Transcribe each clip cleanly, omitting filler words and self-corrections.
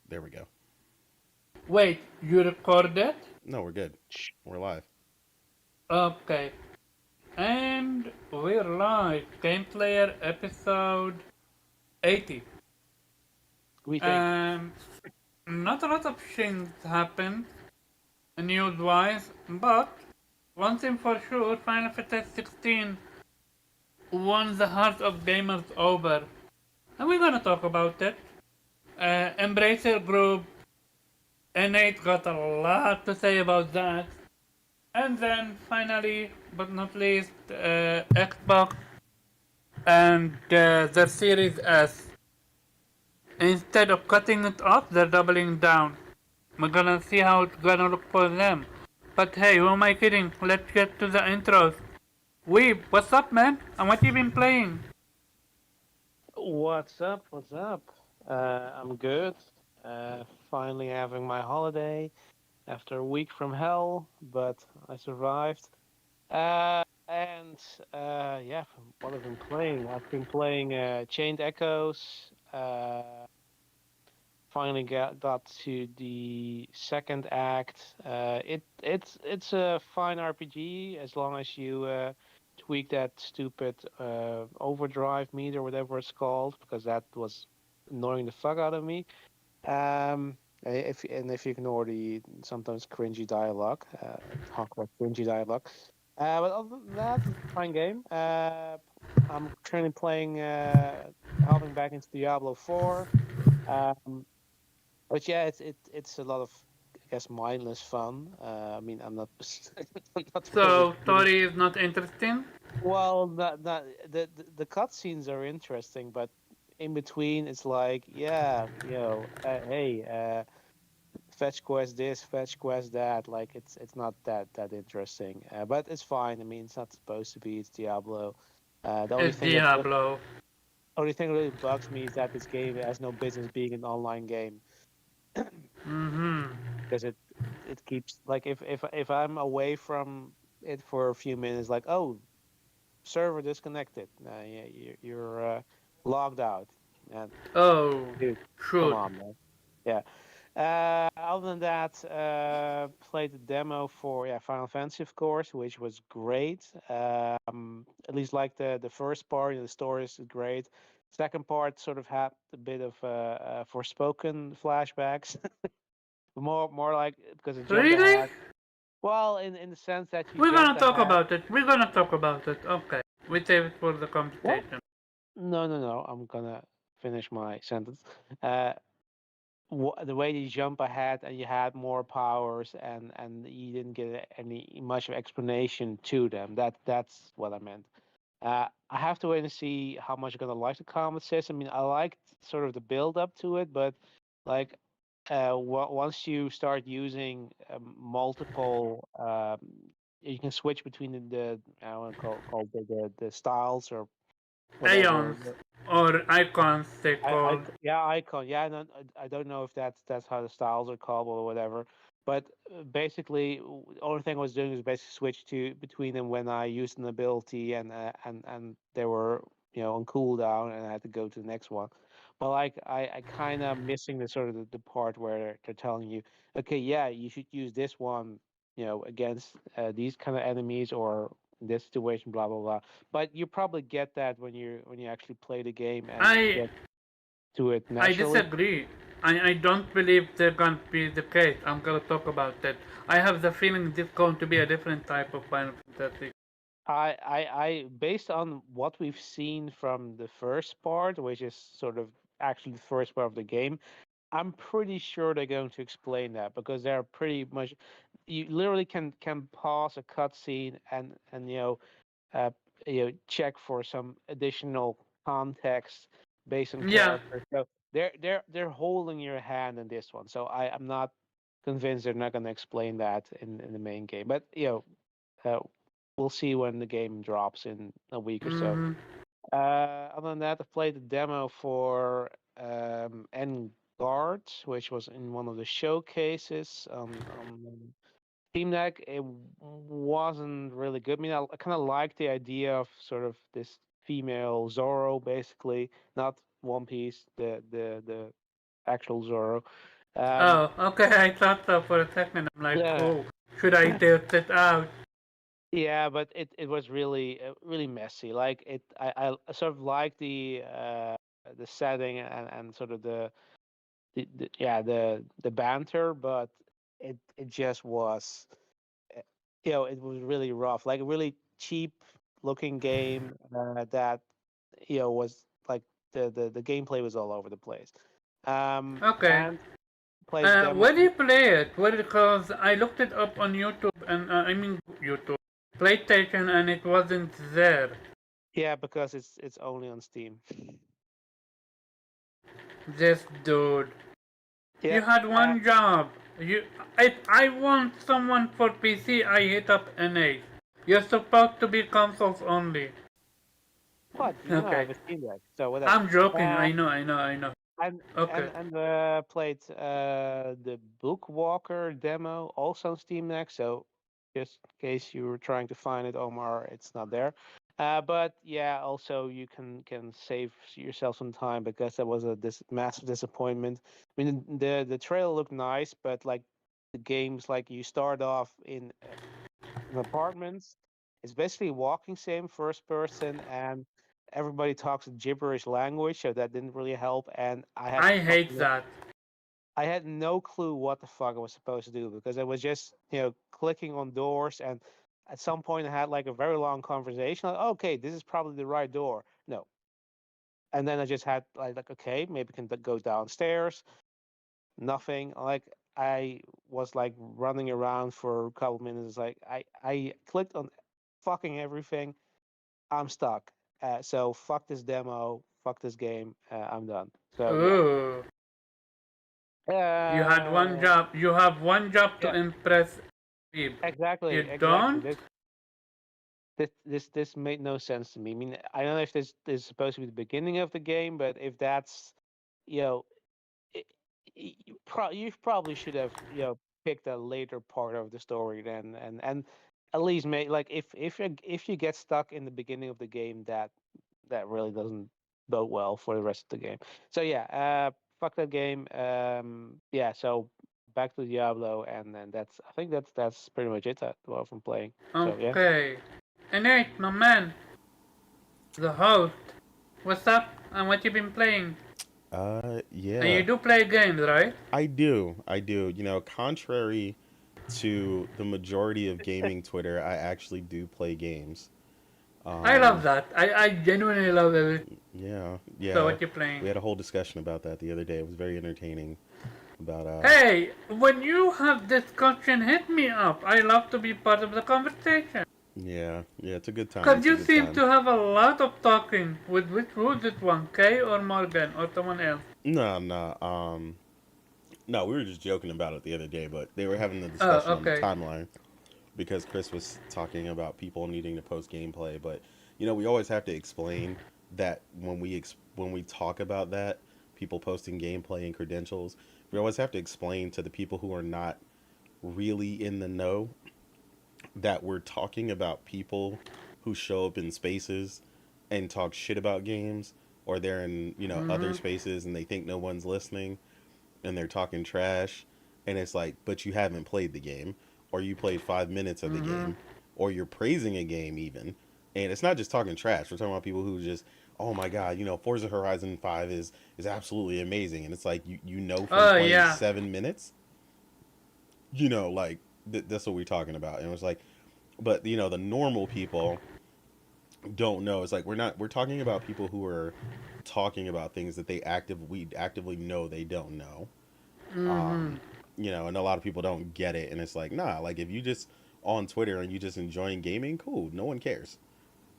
There we go. Wait, you recorded? No, we're good. We're live. Okay. And we're live. Game Player episode 80. We think. Um, Not a lot of things happened news wise, but one thing for sure, Final Fantasy 16 won the heart of gamers over. And we're gonna talk about it. Embracer Group, N8 got a lot to say about that. And then finally, but not least, Xbox and their Series S. Instead of cutting it off, they're doubling down. We're gonna see how it's gonna look for them. But hey, who am I kidding? Let's get to the intros. Weeb, what's up, man? And what you been playing? What's up? What's up? I'm good. Finally having my holiday after a week from hell, but I survived. And yeah, what I've been playing. I've been playing Chained Echoes. Finally got to the second act. It's a fine RPG as long as you tweak that stupid overdrive meter, whatever it's called, because that was annoying the fuck out of me. If you ignore the sometimes cringy dialogue, talk about cringy dialogue. But other than that, it's a fine game. I'm currently playing, hopping back into Diablo 4. Um, but yeah, it's a lot of, I guess, mindless fun. I mean, I'm not I'm not really So, good. story is not interesting? Well, not the cutscenes are interesting, but in between, it's like, yeah, hey, fetch quest this, fetch quest that. Like, it's not that interesting. But it's fine. I mean, it's not supposed to be. It's Diablo. The It's Diablo. only thing that really bugs me is that this game has no business being an online game. Mm-hmm. Because it keeps, like, if I'm away from it for a few minutes, like, oh, server disconnected, you're logged out, and Oh, dude, come shoot. on, man. Yeah. Other than that, played the demo for, yeah, Final Fantasy, of course, which was great. At least like the first part, the story is great. Second part sort of had a bit of Forspoken flashbacks. More like, because it jumped Really? ahead. Well, in the sense that you We're jumped gonna talk ahead. about it. We're gonna talk about it. Okay. We save it for the What? conversation. No. I'm gonna finish my sentence. Uh, the way you jump ahead and you had more powers, and you didn't get any much of explanation to them. That's what I meant. I have to wait and see how much I'm gonna like the combat system. I mean, I liked sort of the build up to it, but like, once you start using multiple, you can switch between the I don't want to call the styles or whatever. Aeons. Or icons, they called. Yeah, icon. Yeah, no, I don't know if that's how the styles are called or whatever. But basically, the only thing I was doing was basically switch to between them when I used an ability, and they were, on cooldown, and I had to go to the next one. But like, I kind of missing the sort of the part where they're telling you, okay, yeah, you should use this one, against these kind of enemies, or in this situation, blah blah blah. But you probably get that when you actually play the game and I get to it I naturally. disagree. I don't believe they're gonna be the case. I'm gonna talk about that. I have the feeling this is going to be a different type of Final Fantasy. I based on what we've seen from the first part, which is sort of actually the first part of the game, I'm pretty sure they're going to explain that, because they're pretty much, you literally can pause a cutscene and uh, check for some additional context based on Yeah, characters. So they're holding your hand in this one. So I'm not convinced they're not going to explain that in the main game. But we'll see when the game drops in a week or so. mm-hmm. Other than that, I played the demo for Guard, which was in one of the showcases on Team Deck. It wasn't really good. I mean, I kind of like the idea of sort of this female Zorro, basically, not One Piece, the actual Zorro. Um, Oh, okay. I thought so for a second. I'm like, yeah, oh, should I test it out? yeah, but it was really really messy. Like I sort of like the setting and sort of the yeah the banter, but it just was uh, it was really rough. Like a really cheap looking game that was like the gameplay was all over the place. Okay. And played the demo. Where do you play it? Where because I looked it up on YouTube and I mean YouTube, PlayStation, and it wasn't there. Yeah, because it's only on Steam. This dude, you Yep. had one job. You, if I want someone for PC, I hit up NA. You're supposed to be consoles only. What? You know I Okay. have a Steam Deck, so whatever. I'm joking. Uh, I know. and Okay. played the Bookwalker demo also on Steam Deck. So just in case you were trying to find it, Omar, it's not there. But yeah, also you can save yourself some time because that was a massive disappointment. I mean, the trailer looked nice, but like the game's like you start off in an apartment. It's basically walking sim first person, and everybody talks a gibberish language, so that didn't really help. And I hate that. I had no clue what the fuck I was supposed to do because I was just clicking on doors, and at some point I had like a very long conversation. Like, okay, this is probably the right door. No, and then I just had like okay, maybe can go downstairs. Nothing. Like I was like running around for a couple minutes. Like I clicked on fucking everything. I'm stuck. So fuck this demo. Fuck this game. I'm done. So yeah. Ooh. You had one Uh, job. You have one job to yeah. impress people. Exactly. You Exactly. don't? This made no sense to me. I mean, I don't know if this is supposed to be the beginning of the game, but if that's, you know, it, you probably should have picked a later part of the story then, and at least make like if you get stuck in the beginning of the game, that really doesn't bode well for the rest of the game. So yeah, fuck that game. Yeah, so back to Diablo, and then I think that's pretty much it well from playing. So yeah. Okay. Innate, my man, the host. What's up and what you been playing? And you Yeah, do play games, right? I do. I do. Contrary to the majority of gaming Twitter, I actually do play games. I love Um, that. I genuinely love everything. yeah, So yeah. what you playing? We had a whole discussion about that the other day. It was very entertaining. About Hey, when you have discussion, hit me up. I love to be part of the conversation. yeah, yeah. It's a good time. Cause It's a you good seem time. to have a lot of talking with which who's this one, Kay or Morgan or someone else? No, no. No, we were just joking about it the other day, but they were having the Oh, discussion on the okay. timeline because Chris was talking about people needing to post gameplay, but we always have to explain that when we talk about that, people posting gameplay and credentials, we always have to explain to the people who are not really in the know that we're talking about people who show up in spaces and talk shit about games, or they're in, other Mhm. spaces and they think no one's listening and they're talking trash, and it's like, but you haven't played the game, or you played 5 minutes of the Mhm. game, or you're praising a game even, and it's not just talking trash. We're talking about people who just, oh my god, Forza Horizon 5 is absolutely amazing, and it's like you know from Oh playing yeah. 7 minutes, like that's what we're talking about, and it was like, but the normal people don't know. It's like we're talking about people who are talking about things that we actively know they don't know. Mhm. um and a lot of people don't get it, and it's like, nah, like if you just on Twitter and you just enjoying gaming, cool, no one cares.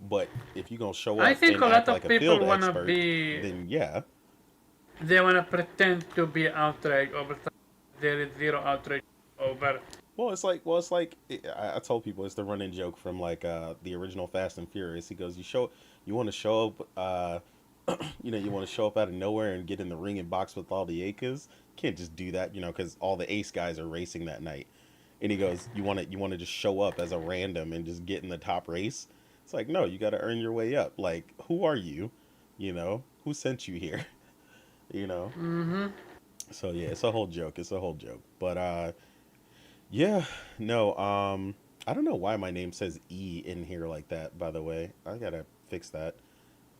But if you gonna show I up think and a act lot like of a people field wanna expert, be. then yeah. They wanna pretend to be outraged over something there is zero outrage over. I told people it's the running joke from like the original Fast and Furious. He goes, you want to show up, you want to show up out of nowhere and get in the ring and box with all the Akas. Can't just do that, because all the Ace guys are racing that night. And he goes, you want to just show up as a random and just get in the top race. It's like, no, you got to earn your way up. Like, who are you? Who sent you here? you know Mhm. So yeah, it's a whole joke. It's a whole joke. But yeah, no, I don't know why my name says E in here like that, by the way. I gotta fix that.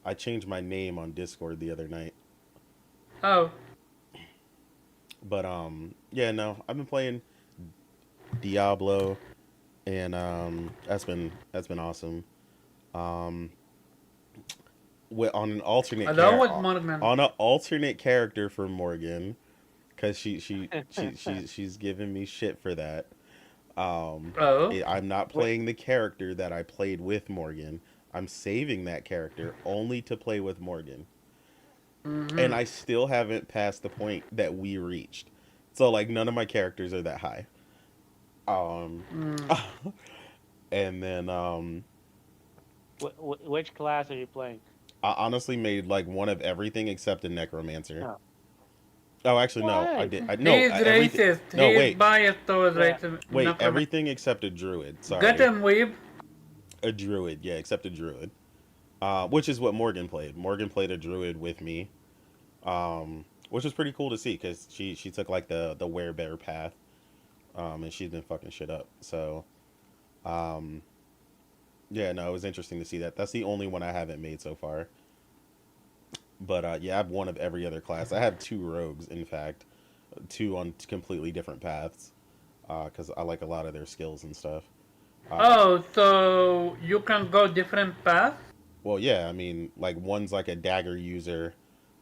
I changed my name on Discord the other night. Oh, But yeah, no, I've been playing Diablo and that's been awesome. Um on an hello with Morgan. on an alternate character for Morgan cuz she's giving me shit for that. Oh. I'm not Wait, playing the character that I played with Morgan. I'm saving that character only to play with Morgan. And Mm-hmm. I still haven't passed the point that we reached. So like none of my characters are that high. Um Mm. and then which class are you playing? I honestly made like one of everything except a necromancer. Oh, Oh, actually no, I why? did. I He no, is everything. racist. No, He is wait. biased towards Yeah. racism. Wait, Necromancy. everything except a druid. Get Sorry. him, weeb. A druid. Yeah, except a druid. Which is what Morgan played. Morgan played a druid with me. Which was pretty cool to see cuz she took like the werebear path. And she's been fucking shit up. So, um yeah, no, it was interesting to see that. That's the only one I haven't made so far. But yeah, I have one of every other class. I have two rogues, in fact, two on completely different paths. Because I like a lot of their skills and stuff. Uh, Oh, so you can go different paths? well, yeah, I mean, like one's like a dagger user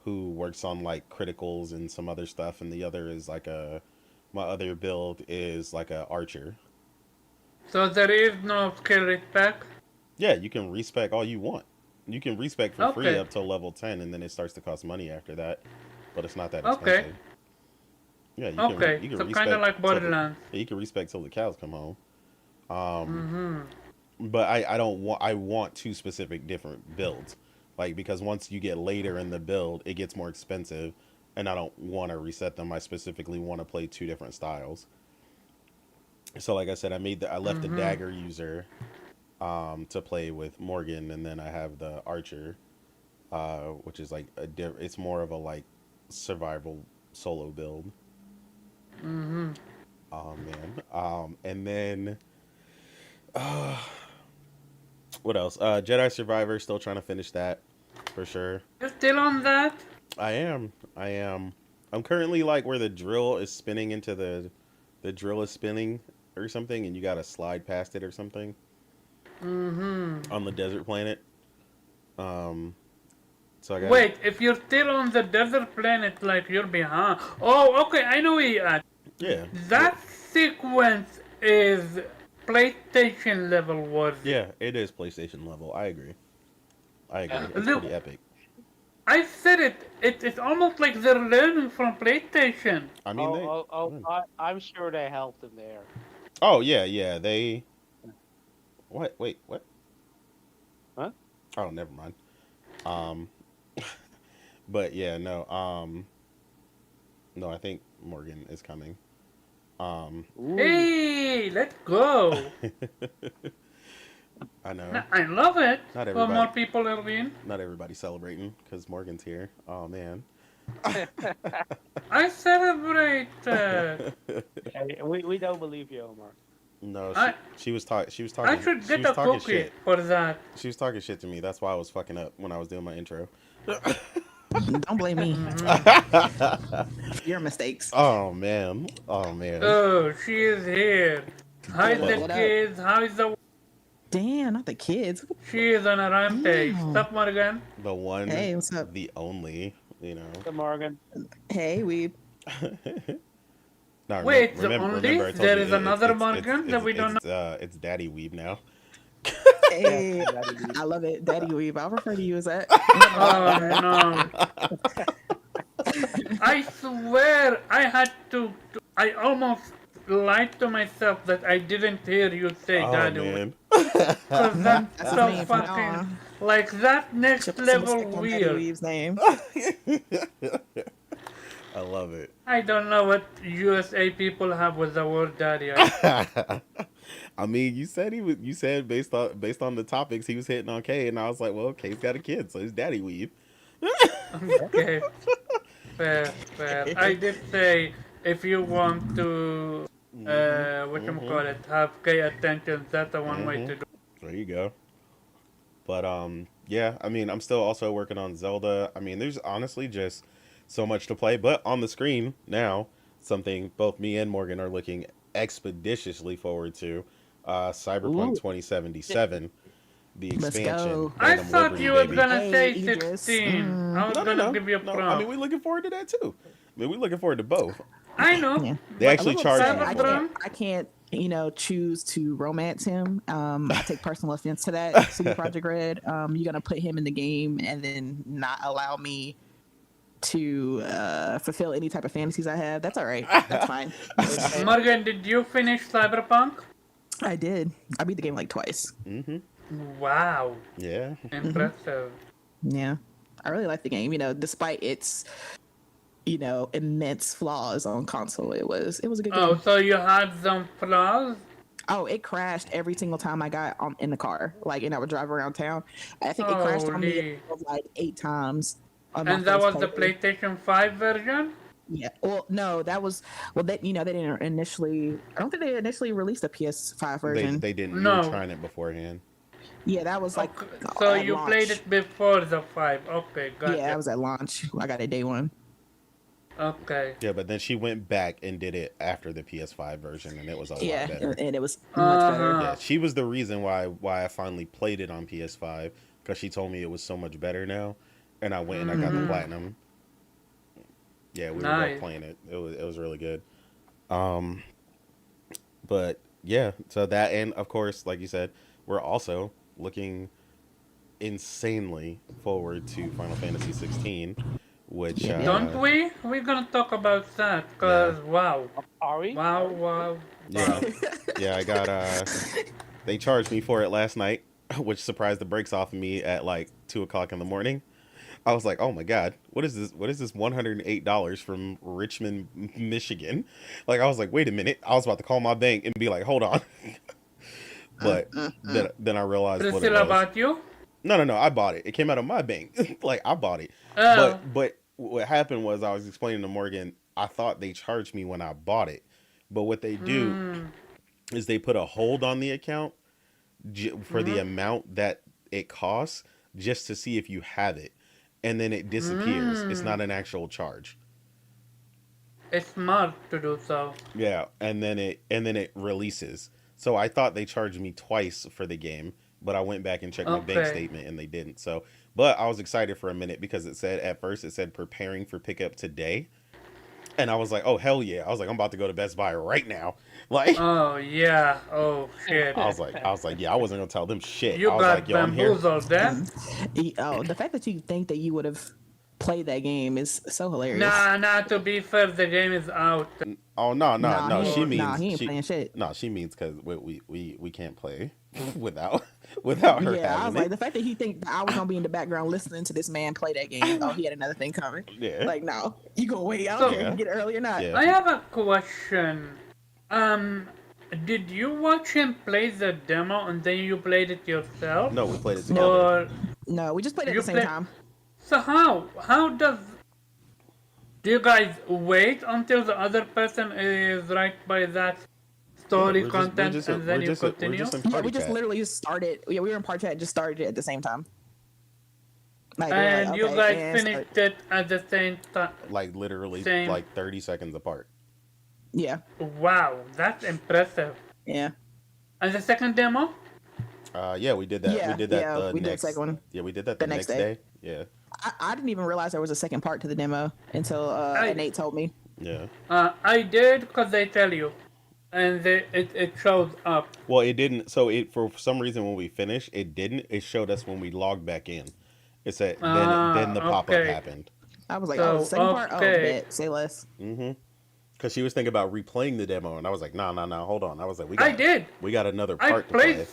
who works on like criticals and some other stuff, and the other is like a my other build is like a archer. So there is no skill respect? Yeah, you can respec all you want. You can respec for free Okay. up till level 10, and then it starts to cost money after that. But it's not that Okay. expensive. Yeah, Okay. you can So kind of respec like till the Borderlands. yeah, you can respec till the cows come home. Um, Mm-hmm. but I don't want I want two specific different builds, like because once you get later in the build, it gets more expensive, and I don't want to reset them. I specifically want to play two different styles. So like I said, I left the Mm-hmm. dagger user to play with Morgan, and then I have the archer, which is like it's more of a like survival solo build. Mm-hmm. Oh man. And then uh, what else? Jedi Survivor. Still trying to finish that for sure. You still on that? I am. I am. I'm currently like where the drill is spinning into the drill is spinning or something, and you got to slide past it or something Mm-hmm. on the desert planet. Um. So I got to. Wait, if you're still on the desert planet, like you're behind. Oh, okay, I know where you're at. Yeah. Yeah. That sequence is PlayStation level worthy. Yeah. It is PlayStation level. I agree. I agree. Yeah. It's Look, pretty epic. I said it. It's almost like they're learning from PlayStation. I mean they. I'm sure they helped him there. Oh yeah, yeah. They. What? Wait. What? Huh? Oh, never mind. Um. But yeah, no. No, I think Morgan is coming. Um. Ooh. Hey, let's go. I know. I love it. Not For more everybody. people are in. Not everybody's celebrating because Morgan's here. Oh man. I celebrate. Hey, we don't believe you, Omar. No, I she was talking. She was I talking. should She get was a talking cookie shit. for that. She was talking shit to me. That's why I was fucking up when I was doing my intro. Don't blame me. Mm-hmm. Your mistakes. Oh man. Oh man. Oh, she is here. How's What the what up? kids? How's the... Damn, not the kids. She is on a rampage. Damn. Stop, Morgan. The one. Hey, what's up? The only. You know. Good Morgan. Hey, we. No, Wait, the remember, only? remember I told There you is another Morgan that we don't know? it's Daddy Weeb now. Hey, Daddy I love it. Daddy Weave. I'll refer to you as that. Oh no. I swear I had I almost lied to myself that I didn't hear you say Oh that. man. Because that's That's his so name from now fucking... on. Like, that next Should put some level respect on Daddy weird. Weave's name. I love it. I don't know what USA people have with the word daddy. I mean, you said you said based on the topics he was hitting on Kay, and I was like, well, Kay's got a kid, so it's Daddy Weave. Okay. fair. I did say if you want to, have gay attention, that's the one way to do. There you go. But yeah, I mean, I'm still also working on Zelda. I mean, there's honestly just so much to play. But on the screen now, something both me and Morgan are looking expeditiously forward to, Cyberpunk Ooh. 2077, the Let's expansion. go. I Phantom thought Liberty, you were baby. gonna Hey, say Idris. 16. I was No, no, gonna no, give you a no. prompt. I mean, we're looking forward to that too. I mean, we're looking forward to both. I know. Yeah. They actually A little charge upset. me Cyberpunk? for it. I can't, choose to romance him. I take personal offense to that. CD Projekt Red, you're gonna put him in the game and then not allow me to fulfill any type of fantasies I have. That's all right. That's fine. Morgan, did you finish Cyberpunk? I did. I beat the game like twice. Wow, Yeah. impressive. Yeah, I really like the game. Despite its immense flaws on console, it was a good Oh, game. so you had some flaws? Oh, it crashed every single time I got in the car, and I would drive around town. I think it crashed on me Holy. like 8 times on my And that first was the playthrough. PlayStation 5 version? Yeah. Well, no, that was they didn't initially. I don't think they initially released a PS5 version. They didn't. You No. were trying it beforehand. Yeah, that was like Okay, so at you launch. played it before the 5. Okay, gotcha. Yeah, I was at launch. I got it day one. Okay. Yeah, but then she went back and did it after the PS5 version, and it was a lot Yeah, better. and it was much better. Uh-huh. Yeah, she was the reason why I finally played it on PS5 because she told me it was so much better now, and I went and I got the platinum. Yeah, we were Nice. both playing it. It was really good. But yeah, so that, and of course, like you said, we're also looking insanely forward to Final Fantasy 16, which Yeah. Don't we? We're gonna talk about that, cause wow. Are we? Wow. yeah, yeah, I got they charged me for it last night, which surprised the brakes off of me at like 2 o'clock in the morning. I was like, oh my God, what is this? What is this $108 from Richmond, Michigan? Like, I was like, wait a minute. I was about to call my bank and be like, hold on. But then I realized what it Priscilla was. about you? No, I bought it. It came out of my bank. Like, I bought it. Oh. But what happened was I was explaining to Morgan, I thought they charged me when I bought it. But what they do is they put a hold on the account for the amount that it costs just to see if you have it. And then it disappears. It's not an actual charge. It's smart to do so. Yeah, and then it releases. So I thought they charged me twice for the game, but I went back and checked my bank Okay. statement and they didn't. So, but I was excited for a minute because it said preparing for pickup today. And I was like, "Oh hell yeah." I was like, "I'm about to go to Best Buy right now." Like Oh yeah. Oh shit. I was like, "Yeah, I wasn't going to tell them shit." You I was got like, "Yo, I'm here." bamboozled then? The fact that you think that you would have played that game is so hilarious. Nah, to be fair, the game is out. Oh no, Nah, he she ain't- means nah, he ain't she, playing shit. No, she means cuz we can't play without her Yeah, I was having like, it. the fact that he think that I was gonna be in the background listening to this man play that game. Oh, he had another thing coming. Yeah. Like, no, you gonna wait. I don't So- care if you get it early or not. Yeah. I have a question. Did you watch him play the demo and then you played it yourself? No, we played it together. Or No, we just played it at You the same play- time. so how do you guys wait until the other person is right by that story We're just- content we're just- and then we're you just- we're continue? just in Yeah, party we just chat. literally just started. Yeah, we were in part chat, just started it at the same time. Like, we were And like, you okay, guys and finished it at the same time. Like literally Same. like 30 seconds apart. Yeah, Wow, that's impressive. yeah. And the second demo? Yeah, we did that. Yeah, we did that yeah, the we did the next second one. Yeah, we did that The the next next day. day. Yeah. I didn't even realize there was a second part to the demo until Nate told me. Yeah. I did because they tell you. And it shows up. Well, it didn't. So it for some reason when we finished, it didn't. It showed us when we logged back in. It said then the pop up okay. happened. I was like, So, oh, the second part? Oh, okay. bet. Say less. Because she was thinking about replaying the demo, and I was like, no, hold on. I was like, I did. We got another I part to play. played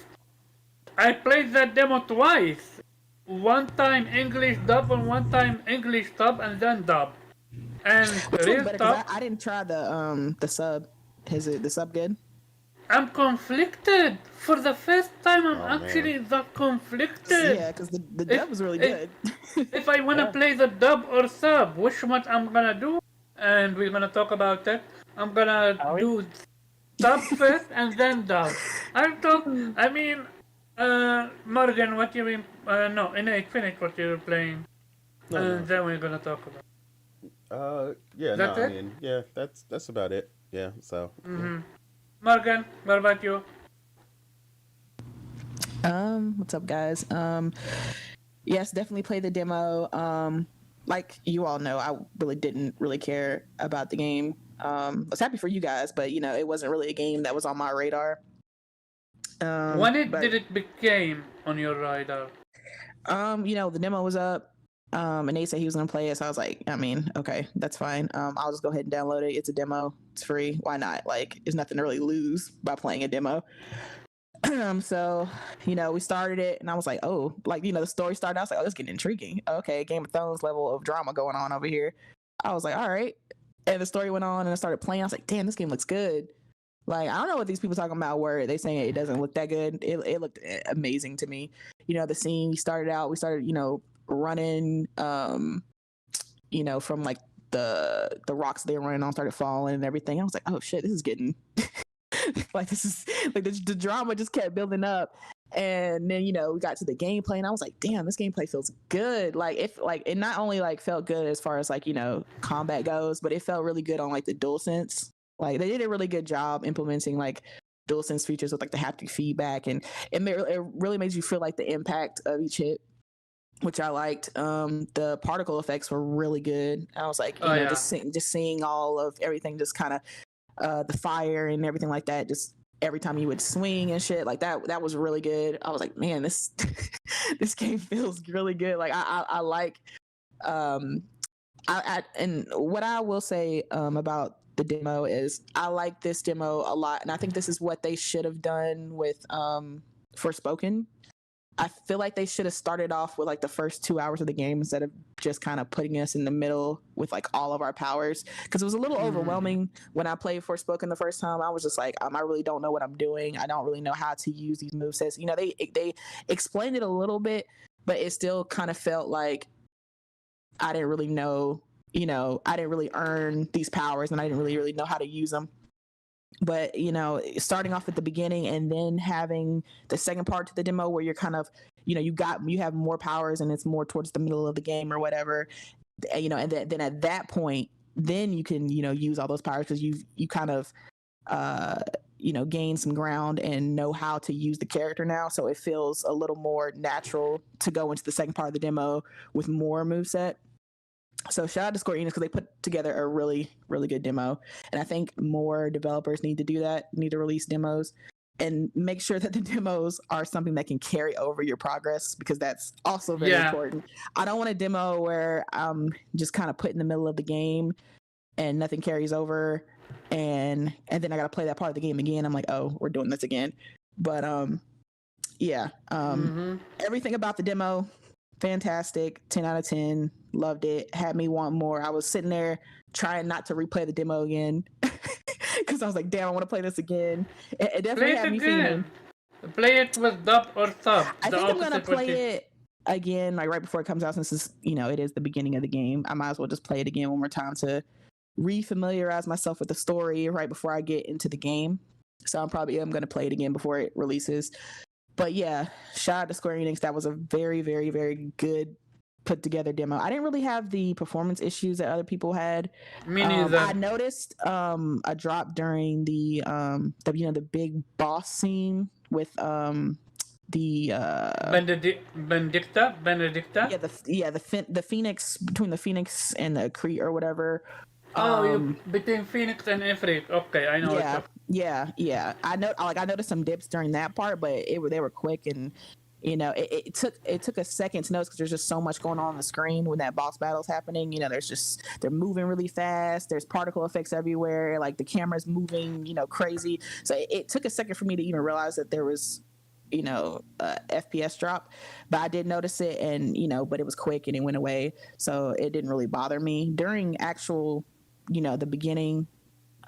I played that demo twice. One time English dub and one time English dub and then dub. And Which real one's better? 'Cause talk, I didn't try the sub. Is it the sub good? I'm conflicted. For the first time, I'm Oh, man. actually that conflicted. Yeah, because the If- dub was really if- good. If I wanna Yeah. play the dub or sub, which one I'm gonna do? And we're gonna talk about it. I'm gonna Are we? do sub first and then dub. I mean, Morgan, what you mean? No, Innate, finish what you're playing, No, and no. then we're gonna talk about. Yeah, no, That's I it. mean, yeah, that's about it. Yeah, so. Yeah. Morgan, what about you? What's up, guys? Yes, definitely play the demo. Like you all know, I really didn't really care about the game. I was happy for you guys, but it wasn't really a game that was on my radar. When but did it became on your radar? the demo was up. And Nate said he was gonna play it, so I was like, I mean, okay, that's fine. I'll just go ahead and download it. It's a demo. It's free. Why not? Like, there's nothing to really lose by playing a demo. So, we started it and I was like, oh, like, the story started. I was like, oh, this is getting intriguing. Okay, Game of Thrones level of drama going on over here. I was like, all right. And the story went on and I started playing. I was like, damn, this game looks good. Like, I don't know what these people talking about where they saying it doesn't look that good. It looked amazing to me. The scene we started, running, from like the rocks they were running on started falling and everything. I was like, oh shit, this is getting like this is like the drama just kept building up. And then we got to the gameplay and I was like, damn, this gameplay feels good. Like it not only like felt good as far as like combat goes, but it felt really good on like the DualSense. Like they did a really good job implementing like DualSense features with like the haptic feedback, and it really makes you feel like the impact of each hit, which I liked. The particle effects were really good. I was like, Oh, yeah. just seeing all of everything, just kind of the fire and everything like that. Just every time you would swing and shit like that, that was really good. I was like, man, this this game feels really good. Like I like. And what I will say about the demo is I like this demo a lot, and I think this is what they should have done with Forspoken. I feel like they should have started off with like the first 2 hours of the game instead of just kind of putting us in the middle with like all of our powers, because it was a little overwhelming when I played Forspoken the first time. I was just like, I really don't know what I'm doing. I don't really know how to use these movesets. They explained it a little bit, but it still kind of felt like I didn't really know, I didn't really earn these powers and I didn't really know how to use them. But, starting off at the beginning and then having the second part to the demo where you're kind of, you have more powers and it's more towards the middle of the game or whatever, and then at that point, then you can, use all those powers because you kind of, gain some ground and know how to use the character now. So it feels a little more natural to go into the second part of the demo with more moveset. So shout out to Square Enix because they put together a really, really good demo. And I think more developers need to do that, need to release demos and make sure that the demos are something that can carry over your progress, because that's also very important. I don't want a demo where I'm just kind of put in the middle of the game and nothing carries over. And then I got to play that part of the game again. I'm like, oh, we're doing this again. But everything about the demo, fantastic. 10 out of 10. Loved it. Had me want more. I was sitting there trying not to replay the demo again because I was like, damn, I want to play this again. It definitely had me feeling. Play it with dub or sub. I think I'm gonna play it again, like right before it comes out, since it is the beginning of the game. I might as well just play it again one more time to refamiliarize myself with the story right before I get into the game. So I'm gonna play it again before it releases. But yeah, shout out to Square Enix. That was a very, very, very good put together demo. I didn't really have the performance issues that other people had. Me neither. I noticed a drop during the big boss scene with the Benedicta. The Phoenix, between the Phoenix and the Kree or whatever. Between Phoenix and Ifrit. Okay, I know. Yeah. I noticed some dips during that part, but they were quick, and it took a second to notice because there's just so much going on the screen when that boss battle's happening. They're moving really fast. There's particle effects everywhere. Like the camera's moving, crazy. So it took a second for me to even realize that there was, FPS drop, but I did notice it, and but it was quick and it went away, so it didn't really bother me during actual, the beginning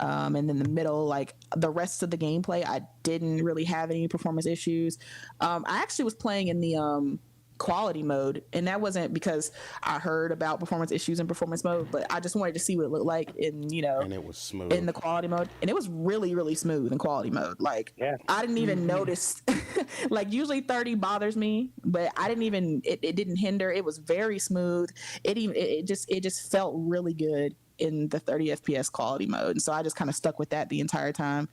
And then the middle, like the rest of the gameplay, I didn't really have any performance issues. I actually was playing in the quality mode, and that wasn't because I heard about performance issues in performance mode, but I just wanted to see what it looked like in, And it was smooth. in the quality mode, and it was really, really smooth in quality mode. Like, Yeah. I didn't even notice. Like, usually 30 bothers me, but I didn't even. It didn't hinder. It was very smooth. It just felt really good in the 30 FPS quality mode, and so I just kind of stuck with that the entire time,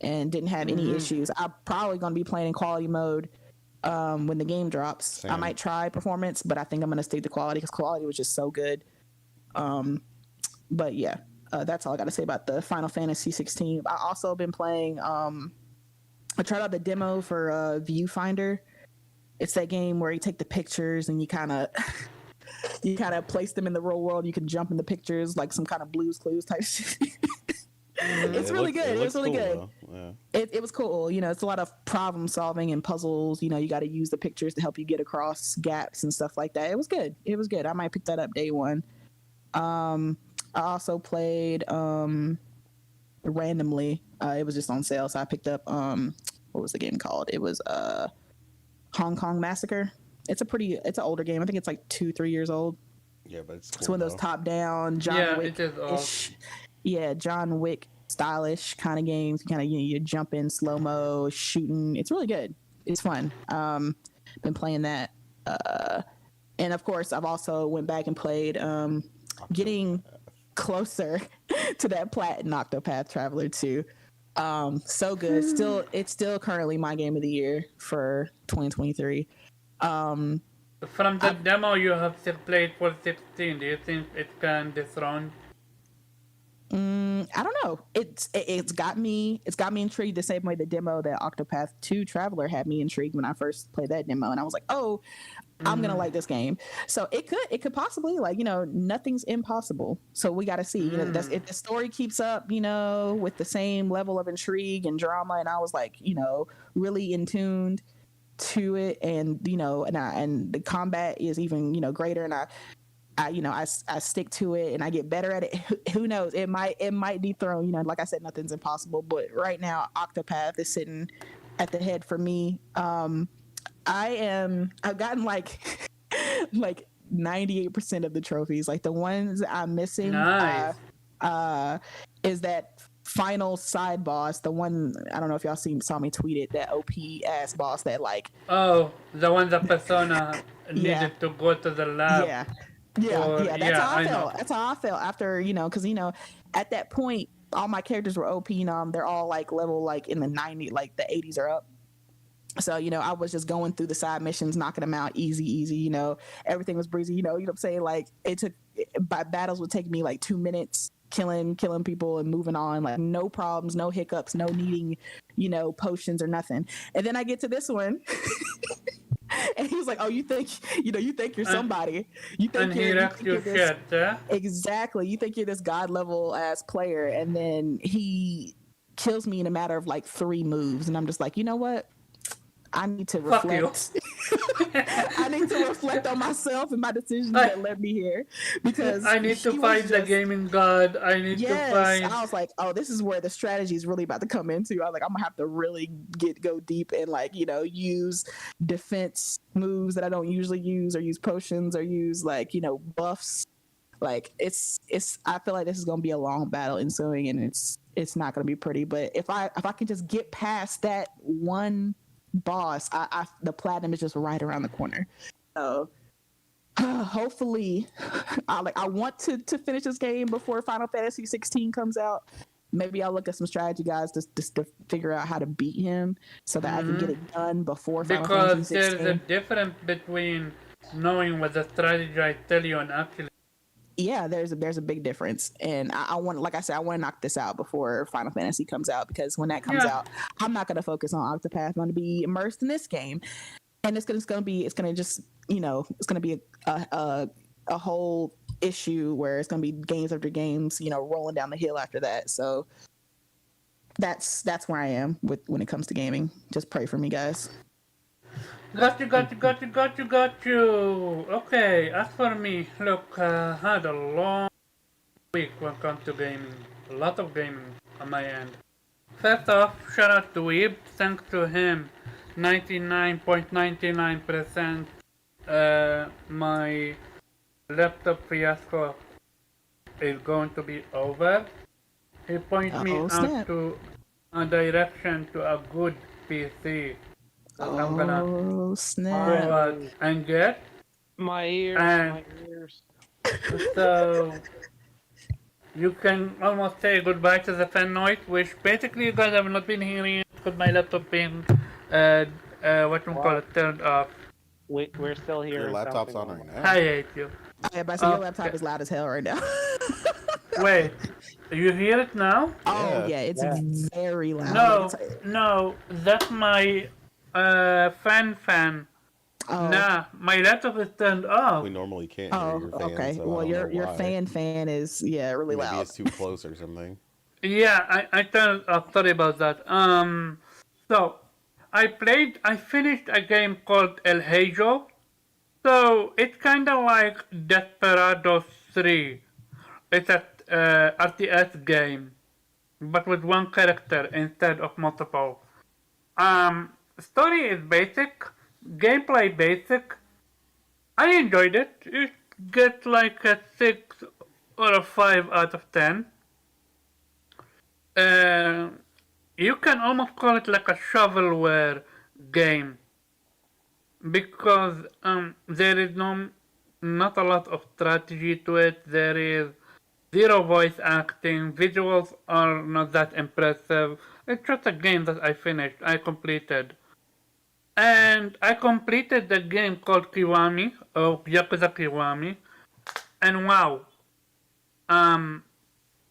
and didn't have any issues. I'm probably going to be playing in quality mode when the game drops. Same. I might try performance, but I think I'm going to stick to quality because quality was just so good. But yeah, that's all I got to say about the Final Fantasy 16. I also been playing. I tried out the demo for Viewfinder. It's that game where you take the pictures and you kind of place them in the real world. You can jump in the pictures like some kind of Blue's Clues type shit. It's really good. It was really good. Yeah. It was cool. You know, it's a lot of problem solving and puzzles. You know, you got to use the pictures to help you get across gaps and stuff like that. It was good. It was good. I might pick that up day one. I also played randomly. It was just on sale, so I picked up what was the game called? It was Hong Kong Massacre. It's an older game. I think it's like 2-3 years old. Yeah, but it's cool. It's one of those top down John Wick. It is old. Yeah, John Wick stylish kind of games. Kind of you jump in slow mo, shooting. It's really good. It's fun. Been playing that, and of course I've also went back and played. Getting closer to that Platinum Octopath Traveler 2. So good. It's still currently my game of the year for 2023. From the demo you have played for 16, do you think it can dethrone? I don't know. It's got me intrigued the same way the demo that Octopath 2 Traveler had me intrigued when I first played that demo, and I was like, oh, I'm gonna like this game. So it could possibly, like, you know, nothing's impossible. So we got to see. You know, if the story keeps up, you know, with the same level of intrigue and drama, and I was like, you know, really in tuned to it, and you know, and the combat is even, you know, greater, and I stick to it and I get better at it. Who knows? It might dethrone. You know, like I said, nothing's impossible. But right now, Octopath is sitting at the head for me. I've gotten like 98% of the trophies. Like the ones I'm missing, Nice. is that final side boss. The one, I don't know if y'all saw me tweet it. That OP ass boss that like. Oh, the one that Persona needed to go to the lab. Yeah. That's how I felt. know. That's how I felt after, you know, because, you know, at that point, all my characters were OP. You know, they're all like level like in the 90s, like the 80s are up. So, you know, I was just going through the side missions, knocking them out easy, you know, everything was breezy, you know what I'm saying? Like battles would take me like 2 minutes, killing people and moving on, like no problems, no hiccups, no needing, you know, potions or nothing. And then I get to this one and he was like, oh, you think you're somebody. You think And he wrecked your shit, yeah? Exactly. You think you're this god level ass player, and then he kills me in a matter of like 3 moves. And I'm just like, you know what? I need to Fuck you. reflect. I need to reflect on myself and my decisions that led me here, because I need to find the gaming god. I need to find. I was like, oh, this is where the strategy is really about to come into. I was like, I'm gonna have to really go deep and, like, you know, use defense moves that I don't usually use, or use potions, or use, like, you know, buffs. Like it's I feel like this is gonna be a long battle ensuing, and it's not gonna be pretty. But if I can just get past that one boss, the platinum is just right around the corner. So hopefully, I want to finish this game before Final Fantasy 16 comes out. Maybe I'll look at some strategy guides to figure out how to beat him, so that I can get it done before Final Fantasy 16. Because there's a difference between knowing what the strategy I tell you and actually. Yeah, there's a big difference, and I want, like I said, I want to knock this out before Final Fantasy comes out, because when that comes out, I'm not going to focus on Octopath. I'm going to be immersed in this game, and it's going to just, you know, it's going to be a whole issue where it's going to be games after games, you know, rolling down the hill after that. So that's where I am when it comes to gaming. Just pray for me, guys. Got you. Okay, as for me, look, I had a long week when it comes to gaming. A lot of gaming. on my end. First off, shout out to Weeb. Thanks to him, 99.99% my laptop fiasco is going to be over. He pointed me Oh out snap! to a direction to a good PC that I'm gonna Oh go snap! out and get. My ears, And my ears. so you can almost say goodbye to the fan noise, which basically you guys have not been hearing it because my laptop being what you call Well, it turned off. we're still Your hearing laptop's something on on right my. now. I hate you. Yeah, but so your laptop Okay. is loud as hell right now. Wait, you hear it now? Oh Yeah. yeah, it's Yeah. very loud. No, Like it's, no, that's my fan. oh, Nah, my laptop is turned off. We normally can't hear oh, your fan, okay. so Well, I don't know your why. fan is really Maybe loud. it's too close or something. Yeah, I turned it off. Sorry about that. So I finished a game called El Heijo. So it's kind of like Desperados 3. It's a RTS game, but with one character instead of multiple. Story is basic, gameplay basic. I enjoyed it. It gets like a 6 or a 5 out of 10. Uh, you can almost call it like a shovelware game because there is not a lot of strategy to it. There is zero voice acting. Visuals are not that impressive. It's just a game that I finished. I completed. And I completed the game called Kiwami, or Yakuza Kiwami. And wow, um,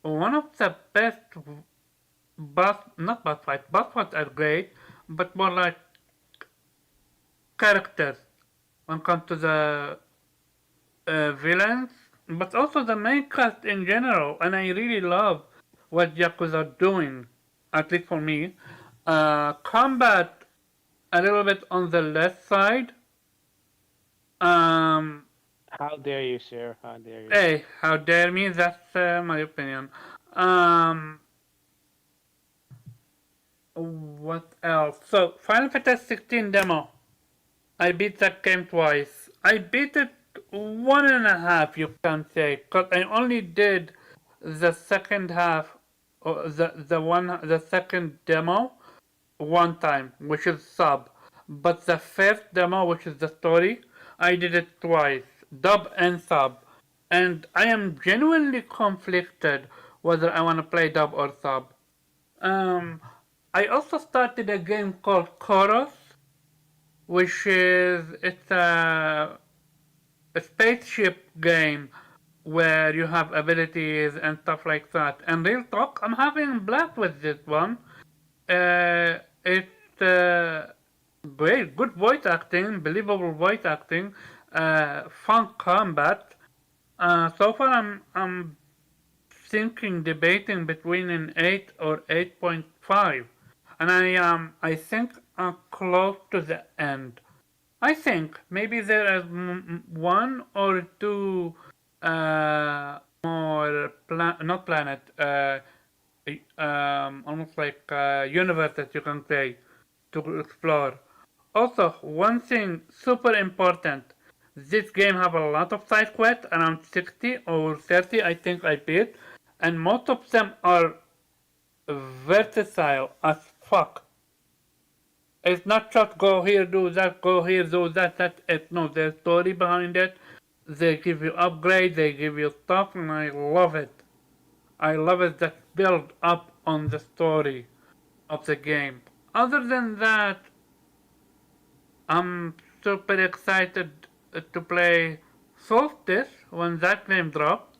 one of the best not boss fights. Boss fights are great, but more like characters when it comes to the villains, but also the main cast in general. And I really love what Yakuza are doing, at least for me. Combat a little bit on the left side. Um, How dare you, sir? How dare you? hey, how dare me? That's my opinion. Um, what else? So, Final Fantasy 16 demo. I beat that game twice. I beat it 1.5, you can say, because I only did the second half, or the second demo, one time, which is sub. But the first demo, which is the story, I did it twice, dub and sub. And I am genuinely conflicted whether I want to play dub or sub. Um, I also started a game called Chorus, which is it's a spaceship game where you have abilities and stuff like that. And real talk, I'm having a blast with this one. It's great, good voice acting, believable voice acting, fun combat. So far, I'm thinking, debating between an 8 or 8.5, and I think I'm close to the end. I think maybe there is one or two more not planet, almost like universe that you can play to explore. Also, one thing super important. This game have a lot of side quests, around 60 or 30 I think I beat, and most of them are versatile as fuck. It's not just go here, do that, go here, do that, that's it. No, there's story behind it. They give you upgrades, they give you stuff, and I love it. I love it that build up on the story of the game. Other than that, I'm super excited to play Solstice when that game drops.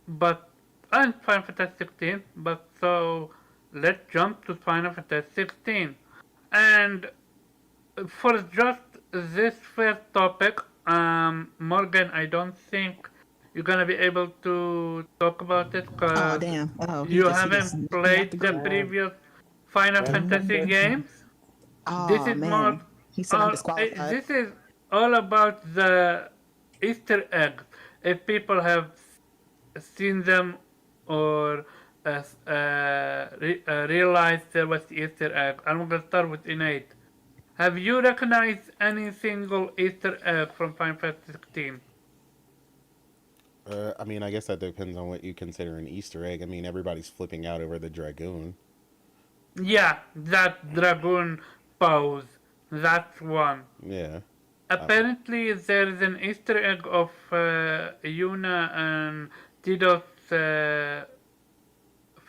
But and Final Fantasy 16. But so let's jump to Final Fantasy 16. And for just this first topic, Morgan, I don't think you're gonna be able to talk about it Oh because damn! Oh, you he just haven't knocked me out played the the group. previous Final Fantasy games. This Oh is more, man, he said I'm disqualified. this is all about the Easter eggs. If people have seen them or realized there was the Easter egg. I'm gonna start with Innate. Have you recognized any single Easter egg from Final Fantasy 16? I mean, I guess that depends on what you consider an Easter egg. I mean, everybody's flipping out over the dragoon. Yeah, that dragoon pose. That's one. Yeah. Apparently, there is an Easter egg of Yuna and Tidus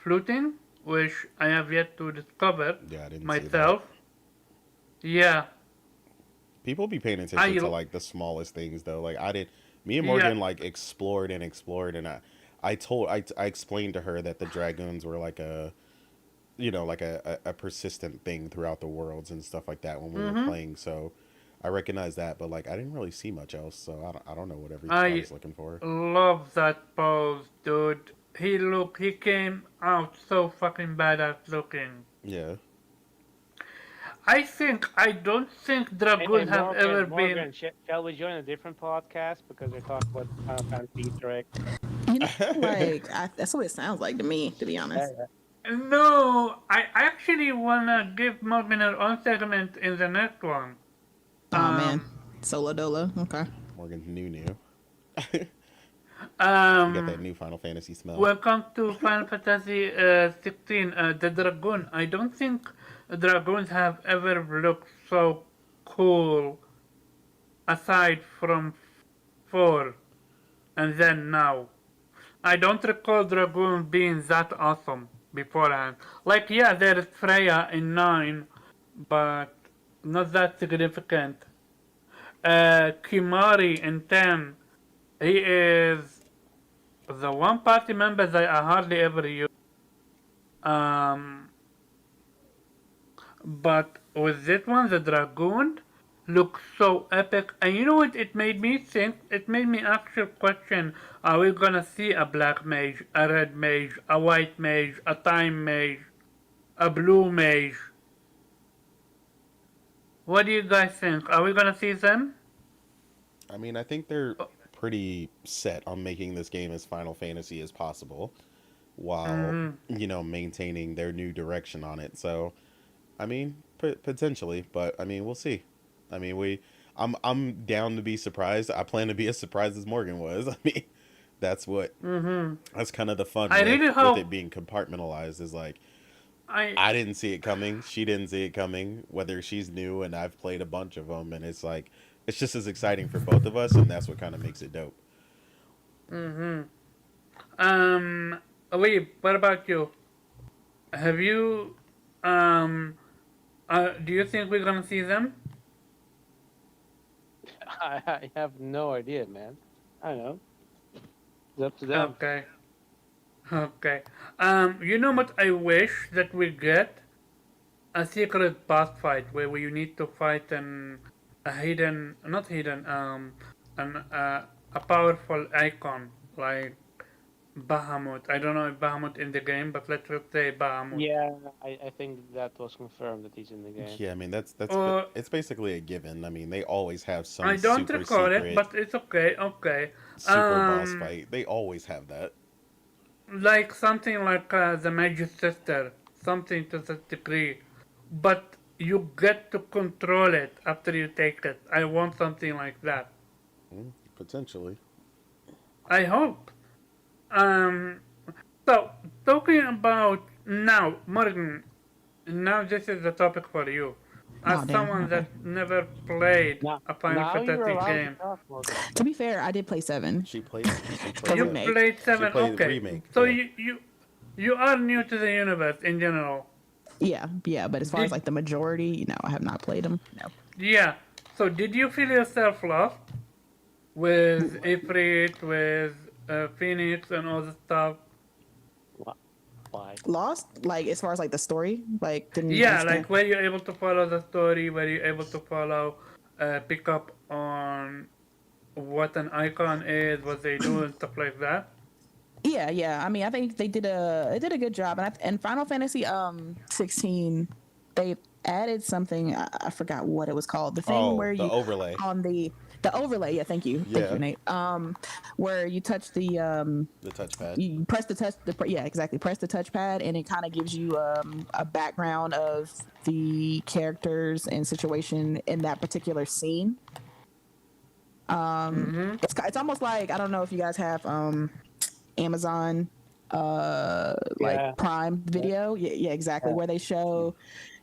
fluting, which I have yet to discover Yeah, I didn't see that. myself. Yeah, People be paying I attention to like the smallest things though. Like I did, me and yeah. Morgan like explored and explored, and I explained to her that the dragoons were like a like a persistent thing throughout the worlds and stuff like that when we were Mm-hmm. playing. So I recognized that, but like I didn't really see much else. So I don't know what I everybody's looking for. love that pose, dude. He came out so fucking badass looking. Yeah. I don't think Hey, dragoons have ever Morgan, been. shall we join a different podcast because we're talking about Final Fantasy Easter egg? You know, like that's what it sounds like to me, to be honest. No, I actually wanna give Morgan her own segment in the next one. Oh man, Um, Solo Dolo. Okay. Morgan's new. You got that new Final Fantasy smell. Welcome to Final Fantasy 16, the Dragoon. I don't think Dragoons have ever looked so cool aside from 4 and then now. I don't recall Dragoon being that awesome beforehand. Like, yeah, there is Freya in 9, but not that significant. Kimari in 10, he is the one party member that I hardly ever use. Um, but with this one, the Dragoon looks so epic. And you know what it made me think? It made me actually question, are we gonna see a black mage, a red mage, a white mage, a time mage, a blue mage? What do you guys think? Are we gonna see them? I mean, I think they're pretty set on making this game as Final Fantasy as possible while, Mm-hmm. maintaining their new direction on it. So, I mean, potentially, but I mean, we'll see. I mean, I'm down to be surprised. I plan to be as surprised as Morgan was. I mean, that's what Mm-hmm. that's kind of the fun I with really with it hope being compartmentalized is like I I didn't see it coming. She didn't see it coming. Whether she's new and I've played a bunch of them, and it's like it's just as exciting for both of us, and that's what kind of makes it dope. mm-hmm. Wait, what about you? Have you um do you think we're gonna see them? I have no idea, man. I don't know. It's up to them. Okay. Okay. You know what I wish that we get? A secret boss fight where you need to fight a hidden, not hidden, an a powerful icon like Bahamut. I don't know if Bahamut in the game, but let's just say Bahamut. Yeah, I think that was confirmed that he's in the game. Yeah, I mean Or it's basically a given. I mean, they always have I some don't super recall it, secret but it's okay. Okay. super boss fight. They always have that. Like something like the Mage's Sister, something to that degree, but you get to control it after you take it. I want something like that. Potentially. I hope. Um, so talking about now, Morgan. Now this is the topic for you. As Oh damn. someone Okay. that never played Now, a Final now you're Fantasy allowed to game, talk, Morgan. To be fair, I did play 7. She played The you 7. remake. played 7. played the Okay, remake, so yeah. you are new to the universe in general. Yeah, but as far as Did- like the majority, I have not played them. No. Yeah. So did you feel yourself lost with Ifrit, with Phoenix, and all the stuff? Why? Lost, like as far as like the story, like didn't Yeah, understand. like were you able to follow the story? Were you able to follow, pick up on what an icon is, what they do, and stuff like that? Yeah. I mean, I think they did a good job, and Final Fantasy 16 they've added something. I forgot what it was called. The thing Oh, where the you overlay. on the overlay. Yeah, thank you, Yeah. Nate. Where you touch the touchpad. you press yeah, exactly, press the touchpad, and it kind of gives you a background of the characters and situation in that particular scene. It's almost like, I don't know if you guys have Amazon like Yeah. Prime Video. Yeah, exactly, Yeah. where they show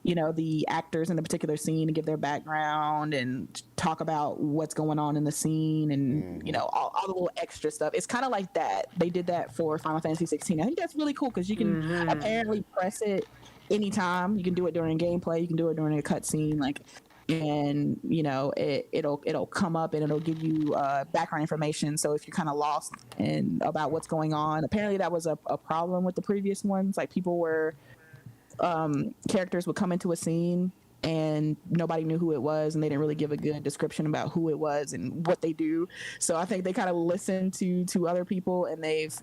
the actors in a particular scene and give their background and talk about what's going on in the scene, and all the little extra stuff. It's kind of like that. They did that for Final Fantasy 16. I think that's really cool because you can apparently press it anytime. You can do it during gameplay, you can do it during a cutscene, like, and it'll come up and it'll give you background information. So if you're kind of lost and about what's going on, apparently that was a problem with the previous ones. Like, people were characters would come into a scene and nobody knew who it was, and they didn't really give a good description about who it was and what they do. So I think they kind of listened to other people, and they've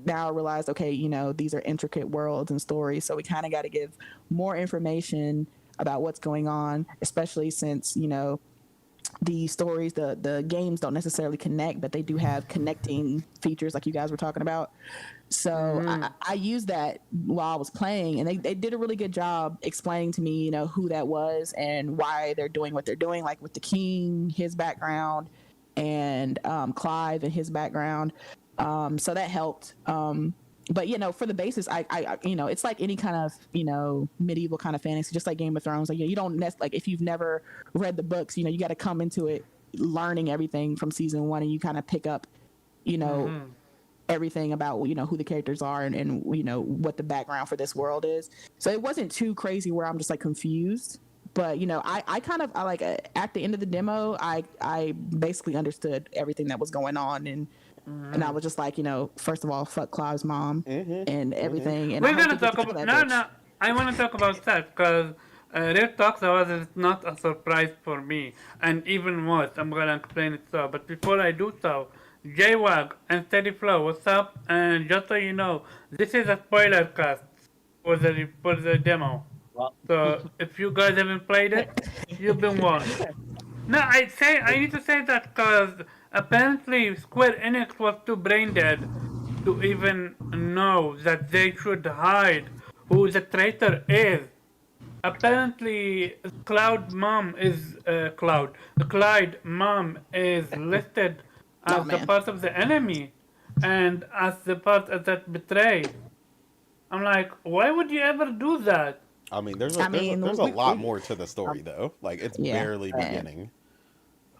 now realized, okay, these are intricate worlds and stories, so we kind of got to give more information about what's going on, especially since the stories, the games don't necessarily connect, but they do have connecting features like you guys were talking about. So I used that while I was playing, and they did a really good job explaining to me, who that was and why they're doing what they're doing, like with the king, his background, and Clive and his background. So that helped. But for the basis, I it's like any kind of medieval kind of fantasy, just like Game of Thrones. Like, you don't like, if you've never read the books, you got to come into it learning everything from season 1, and you kind of pick up everything about who the characters are, and what the background for this world is. So it wasn't too crazy where I'm just like confused. But I like, at the end of the demo, I basically understood everything that was going on, and I was just like, first of all, fuck Clive's mom and everything. And We're gonna talk about no. I want to talk about that because Real Talk was not a surprise for me, and even worse, I'm gonna explain it so. But before I do so, JWAG and Steady Flow, what's up? And just so you know, this is a spoiler cast for the demo. Well, So if you guys haven't played it, you've been warned. No, I need to say that because apparently Square Enix was too brain dead to even know that they should hide who the traitor is. Apparently, Clyde mom is listed as the man. part of the enemy, and as the part that betrayed. I'm like, why would you ever do that? I mean, there's a lot more to the story though. Like, it's barely beginning.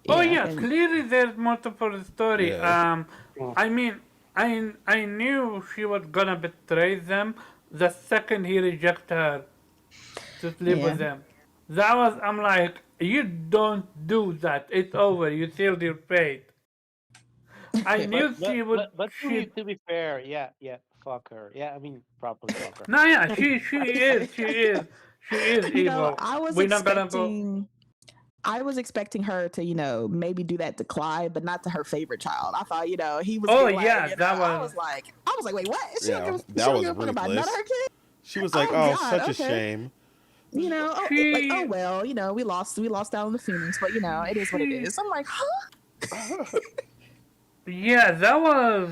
Oh yeah, clearly there's more to the story. Yeah. I mean, I knew she was gonna betray them the second he rejected her to live with them. I'm like, you don't do that. It's over. You sealed your fate. I knew she would. But to be fair, yeah, fuck her. Yeah, I mean, probably fuck her. No, yeah, she is evil. We're not gonna go. I was expecting her to, maybe do that to Clyde, but not to her favorite child. I thought, he was. Oh like, yeah, that was. I was like, wait, what? That was about none of her kids? She was like, oh, such a shame. Oh well, we lost out on the Phoenix, but it is what it is. I'm like, huh? Yeah, that was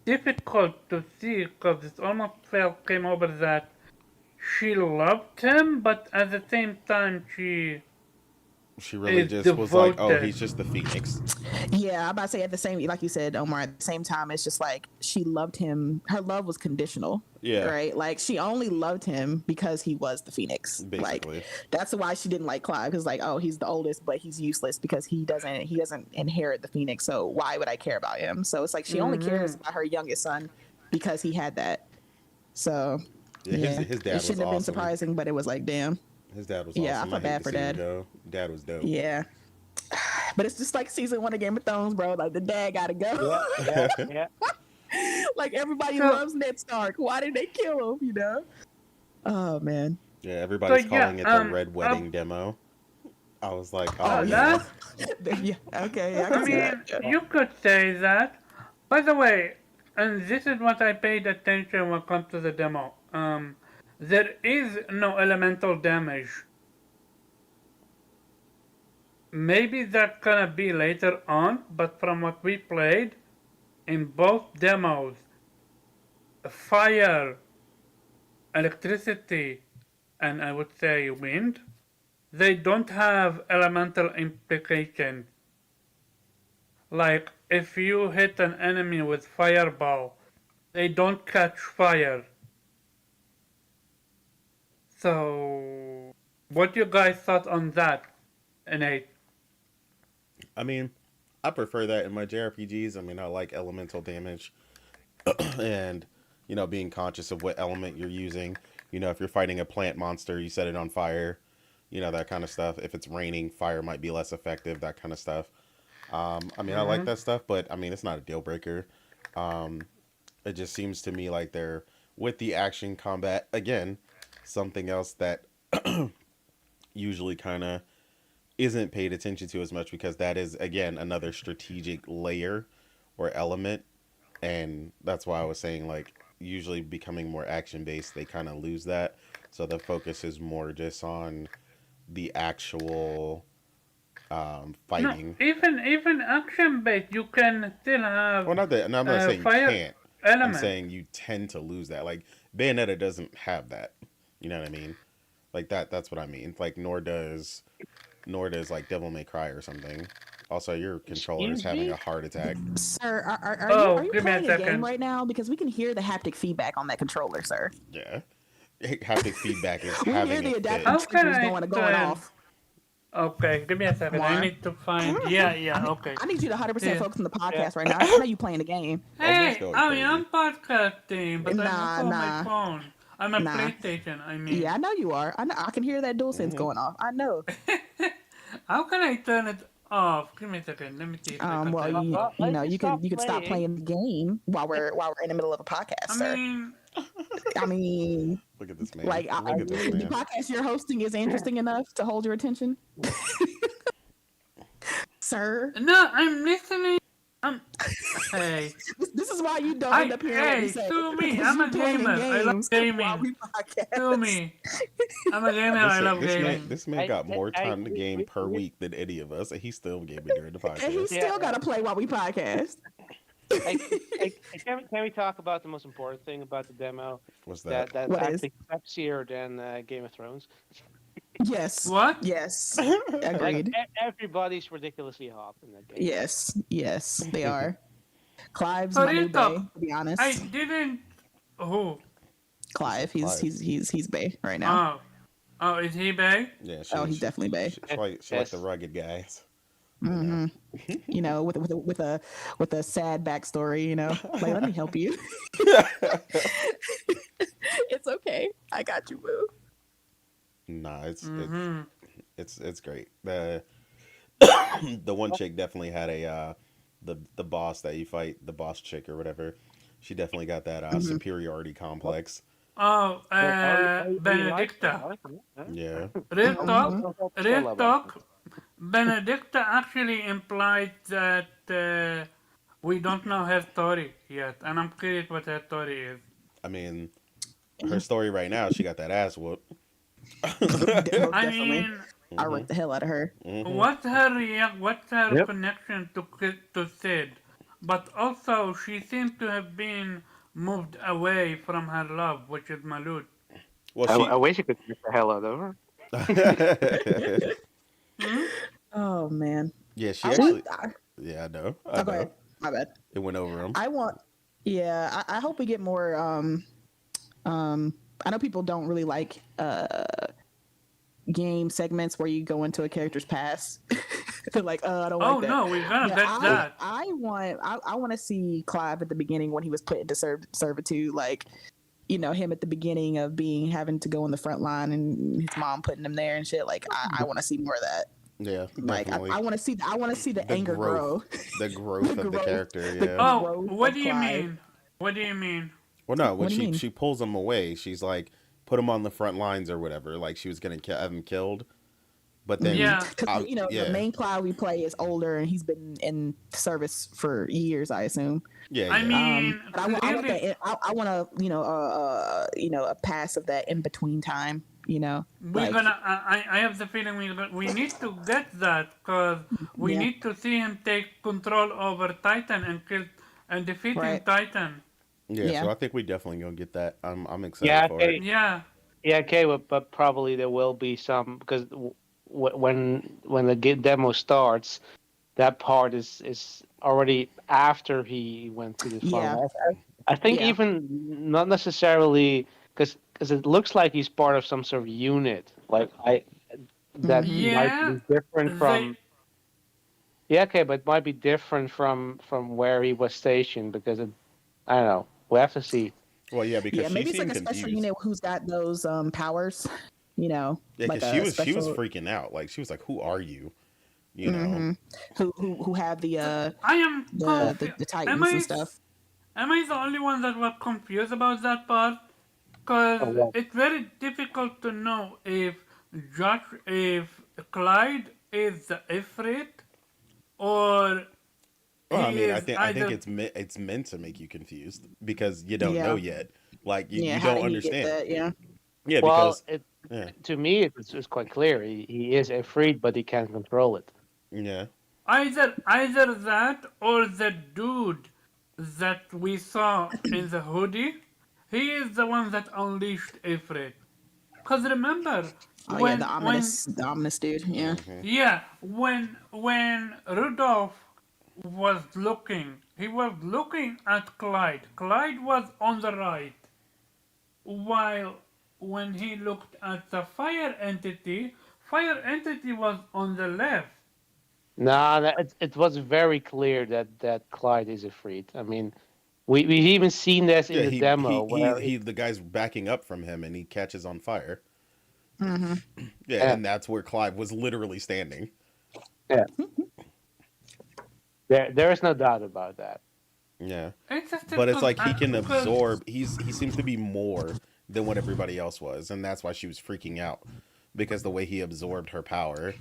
difficult to see because it almost came over that she loved him, but at the same time she really just was like, oh, he's just the Phoenix. Yeah, I'm about to say, at the same, like you said, Omar, at the same time, it's just like she loved him. Her love was conditional. Yeah. Right? Like, she only loved him because he was the Phoenix. Basically. Like, that's why she didn't like Clive. Because, like, oh, he's the oldest, but he's useless because he doesn't inherit the Phoenix. So why would I care about him? So it's like she only cares about her youngest son because he had that. So, his dad it shouldn't have been surprising, but it was like, damn. His dad was awesome. Yeah, I felt bad for Dad. Dad was dope. Yeah. But it's just like season 1 of Game of Thrones, bro. Like, the dad gotta go. Yeah. Like, everybody loves Ned Stark. Why did they kill him, Oh, man. Yeah, everybody's calling it the Red Wedding demo. I was like, oh, yeah. Yeah, okay. I mean, you could say that. By the way, and this is what I paid attention when it comes to the demo. there is no elemental damage. Maybe that gonna be later on, but from what we played in both demos, fire, electricity, and I would say wind, they don't have elemental implication. Like if you hit an enemy with fireball, they don't catch fire. So, what you guys thought on that, Nate? I mean, I prefer that in my JRPGs. I mean, I like elemental damage and, being conscious of what element you're using. If you're fighting a plant monster, you set it on fire, that kind of stuff. If it's raining, fire might be less effective, that kind of stuff. I mean, I like that stuff, but I mean, it's not a deal breaker. Um, it just seems to me like they're, with the action combat, again, something else that usually kind of isn't paid attention to as much because that is, again, another strategic layer or element. And that's why I was saying, like, usually becoming more action based, they kind of lose that. So the focus is more just on the actual No, fighting. even action based, you can still have Well, not that, and I'm not saying you fire can't. I'm element. saying you tend to lose that. Like Bayonetta doesn't have that. You know what I mean? Like that's what I mean. Like nor does like Devil May Cry or something. Also, your controller is Excuse having me? a heart attack. Sir, are Oh, you give me a playing a game second. right now? Because we can hear the haptic feedback on that controller, sir. Yeah, haptic feedback is We hear having a the fit. adaptive How can triggers I going turn? off. Okay, give me a second. I Mar. need to find. Yeah, I yeah. need, Okay. I need you to 100% Yeah. focus on the Yeah. podcast right now. I know you playing the game. Almost Hey, going I mean, crazy. I'm podcasting, but I'm also Nah, on my nah, phone. I'm a nah. PlayStation. I Yeah, mean, I know you are. I know. I can hear that DualSense Hmm. going off. I know. how can I turn it off? Give me a second. Let me see if I can Well, turn it off. Well, you stop you could stop playing. playing the game while we're in the middle of a podcast, I sir. mean, I mean, Look at this man. like, I Look at this really the man. podcast you're hosting is interesting enough to hold your attention, sir. no, I'm listening. I'm. Hey, This is why you don't end up hearing what we say sue me. because I'm you a playing gamer. I love games while gaming. we Sue podcast. me. I'm a gamer. I love This man, gaming. this man got more time to we, game we, per we, week than any of us, and he's still gaming during the And he podcast. yeah, still got to play while we podcast. I, can we talk about the most important thing about the demo? What's that? That's What is? actually sexier than Game of Thrones. Yes. What? Yes. Like Agreed. everybody's ridiculously hot in that game. Yes. Yes, they are. Clive's my new bae, Torito, to be honest. I didn't. Who? Clive, he's Clive. he's bae right now. Oh, is he bae? Yeah, Oh, he's definitely bae. she like the rugged guys. Hmm. You know, with a sad backstory. You know, like let me help you. It's okay. I got you, boo. Nah, Mm-hmm. it's great. The the one chick definitely had a the boss that you fight, the boss chick or whatever. She definitely got that Hmm. superiority complex. Oh, You like it? Benedicta. I like it, huh? Yeah. Real Hmm. real talk. Benedicta actually implied that we don't know her story yet, and I'm curious what her story is. I mean, her story right now, she got that ass whooped. Most I definitely. mean, I raped the hell out of her. what's her Yep. connection to Sid? But also, she seems to have been moved away from her love, which is Malud. Well, I she. wish you could get the hell out of her. Hmm? Oh man. Yeah, she I actually. want. Yeah, I know. I Oh, go know. ahead. My bad. It went over him. I want. Yeah, I hope we get more. I know people don't really like game segments where you go into a character's past. They're like, I don't Oh like that. no, we're gonna But get that. I want to see Clive at the beginning when he was put into servitude, like, you know, him at the beginning of having to go in the front line and his mom putting him there and shit. Like, I want to see more of that. Yeah, Like, definitely. I want to see the anger grow. The growth The of the growth. character. The Yeah. Oh, growth what of do you Clive. mean? What do you mean? Well, no, when What do you mean? she pulls him away, she's like, put him on the front lines or whatever. Like she was gonna have him killed, But then, Yeah. Because the yeah, main Cloud we play is older, and he's been in service for years, I assume. yeah, I yeah. mean, But I want clearly, that. I want a pass of that in between time. we're Like gonna. I have the feeling we need to get that because we yeah, need to see him take control over Titan and kill and defeating right, Titan. Yeah, yeah, so I think we definitely gonna get that. I'm excited Yeah, for it. okay, Yeah. yeah, okay, but probably there will be some because when the demo starts, that part is already after he went to the yeah, farm. I think yeah. even not necessarily because it looks like he's part of some sort of unit. Like that Hmm. might Yeah. be different They. from yeah, okay, but it might be different from where he was stationed because I don't know. We have to see. Well, yeah, because Yeah, she maybe it's like seemed a special confused. unit who's got those powers. Yeah, Like because a she was special. freaking out. Like she was like, "Who are you?" You know? Hmm. Who have the I am confused. the Am Titans and I? stuff. Am I the only one that was confused about that part? Oh, Because well, it's very difficult to know if Clyde is the Ifrit or Well, I he mean, is I think either. it's meant to make you confused because you don't know Yeah, yet. Like yeah. you How don't did he get understand. that? Yeah. Yeah, well, because yeah, to me it's quite clear. He is a freak, but he can't control it. yeah, Either that or the dude that we saw in the hoodie, he is the one that unleashed Ifrit. Cause remember Oh yeah, when the ominous dude. Yeah. hmm yeah when Rudolph was looking, he was looking at Clyde. Clyde was on the right, while when he looked at the fire entity was on the left. Nah, it was very clear that Clyde is a freak. I mean, we've even seen this in yeah. the demo where He the guy's backing up from him and he catches on fire. Hmm. Yeah, yeah, and that's where Clive was literally standing. yeah, there is no doubt about that. Yeah, Interesting, but it's cause like he can cause absorb. He seems to be more than what everybody else was, and that's why she was freaking out because the way he absorbed her power.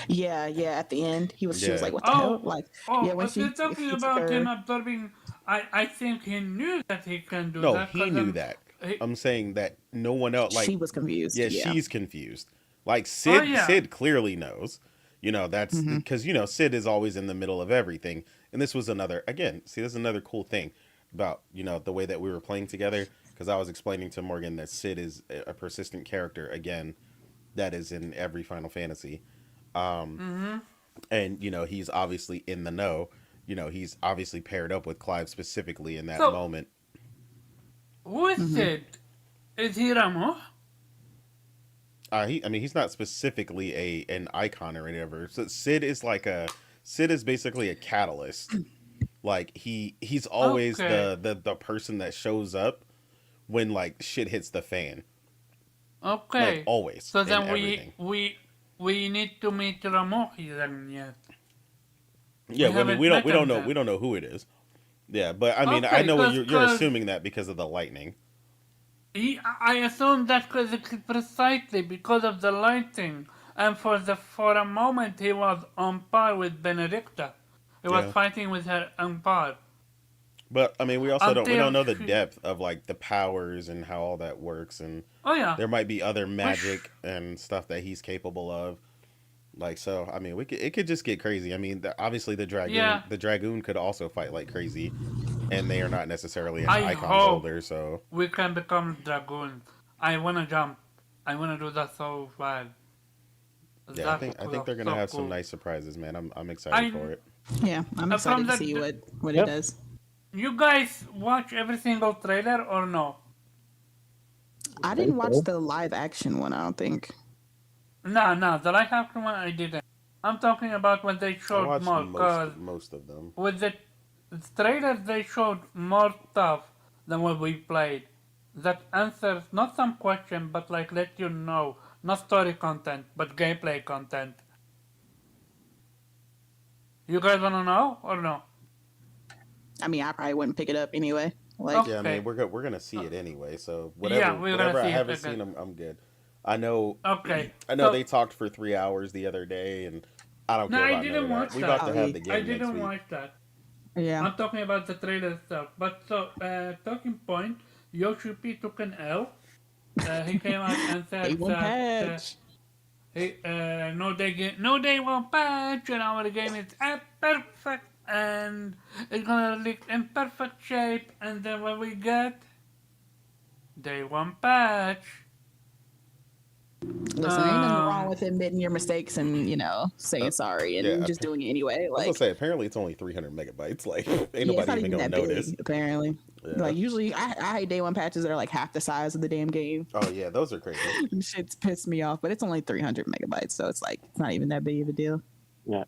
Yeah, yeah. At the end, she was Yeah. like, "What the hell?" oh Like, yeah, oh, when if you're talking she took about him her. absorbing, I think he knew that he can do No, that, he cause knew that. he, I'm saying that no one else. She Like, was confused. yeah, Yeah. she's confused. Like oh yeah Sid clearly knows. That's Hmm. because Sid is always in the middle of everything. And this was another again. See, this is another cool thing about the way that we were playing together. Because I was explaining to Morgan that Sid is a persistent character again. That is in every Final Fantasy. Um, mm-hmm. and he's obviously in the know. He's obviously paired up with Clive specifically in that So moment. who is Hmm. Sid? Is he Ramo? I mean, he's not specifically an icon or whatever. So Sid is basically a catalyst. Like he's always Okay, the person that shows up when like shit hits the fan. Like okay. always So in then everything. we need to meet Ramo then yet. Yeah, We well, I mean haven't met him we then. don't know who it is. Yeah, but I mean I Okay, know what cause you're cause assuming that because of the lightning. I assume that cause precisely because of the lighting, and for a moment he was on par with Benedicta. He was Yeah. fighting with her on par But I mean we don't until know the she. depth of like the powers and how all that works, and Oh yeah, there might be other which magic and stuff that he's capable of. Like so, I mean, it could just get crazy. I mean, obviously yeah. the dragoon could also fight like crazy, and they are not necessarily an I icon hope holder. So we can become dragoons. I wanna jump. I wanna do that so bad. yeah, That I would think look they're gonna so have some cool. nice surprises, man. I'm excited I for it. Yeah, I'm from excited to the see what it Yep. does. you guys watch every single trailer or no? I Think didn't watch so. the live action one. I don't think. No, no, the live action one I didn't. I'm talking about when they I showed watched more, cause most of them. with the trailers they showed more stuff than what we played. That answers not some question, but like let you know, not story content, but gameplay content. You guys wanna know or no? I mean, I probably wouldn't pick it up anyway. Like, Yeah, I mean, Okay. we're gonna see it anyway. So Yeah, we're gonna whatever I see it haven't again. seen, I'm good. I know. Okay. I know So they talked for 3 hours the other day, and I don't no, care I about none didn't of that. watch We about that. to Oh, have yeah. the I game next didn't week. watch that. Yeah. I'm talking about the trailer stuff. But so, talking point, Yoshi P took an L. He came out and Day said one that patch. no day one patch, and our game is perfect, and it's gonna look in perfect shape. And then when we get day one patch, Listen, ain't nothing wrong with admitting your mistakes and Uh, saying sorry yeah, and just doing it anyway. I was gonna Like, say apparently it's only 300 megabytes. Like, ain't yeah, it's nobody not even even gonna that notice. big. Apparently, Yeah. like usually I hate day one patches that are like half the size of the damn game. Oh yeah, those are crazy. Shit's pissed me off, but it's only 300 megabytes, so it's like it's not even that big of a deal. Yeah.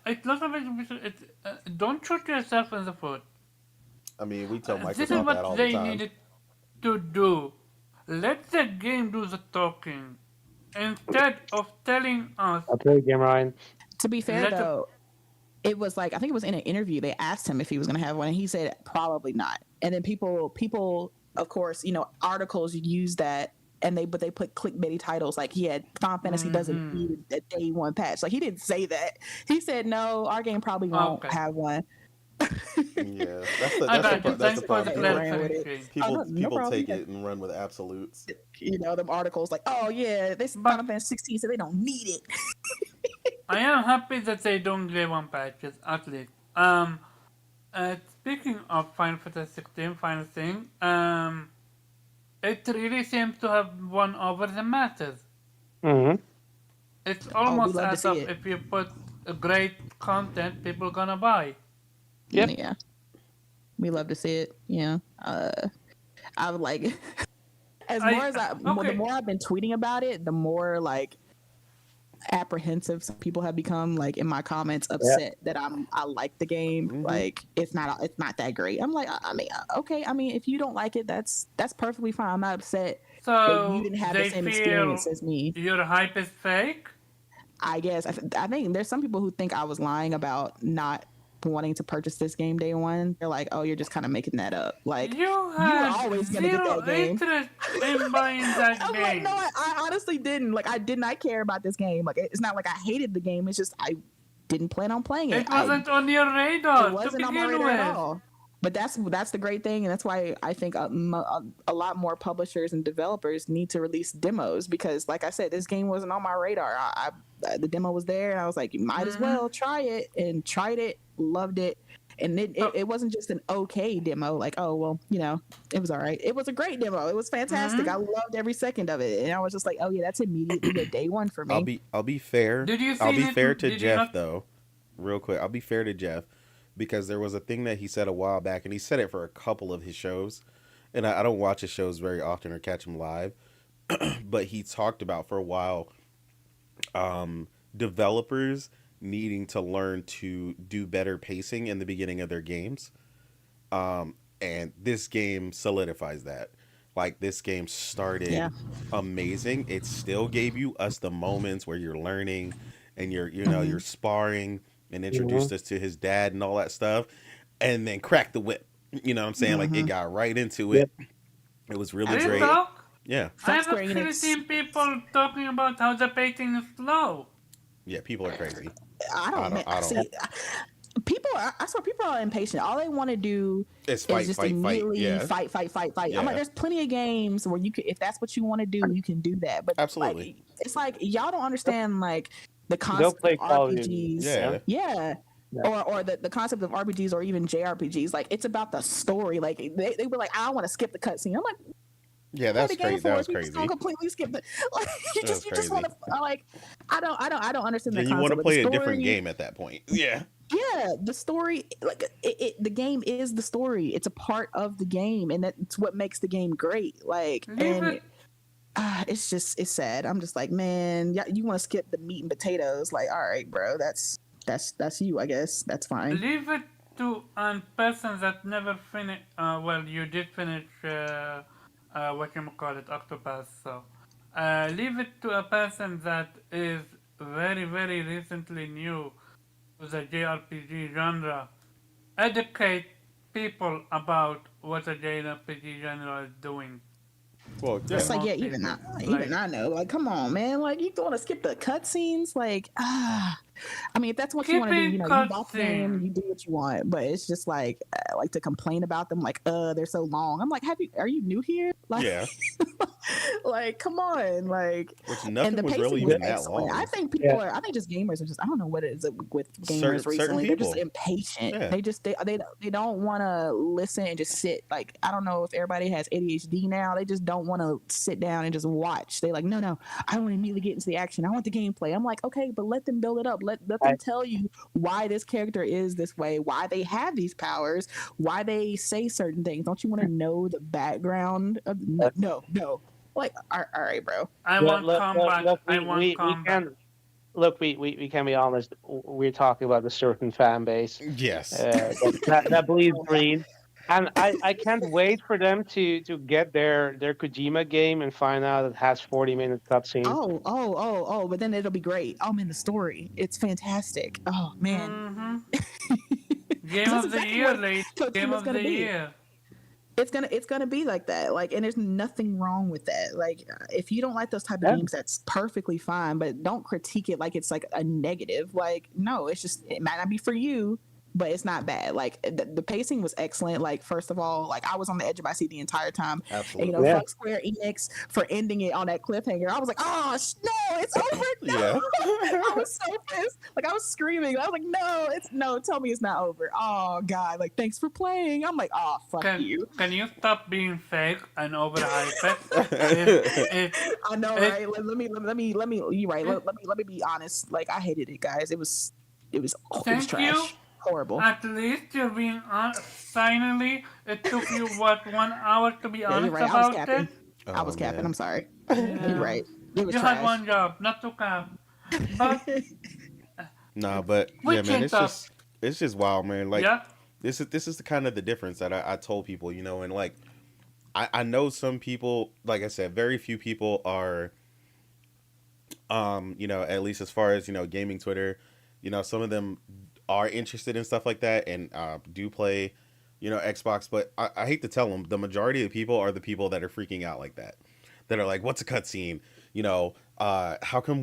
it's not a it's don't shoot yourself in the foot. I mean, we tell This is Microsoft that what all the they time. needed to do. Let the game do the talking instead of telling us. I'll play the game, Ryan. To be fair Let the though, it was like I think it was in an interview. They asked him if he was going to have one, and he said probably not. And then people, of course, articles use that, and they put clickbaity titles like he had Final Fantasy doesn't need a day one patch. Like he didn't say that. He said no, our game probably won't Okay. have one. Yeah, that's the I that's the got you. that's the Thanks for the problem. Ran with it. clarification. People Oh, no people problem. take it and run with absolutes. Them articles like, oh yeah, this But- Final Fantasy 16 said they don't need it. I am happy that they don't give one patches at least. Speaking of Final Fantasy 16, final thing, it really seems to have won over the masses. Mm-hmm. It's we almost love to as see if it. if you put a great content, people gonna buy. Yep. Yeah, we love to see it. Yeah, I would like the more I've been tweeting about it, the more like apprehensive some people have become. Like in my comments, upset that I like the game. Mhm. Like it's not that great. I'm like, I mean, okay. I mean, if you don't like it, that's perfectly fine. I'm not upset that So you didn't have the they same feel experience as me. your hype is fake. I guess I think there's some people who think I was lying about not wanting to purchase this game day one. They're like, oh, you're just kind of making that up. Like You you were had always gonna get zero that game. interest in buying that I'm game. like, no, I honestly didn't. Like I did not care about this game. Like it's not like I hated the game. It's just I didn't plan on playing it. It wasn't on your radar It wasn't to on my begin radar with. at all. But that's the great thing, and that's why I think a lot more publishers and developers need to release demos because, like I said, this game wasn't on my radar. The demo was there, and I was like, you might as well try it, and tried it, loved it, and it wasn't just an okay demo. Like, oh well, it was all right. It was a great demo. It was fantastic. I loved every second of it, and I was just like, oh yeah, that's immediately a day one for me. I'll be fair. Did you I'll see be it? fair to Did you Jeff not- though, real quick. I'll be fair to Jeff because there was a thing that he said a while back, and he said it for a couple of his shows. And I don't watch his shows very often or catch him live, but he talked about for a while developers needing to learn to do better pacing in the beginning of their games. And this game solidifies that. Like this game started amazing. It still gave you us the moments where you're learning and you're sparring and introduced us to his dad and all that stuff, and then cracked the whip. You know what I'm saying? Like it got right into it. It was really Real great. talk. Yeah. I have Square actually Enix. seen people talking about how the pacing is slow. Yeah, people are crazy. I don't see. People, I swear, people are impatient. All they want to do It's is fight, just fight, fight. immediately Yeah. fight. Yeah. I'm like, there's plenty of games where you can, if that's what you want to do, you can do that. But Absolutely. like, it's like y'all don't understand like the Go concept play of Call of RPGs. Duty. Yeah. Yeah. Or the concept of RPGs or even JRPGs. Like it's about the story. Like they were like, I don't want to skip the cutscene. I'm like, Yeah, play that's the game crazy. for That us. was You crazy. just don't completely skip the. Like, you That was just want to like. I don't understand Yeah, the you want to concept. play The a different story- game at that point. Yeah. Yeah, the story, like the game is the story. It's a part of the game, and that's what makes the game great. Like, Leave and it. it's sad. I'm just like, man, you want to skip the meat and potatoes? Like, all right, bro, that's you, I guess. That's fine. Leave it to a person that never finished. Well, you did finish. What you call it, Octopath. So, leave it to a person that is very, very recently new to the JRPG genre. Educate people about what the JRPG genre is doing. Well, Way yeah. It's like, more yeah, pacing. even I know. Like, come on, man. Like, you want to skip the cutscenes? Like, I mean, if that's what you want to do, Skipping you bought the game, cutscenes. you do what you want. But it's just like to complain about them, like, they're so long. I'm like, are you new here? Like, Yeah. like, come on, like, Which and nothing the was really pacing was even that excellent. I long. think Yeah. I think just gamers are just, I don't know what it is with gamers Certain recently. They're just people. impatient. Yeah. They don't want to listen and just sit. Like, I don't know if everybody has ADHD now. They just don't want to sit down and just watch. They like, no, I want to immediately get into the action. I want the gameplay. I'm like, okay, but let them build it up. Let them tell you why this character is this way, why they have these powers, why they say certain things. Don't you want to know the background of no. Like, all right, bro. I Look, want look, look, combat. look, I want we combat. can look. We can be honest. We're talking about a certain fan base Yes. that bleeds green, and I can't wait for them to get their Kojima game and find out it has 40-minute cutscenes. Oh, but then it'll be great. Oh man, the story. It's fantastic. Oh man. Mm-hmm. Because Game that's of the exactly year, what lady. Game Kojima's of gonna the be. year. It's gonna be like that. Like, and there's nothing wrong with that. Like, if you don't like those type of Yeah. games, that's perfectly fine. But don't critique it like it's like a negative. Like, no, it's just, it might not be for you, but it's not bad. Like, the pacing was excellent. Like, first of all, like, I was on the edge of my seat the entire time. And, Absolutely. Yeah. fuck Square Enix for ending it on that cliffhanger. I was like, oh no, it's over. No. Yeah. I was so pissed. Like, I was screaming. I was like, no, tell me it's not over. Oh god, like, thanks for playing. I'm like, oh fuck you. Can you stop being fake and overhype it? I know, it- right? Let me. You right? Let me be honest. Like, I hated it, guys. It was Thank trash. you. Horrible. At least you're being honest. Finally, it took you what 1 hour to be Yeah, you're honest right. I was about capping. it. I was capping. man. I'm sorry. Yeah. You're right. It was You trash. had one job, not to cap. But Nah, but we yeah, man, changed it's just wild, man. Like, yeah. this is the kind of the difference that I told people, and like I know some people, like I said, very few people are at least as far as, gaming Twitter, some of them are interested in stuff like that and do play, Xbox, but I hate to tell them, the majority of people are the people that are freaking out like that are like, what's a cutscene? How come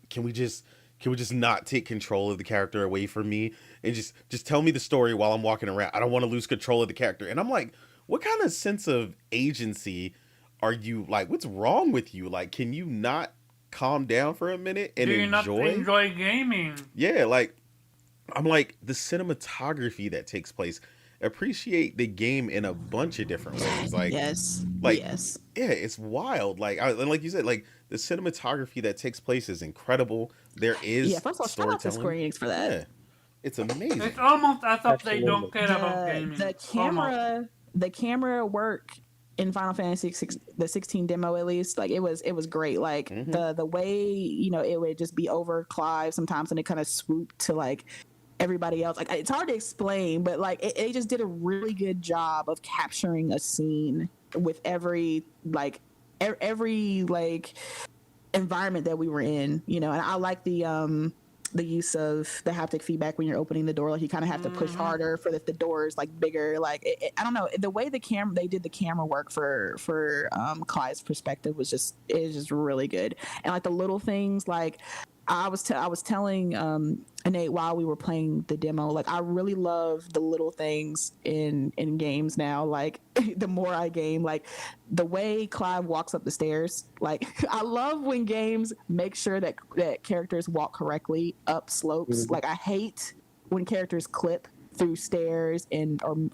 can we just not take control of the character away from me and just tell me the story while I'm walking around? I don't want to lose control of the character. And I'm like, what kind of sense of agency are you, like, what's wrong with you? Like, can you not calm down for a minute and Do you not enjoy? enjoy gaming? Yeah, like, I'm like, the cinematography that takes place, appreciate the game in a bunch of different ways. Like, yes. like, yes. yeah, it's wild. Like, and like you said, like, the cinematography that takes place is incredible. There is Yeah. First of all, shout out to Square storytelling. Enix for that. Yeah, it's amazing. It's almost as if they Absolutely. don't care about gaming. The camera work in Final Fantasy the 16 demo, at least, like, it was great. Like, the way, it would just be over Clive sometimes and it kind of swooped to like everybody else. Like, it's hard to explain, but like it just did a really good job of capturing a scene with every like environment that we were in, and I like the use of the haptic feedback when you're opening the door. Like, you kind of have to push harder for the doors, like, bigger. Like, I don't know, the way they did the camera work for Clyde's perspective was just really good. And like the little things, like I was telling Nate while we were playing the demo, like, I really love the little things in games now. Like, the more I game, like the way Clive walks up the stairs, like, I love when games make sure that characters walk correctly up slopes. Like, I hate when characters clip through stairs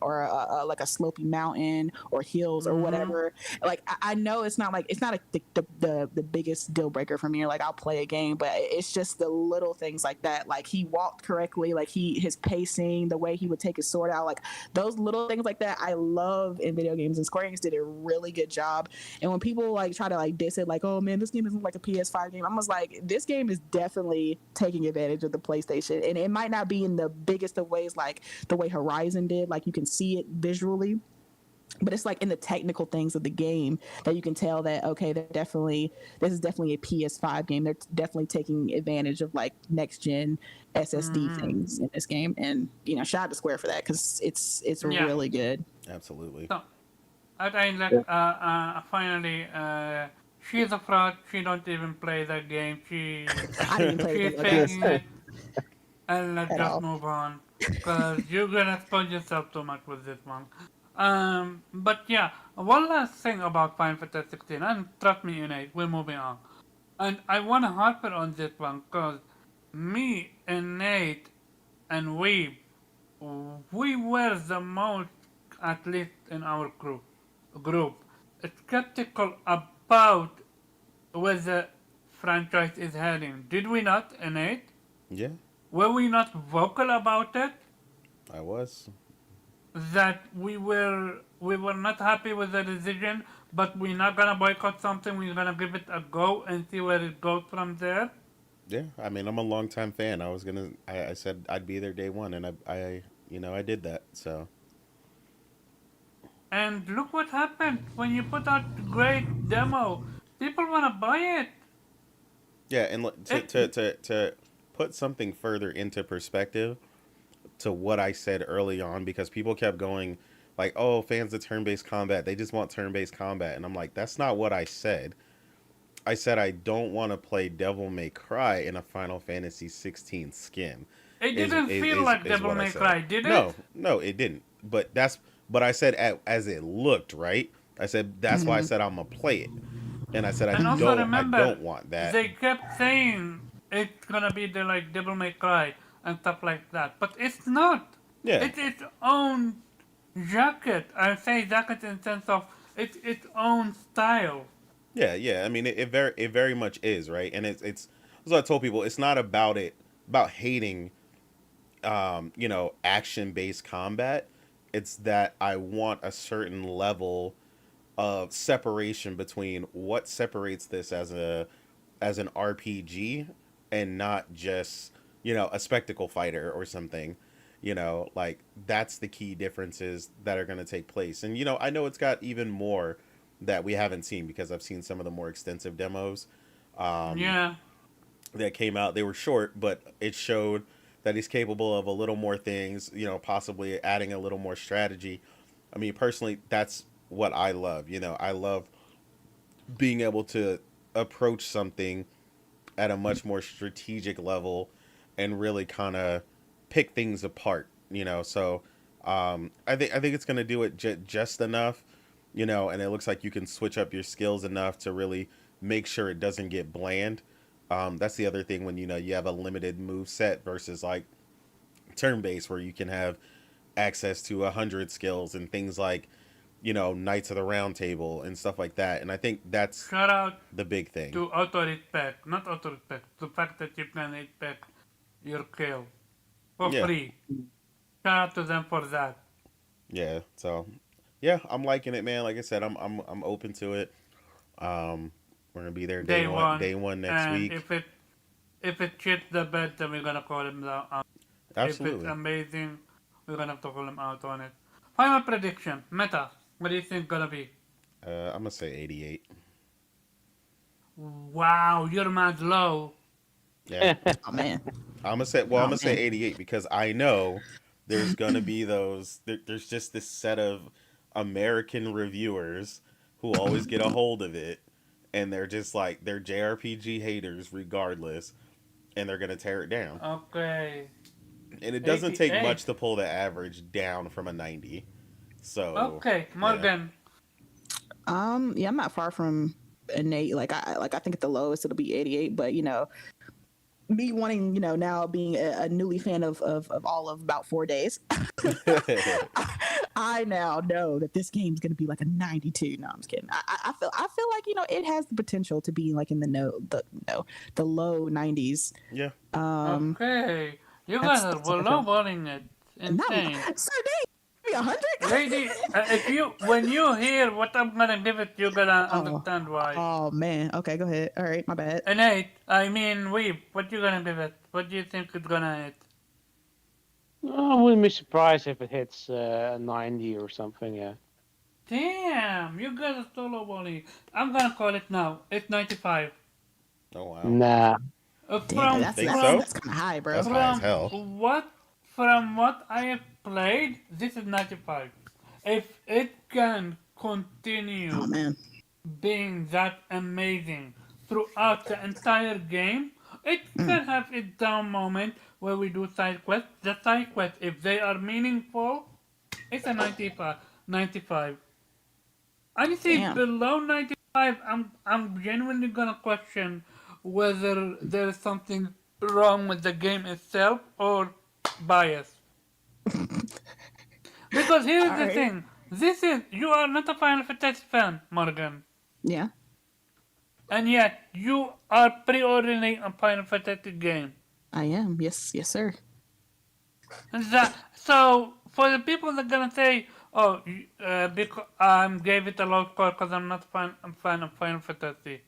or like a slopey mountain or hills or whatever. Like, I know it's not the biggest deal breaker for me, or like I'll play a game, but it's just the little things like that. Like, he walked correctly, like his pacing, the way he would take his sword out, like those little things like that I love in video games, and Square Enix did a really good job. And when people like try to like diss it, like, oh man, this game isn't like a PS5 game, I was like, this game is definitely taking advantage of the PlayStation, and it might not be in the biggest of ways, like the way Horizon did, like you can see it visually, but it's like in the technical things of the game that you can tell that, okay, this is definitely a PS5 game. They're definitely taking advantage of like next gen SSD things in this game, and shout out to Square for that, because it's really good. Absolutely. Yeah. Finally, she's a fraud. She don't even play that game. I didn't even play the She's demo, guys, faking it, and let's at just all. move on, cause you're gonna expose yourself too much with this one. But yeah, one last thing about Final Fantasy 16, and trust me, Innate, we're moving on. And I wanna harp it on this one, cause me and Nate and we were the most, at least in our group, skeptical about where the franchise is heading. Did we not, Innate? Yeah, Were we not vocal about it? I was. That we were not happy with the decision, but we're not gonna boycott something. We're gonna give it a go and see where it goes from there. Yeah, I mean, I'm a longtime fan. I said I'd be there day one, and I did that. So And look what happened when you put out a great demo. People wanna buy it. yeah, and to It to to to put something further into perspective to what I said early on, because people kept going like, "Oh, fans of turn-based combat, they just want turn-based combat," and I'm like, that's not what I said. I said I don't want to play Devil May Cry in a Final Fantasy 16 skin. it Is didn't is feel is, like is Devil what I May said. Cry, did it? No, no, it didn't. But I said as it looked, right? I said that's why I Hmm. said I'm gonna play it, and I said And also I remember, don't want that. they kept saying it's gonna be the like Devil May Cry and stuff like that, but it's not. Yeah, It's its own jacket. I say jacket in sense of it's its own style. yeah. I mean, it very much is, right, and it's as I told people, it's not about hating action based combat. It's that I want a certain level of separation between what separates this as an RPG and not just a spectacle fighter or something. Like that's the key differences that are going to take place. And I know it's got even more that we haven't seen, because I've seen some of the more extensive demos Yeah. that came out. They were short, but it showed that he's capable of a little more things, possibly adding a little more strategy. I mean, personally, that's what I love. I love being able to approach something at a much more strategic level and really kind of pick things apart, So I think it's going to do it just enough, and it looks like you can switch up your skills enough to really make sure it doesn't get bland. That's the other thing when you have a limited move set versus like turn based, where you can have access to 100 skills and things like Knights of the Round Table and stuff like that. And I think that's Shout out the big thing. to auto respect, not auto respect. The fact that you can respect your kill for Yeah, free. Shout out to them for that. yeah. So yeah, I'm liking it, man. Like I said, I'm open to it. We're gonna be there Day one, day one next and week. if it shits the bed, then we're gonna call him out. If it's Absolutely. amazing, we're gonna have to call him out on it. Final prediction, Meta. What do you think gonna be? I'm gonna say 88. Wow, you're mad low. Yeah, Oh man. I'm Oh gonna say man. 88 because I know there's gonna be there's just this set of American reviewers who always get a hold of it, and they're just like they're JRPG haters regardless, and they're gonna tear it down. Okay, And it doesn't take 88. much to pull the average down from a 90. So Okay, yeah, Morgan. Yeah, I'm not far from innate. I think at the lowest it'll be 88, but me wanting, now being a newly fan of all of about 4 days, I now know that this game's gonna be like a 92. No, I'm just kidding. I feel like it has the potential to be like in the no the no the low 90s. yeah. Um, Okay, you guys that's are that's what I feel. lowballing it. Not Insane. Sir Dave, be 100. Lady, if you when you hear what I'm gonna give it, you're gonna Oh, understand why. oh man. Okay, go ahead. All right, my bad. Innate, I mean Weep, what you gonna give it? What do you think it's gonna hit? I wouldn't be surprised if it hits 90 or something. Yeah. Damn, you guys are so lowballing. I'm gonna call it now. It's 95. Oh wow. Nah. Damn, From Think that's so? from that's kind of high, bro. That's high as from hell. what from what I have played, this is 95. If it can continue Oh man. being that amazing throughout the entire game. It Mm, can have its down moment where we do side quests. The side quests, if they are meaningful, it's a 95. 95. Anything damn. below 95, I'm genuinely gonna question whether there is something wrong with the game itself or bias. Because here's All the right. thing. You are not a Final Fantasy fan, Morgan. Yeah, And yet, you are pre-ordering a Final Fantasy game. I am. Yes, yes, sir. And so, for the people that are gonna say, oh, because I gave it a low score because I'm not a fan of Final Fantasy,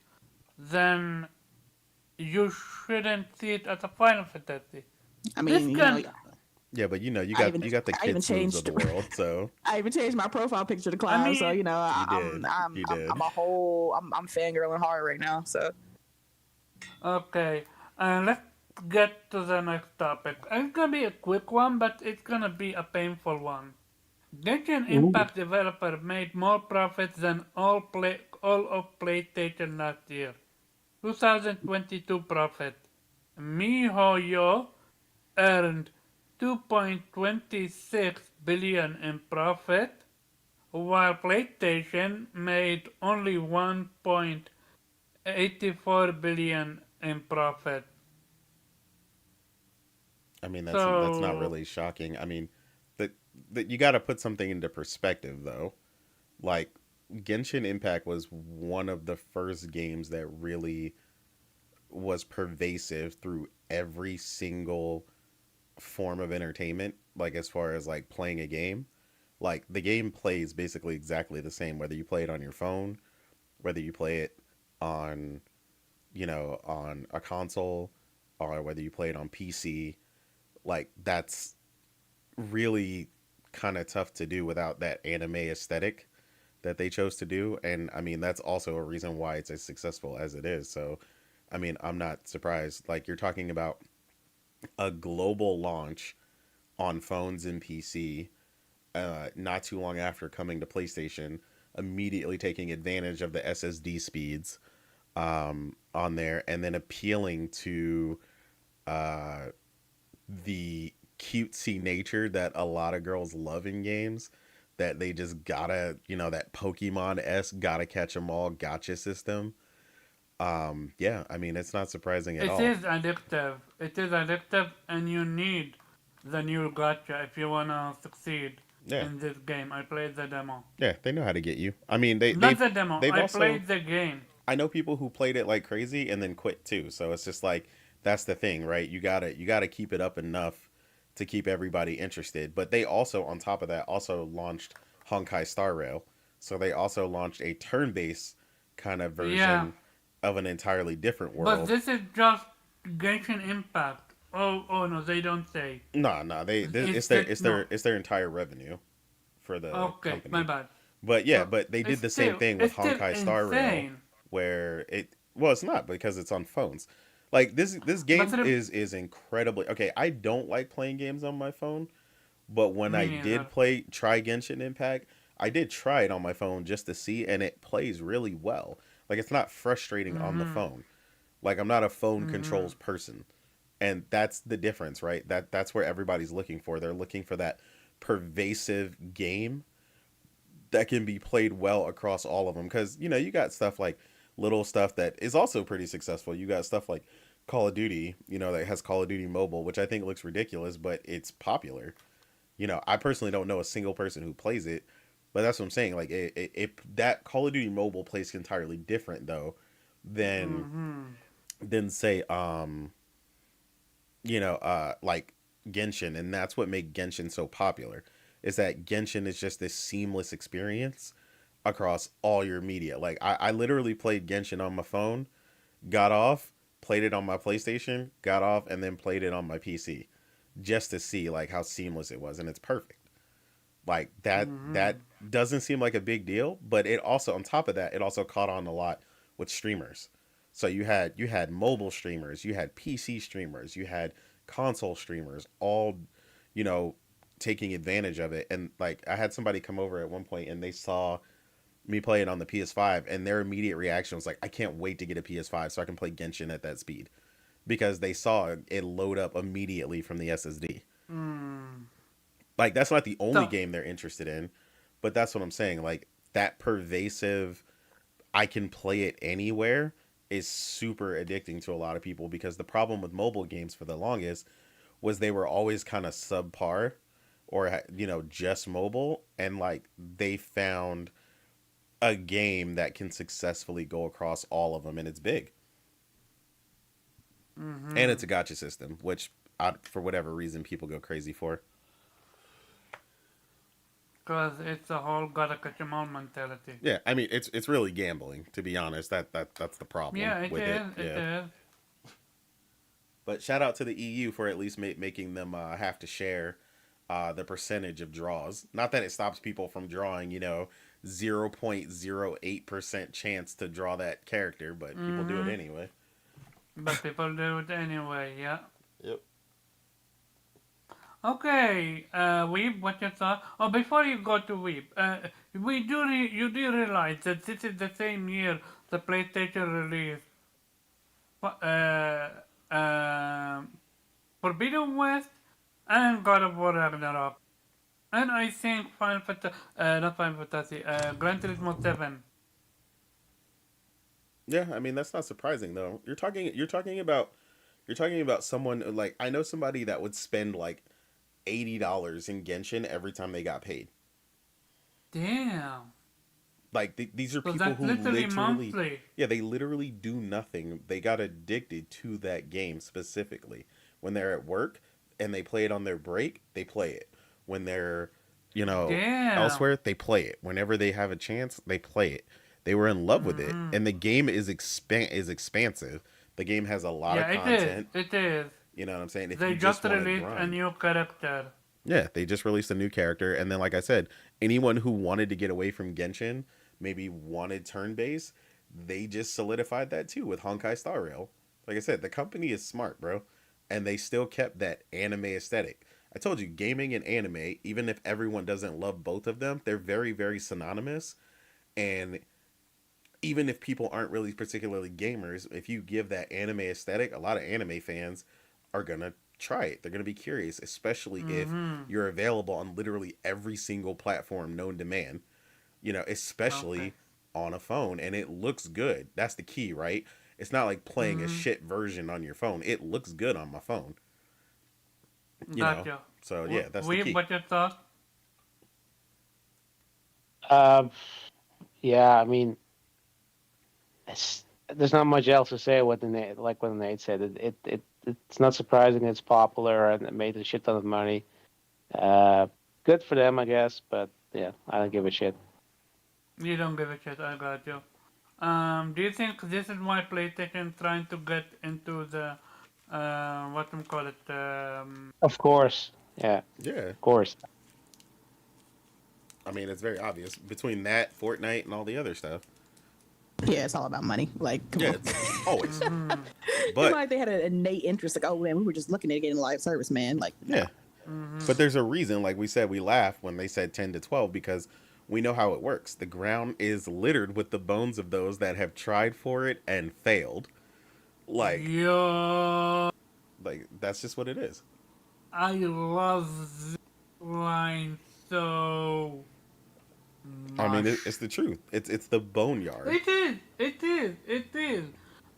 then you shouldn't see it as a Final Fantasy. I This mean, can, Yeah, but I even you got the I even Kitsus of changed the world, so I even changed my profile picture to I Cloud. So mean, you did. You did. I'm a whole I'm fangirling hard right now. So okay, let's get to the next topic. It's gonna be a quick one, but it's gonna be a painful one. Genshin Ooh. Impact developer made more profits than all of PlayStation last year. 2022 profit. MiHoYo earned 2.26 billion in profit, while PlayStation made only 1.84 billion in profit. I mean, that's not So, really shocking. I mean, that you got to put something into perspective though. Like Genshin Impact was one of the first games that really was pervasive through every single form of entertainment, like as far as like playing a game. Like the game plays basically exactly the same whether you play it on your phone, whether you play it on, on a console, or whether you play it on PC. Like that's really kind of tough to do without that anime aesthetic that they chose to do. And I mean, that's also a reason why it's as successful as it is. So, I mean, I'm not surprised. Like, you're talking about a global launch on phones and PC, not too long after coming to PlayStation, immediately taking advantage of the SSD speeds on there, and then appealing to uh, the cutesy nature that a lot of girls love in games, that they just gotta, that Pokemon s gotta catch them all gotcha system. Yeah, I mean, it's not surprising at it all. is addictive. It is addictive, and you need the new gacha if you wanna succeed Yeah, in this game. I played the demo. yeah, they know how to get you. I mean, Not the demo. they've I also, played the game. I know people who played it like crazy and then quit too. So it's just like that's the thing, right? You gotta keep it up enough to keep everybody interested. But they also, on top of that, also launched Honkai Star Rail. So they also launched a turn-based kind of Yeah, version of an entirely different but world. this is just Genshin Impact. Oh no, they don't say. Nah, nah, It's that no. it's their entire revenue for the Okay, my company. bad. But yeah, So but they did the same thing with it's still Honkai Star Rail, insane. where it well, it's not because it's on phones. Like this But game is incredibly okay. I don't like playing games on my phone, but when me I did neither. try Genshin Impact, I did try it on my phone just to see, and it plays really well. Like it's not frustrating on the Mhm. phone. Like I'm not a phone controls Mhm. person, and that's the difference, right? That's where everybody's looking for. They're looking for that pervasive game that can be played well across all of them. Because you got stuff like little stuff that is also pretty successful. You got stuff like Call of Duty, that has Call of Duty Mobile, which I think looks ridiculous, but it's popular. I personally don't know a single person who plays it, but that's what I'm saying. Like that Call of Duty Mobile plays entirely different though than Mhm. say like Genshin, and that's what made Genshin so popular. Is that Genshin is just this seamless experience across all your media. Like I literally played Genshin on my phone, got off, played it on my PlayStation, got off, and then played it on my PC, just to see like how seamless it was, and it's perfect. Like that Mhm. doesn't seem like a big deal, but it also, on top of that, it also caught on a lot with streamers. So you had mobile streamers, you had PC streamers, you had console streamers, all you know taking advantage of it. And like I had somebody come over at one point and they saw me play it on the PS5, and their immediate reaction was like, I can't wait to get a PS5 so I can play Genshin at that speed, because they saw it load up immediately from the SSD. Like, that's not the only So, game they're interested in, but that's what I'm saying. Like, that pervasive, I can play it anywhere is super addicting to a lot of people, because the problem with mobile games for the longest was they were always kind of subpar, or just mobile, and like they found a game that can successfully go across all of them, and it's big, and it's a gotcha system, which for whatever reason people go crazy for. because it's a whole gotta catch 'em all mentality. Yeah, I mean, it's really gambling, to be honest. That's the problem Yeah, it with is. it. It Yeah. is. But shout out to the EU for at least making them have to share the percentage of draws. Not that it stops people from drawing, 0.08% chance to draw that character, but people do it anyway. But people do it anyway, yeah. Yep. Okay, Weeb, what your thought? Oh, before you go to Weeb, you do realize that this is the same year the PlayStation released Forbidden West and God of War Ragnarok. And I think not Final Fantasy, Gran Turismo 7. Yeah, I mean, that's not surprising though. You're talking about someone, like, I know somebody that would spend like $80 in Genshin every time they got paid. Damn. Like, these are So people that's who literally literally, monthly. yeah, they literally do nothing. They got addicted to that game specifically. When they're at work and they play it on their break, they play it. When they're, Damn. elsewhere, they play it. Whenever they have a chance, they play it. They were in love with it, and the game is expansive. The game has a lot Yeah, of it is. content. It is. You know what I'm saying? If They you just just want to released a grind. new character. Yeah, they just released a new character, and then, like I said, anyone who wanted to get away from Genshin, maybe wanted turn-based, they just solidified that too with Honkai Star Rail. Like I said, the company is smart, bro, and they still kept that anime aesthetic. I told you, gaming and anime, even if everyone doesn't love both of them, they're very, very synonymous. And even if people aren't really particularly gamers, if you give that anime aesthetic, a lot of anime fans are gonna try it. They're gonna be curious, especially if you're available on literally every single platform known to man. Okay. Especially on a phone, and it looks good. That's the key, right? It's not like playing a shit version on your phone. It looks good on my phone. You know. Gotcha. So yeah, that's the Weeb, key. what your thought? Um, yeah, I mean, there's not much else to say what like what Nate said. It's not surprising it's popular and it made a shit ton of money. Good for them, I guess, but yeah, I don't give a shit. You don't give a shit, I got you. Do you think this is why PlayStation trying to get into the what do you call it? Of course, yeah, Yeah. of course. I mean, it's very obvious between that, Fortnite, and all the other stuff. Yeah, it's all about money. Like, come Yeah, on. it's always. It's But like they had an innate interest. Like, oh man, we were just looking at getting live service, man. Like, no. yeah, but there's a reason. Like we said, we laugh when they said 10 to 12, because we know how it works. The ground is littered with the bones of those that have tried for it and failed. Like, Yo, that's just what it is. I love this line so I mean, much. it's the truth. It's the boneyard. It is, it is, it is.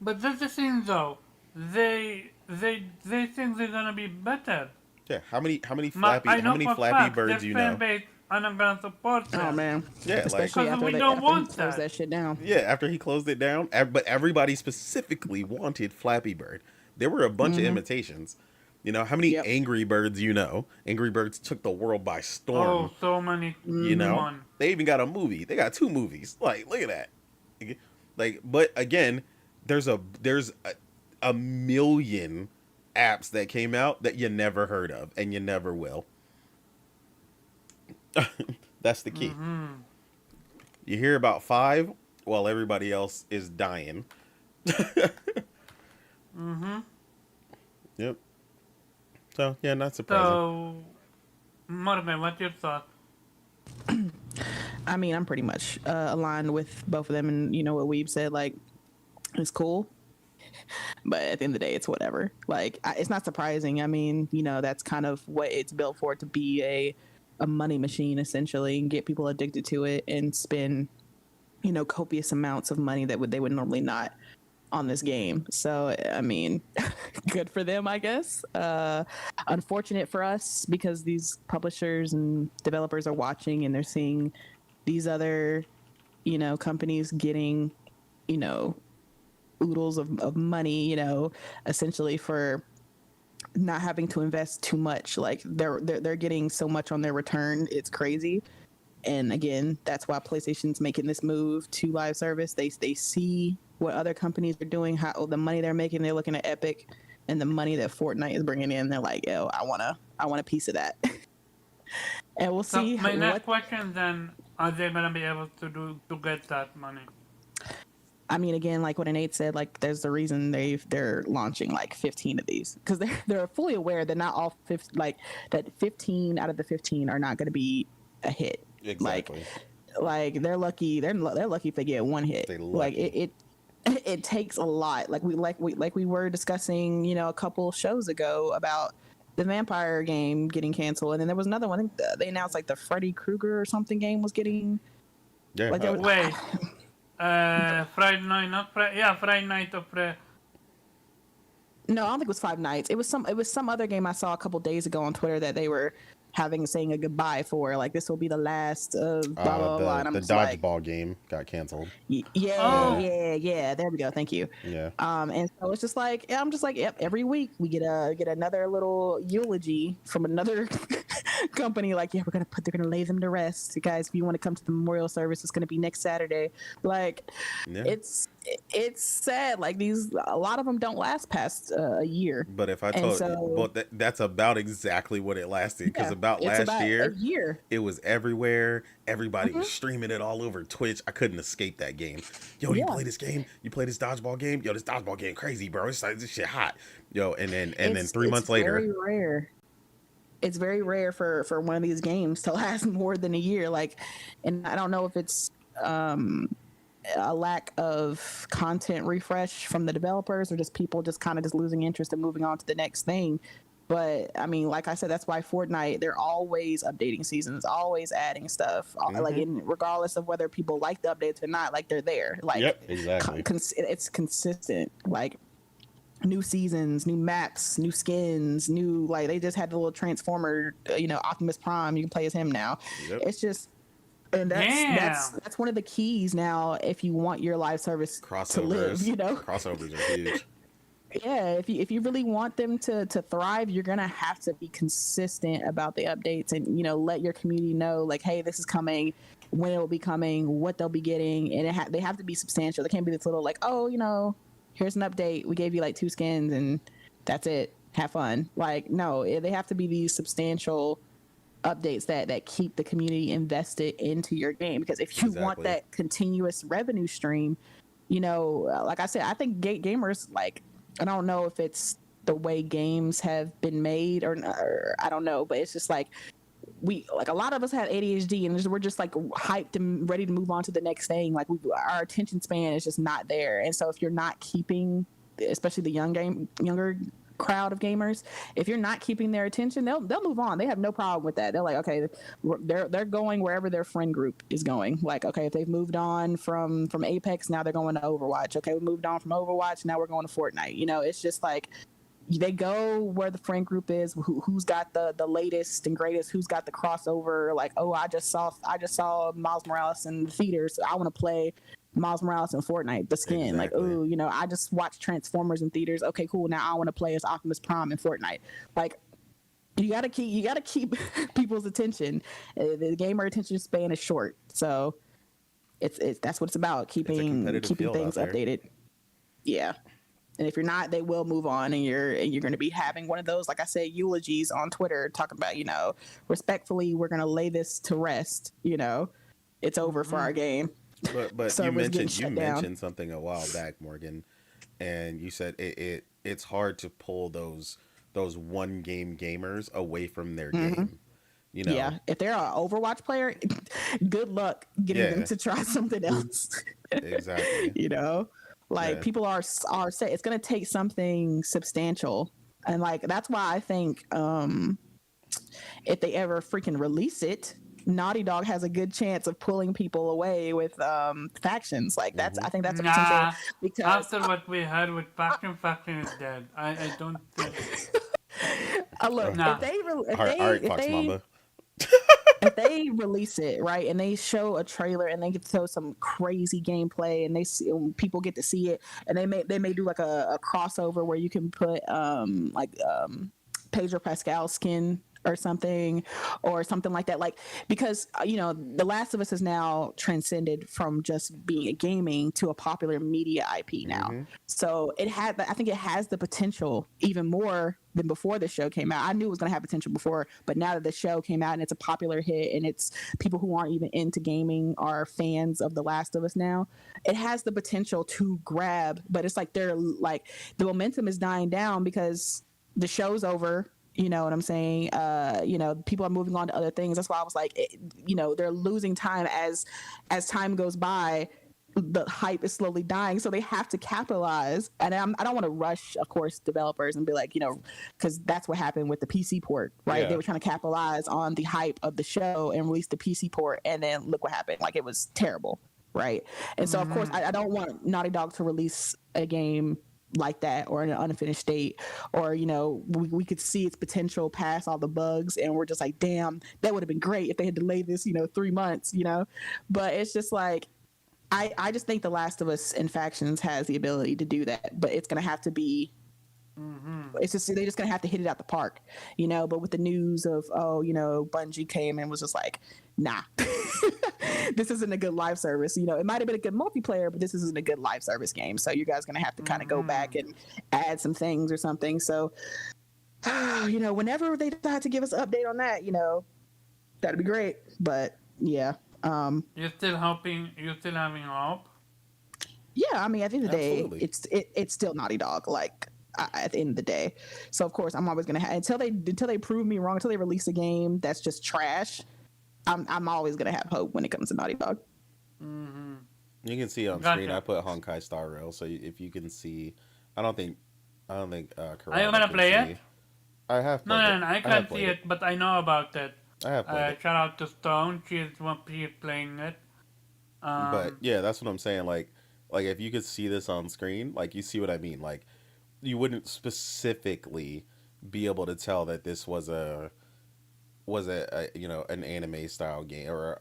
But that's the thing though. They think they're gonna be better. Yeah. How many I how know many for a Flappy fact their Birds you fan know? base aren't gonna support Oh them. man. Yeah, like, Especially Because after we they don't after he want closed that. that shit down. yeah. After he closed it down, but everybody specifically wanted Flappy Bird. There were a bunch of imitations. How many Yep. Angry Birds you know? Angry Birds took the world by storm. Oh, so many. One. They even got a movie. They got 2 movies. Like, look at that. Like, but again, there's a million apps that came out that you never heard of and you never will. That's the key. You hear about 5 while everybody else is dying. Yep. So yeah, not surprising. So, Morgan, what's your thought? I mean, I'm pretty much aligned with both of them, and what Weeb said. Like, it's cool, but at the end of the day, it's whatever. Like, it's not surprising. I mean, that's kind of what it's built for, to be a money machine essentially, and get people addicted to it and spend copious amounts of money that they would normally not on this game. So I mean, good for them, I guess. Unfortunate for us, because these publishers and developers are watching and they're seeing these other companies getting oodles of money, essentially for not having to invest too much. Like, they're getting so much on their return, it's crazy. And again, that's why PlayStation's making this move to live service. They see what other companies are doing, how the money they're making. They're looking at Epic and the money that Fortnite is bringing in. They're like, yo, I want a piece of that. And we'll So see. my next question then: are they gonna be able to get that money? I mean, again, like what Nate said, like there's a reason they're launching like 15 of these, because they're fully aware that not all 15, like that 15 out of the 15 are not going to be a hit. Exactly. Like they're lucky. They're lucky if they get one hit. Like it takes a lot. Like we were discussing, a couple shows ago about the vampire game getting canceled, and then there was another one. I think they announced like the Freddy Krueger or something game was getting. Yeah. Like Wait. Friday night, not Friday. Yeah, Friday night of No, I don't think it was Five Nights. It was some other game I saw a couple days ago on Twitter that they were saying a goodbye for. Like, this will be the last of blah blah blah. And I'm the just like, dodgeball game got canceled. yeah. There we go. Thank you. Yeah. And so it's just like, I'm just like, yep. Every week we get another little eulogy from another company. Like, yeah, they're gonna lay them to rest, guys. If you want to come to the memorial service, it's gonna be next Saturday. Like, it's sad. Like, a lot of them don't last past a year. But if I told that's about exactly what it lasted, because about a year, it was everywhere. Everybody was streaming it all over Twitch. I couldn't escape that game. Yo, you play this game? You play this dodgeball game? Yo, this dodgeball game crazy, bro. It's like, this shit hot. Yo, and then 3 months later. Very rare. It's very rare for one of these games to last more than a year. Like, and I don't know if it's a lack of content refresh from the developers, or just people just kind of just losing interest and moving on to the next thing. But I mean, like I said, that's why Fortnite, they're always updating seasons, always adding stuff. Like, regardless of whether people like the updates or not, like, they're there. Like, yep, exactly. It's consistent. Like, new seasons, new maps, new skins, like, they just had the little Transformer, Optimus Prime. You can play as him now. Yep. It's just. And that's one of the keys now, if you want your live service to live, Crossovers are huge. Yeah, if you really want them to thrive, you're gonna have to be consistent about the updates, and let your community know, like, hey, this is coming, when it will be coming, what they'll be getting, and they have to be substantial. They can't be this little, like, oh, here's an update, we gave you like 2 skins and that's it, have fun. Like, no, they have to be these substantial updates that keep the community invested into your game, because if you want that continuous revenue stream, like I said, I think gamers, like, I don't know if it's the way games have been made or I don't know, but it's just like, a lot of us have ADHD, and we're just like hyped and ready to move on to the next thing. Like, our attention span is just not there. And so if you're not keeping, especially the younger crowd of gamers, if you're not keeping their attention, they'll move on. They have no problem with that. They're like, okay, they're going wherever their friend group is going. Like, okay, if they've moved on from Apex, now they're going to Overwatch. Okay, we moved on from Overwatch, now we're going to Fortnite. It's just like, they go where the friend group is, who's got the latest and greatest, who's got the crossover. Like, oh, I just saw Miles Morales in the theaters, so I want to play Miles Morales in Fortnite, the skin. Exactly. Like, oh, I just watched Transformers in theaters. Okay, cool. Now I want to play as Optimus Prime in Fortnite. Like, you gotta keep people's attention. The gamer attention span is short, so it's that's what it's about. Keeping things updated. Yeah. And if you're not, they will move on, and you're going to be having one of those, like I said, eulogies on Twitter, talking about, respectfully, we're going to lay this to rest. It's over for our game. But you mentioned something a while back, Morgan, and you said it's hard to pull those one game gamers away from their game. You know, Yeah, if they're an Overwatch player, good luck getting them yeah, to try something else. exactly. You know, like Yeah. people are say it's going to take something substantial, and like that's why I think if they ever freaking release it, Naughty Dog has a good chance of pulling people away with factions. Like that's Hmm. I think that's a potential Nah. because After what we had with Faction is dead. I don't think. look Nah. All right, Fox Mamba. if they release it right and they show a trailer and they get to show some crazy gameplay and people get to see it and they may do like a crossover where you can put Pedro Pascal skin or something like that, like because The Last of Us has now transcended from just being a gaming to a popular media IP now. Hmm. So I think it has the potential even more than before the show came out. I knew it was going to have potential before, but now that the show came out and it's a popular hit and it's people who aren't even into gaming are fans of The Last of Us now, it has the potential to grab, but it's like they're like the momentum is dying down because the show's over. You know what I'm saying? People are moving on to other things. That's why I was like, they're losing time as time goes by. The hype is slowly dying, so they have to capitalize. And I don't want to rush, of course, developers and be like, because that's what happened with the PC port, right? They Yeah. were trying to capitalize on the hype of the show and release the PC port, and then look what happened. Like it was terrible, right? And so, of course, I don't want Naughty Dog to release a game like that or in an unfinished state, or we could see its potential past all the bugs and we're just like, damn, that would have been great if they had delayed this 3 months. But it's just like I just think The Last of Us and Factions has the ability to do that, but it's gonna have to be it's just they're just gonna have to hit it out the park. But with the news of Bungie came and was just like, nah, this isn't a good live service. It might have been a good multiplayer, but this isn't a good live service game. So you guys are gonna have to kind of go back and add some things or something. So whenever they decide to give us an update on that, that'd be great. But yeah. You're still hoping. You're still having hope. Yeah, I mean, at the end of the day, Absolutely. it's still Naughty Dog. Like at the end of the day, so of course I'm always gonna until they prove me wrong, until they release a game that's just trash. I'm always gonna have hope when it comes to Naughty Dog. You can see on screen. I put Honkai Star Rail, so if you can see, I don't think Are you Karada gonna can play see. it? I have No, played no, it. no, I I have can't see played it. it, but I know about it. I have played it. Shout out to Stone. She's playing it. But yeah, that's what I'm saying. Like if you could see this on screen, like you see what I mean. Like you wouldn't specifically be able to tell that this was an anime style game or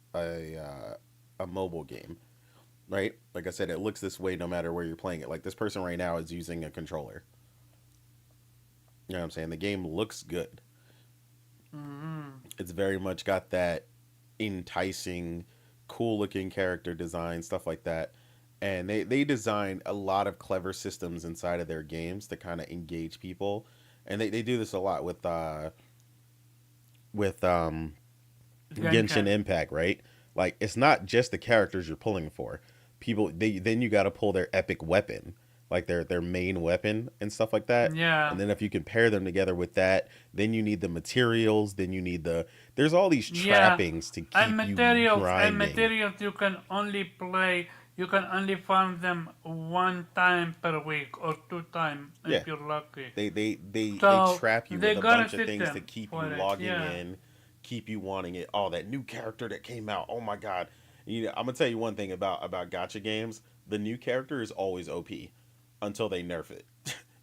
a mobile game, right? Like I said, it looks this way no matter where you're playing it. Like this person right now is using a controller. You know what I'm saying? The game looks good. It's very much got that enticing, cool looking character design, stuff like that. And they design a lot of clever systems inside of their games to kind of engage people. And they do this a lot with Genshin Genshin. Impact, right? Like it's not just the characters you're pulling for. People then you got to pull their epic weapon, like their main weapon and stuff like that. Yeah. And then if you can pair them together with that, then you need the materials, then you need there's all these Yeah. trappings to keep And you materials grinding. you can only play. You can only farm them one time per week or 2 times Yeah. if you're lucky. They So trap you they with a got a bunch of things to system keep you for it. logging Yeah. in, keep you wanting it. Oh, that new character that came out. Oh my god. I'm gonna tell you one thing about gotcha games. The new character is always OP until they nerf it.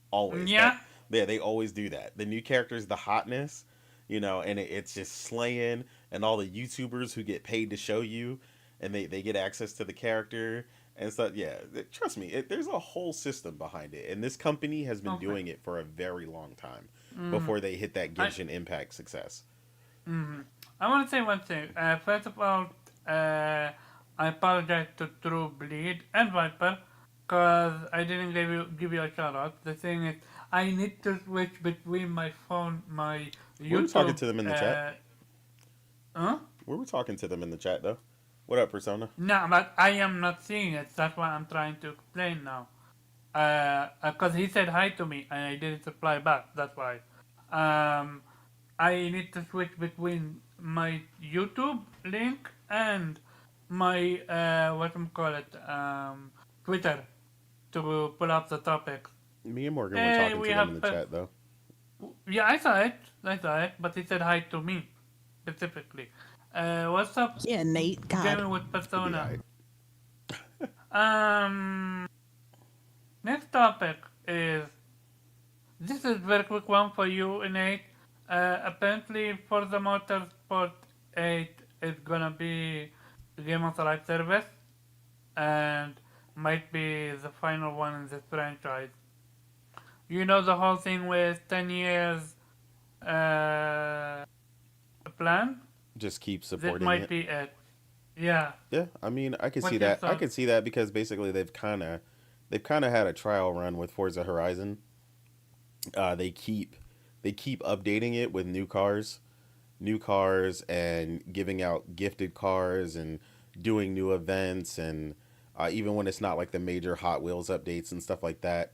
Always. Yeah. They always do that. The new character is the hotness, and it's just slaying, and all the YouTubers who get paid to show you, and they get access to the character and stuff. Yeah, trust me, there's a whole system behind it, and this company has been Okay. doing it for a very long time before they hit that Genshin Impact success. I want to say one thing. First of all, I apologize to True Bleed and Viper because I didn't give you a shout out. The thing is, I need to switch between my phone, my YouTube. We were talking to them in the chat. Huh? We were talking to them in the chat though. What up, Persona? No, but I am not seeing it. That's why I'm trying to explain now. Because he said hi to me and I didn't reply back. That's why. I need to switch between my YouTube link and my Twitter to pull up the topics. Me and Morgan were Hey, talking we to them have in the chat though. yeah, I saw it. I saw it, but he said hi to me specifically. What's up, Yeah, Nate. God. gaming with It'll be Persona? alright. Um, Next topic is this is very quick one for you, Nate. Apparently, Forza Motorsport 8 is gonna be a game of the live service, and might be the final one in this franchise. You know the whole thing with 10 years plan? Just keep This supporting might it. be it. Yeah. Yeah, I mean, I can see What's your that. I thought? can see that because basically they've kind of had a trial run with Forza Horizon. They keep updating it with new cars, and giving out gifted cars and doing new events, and even when it's not like the major Hot Wheels updates and stuff like that.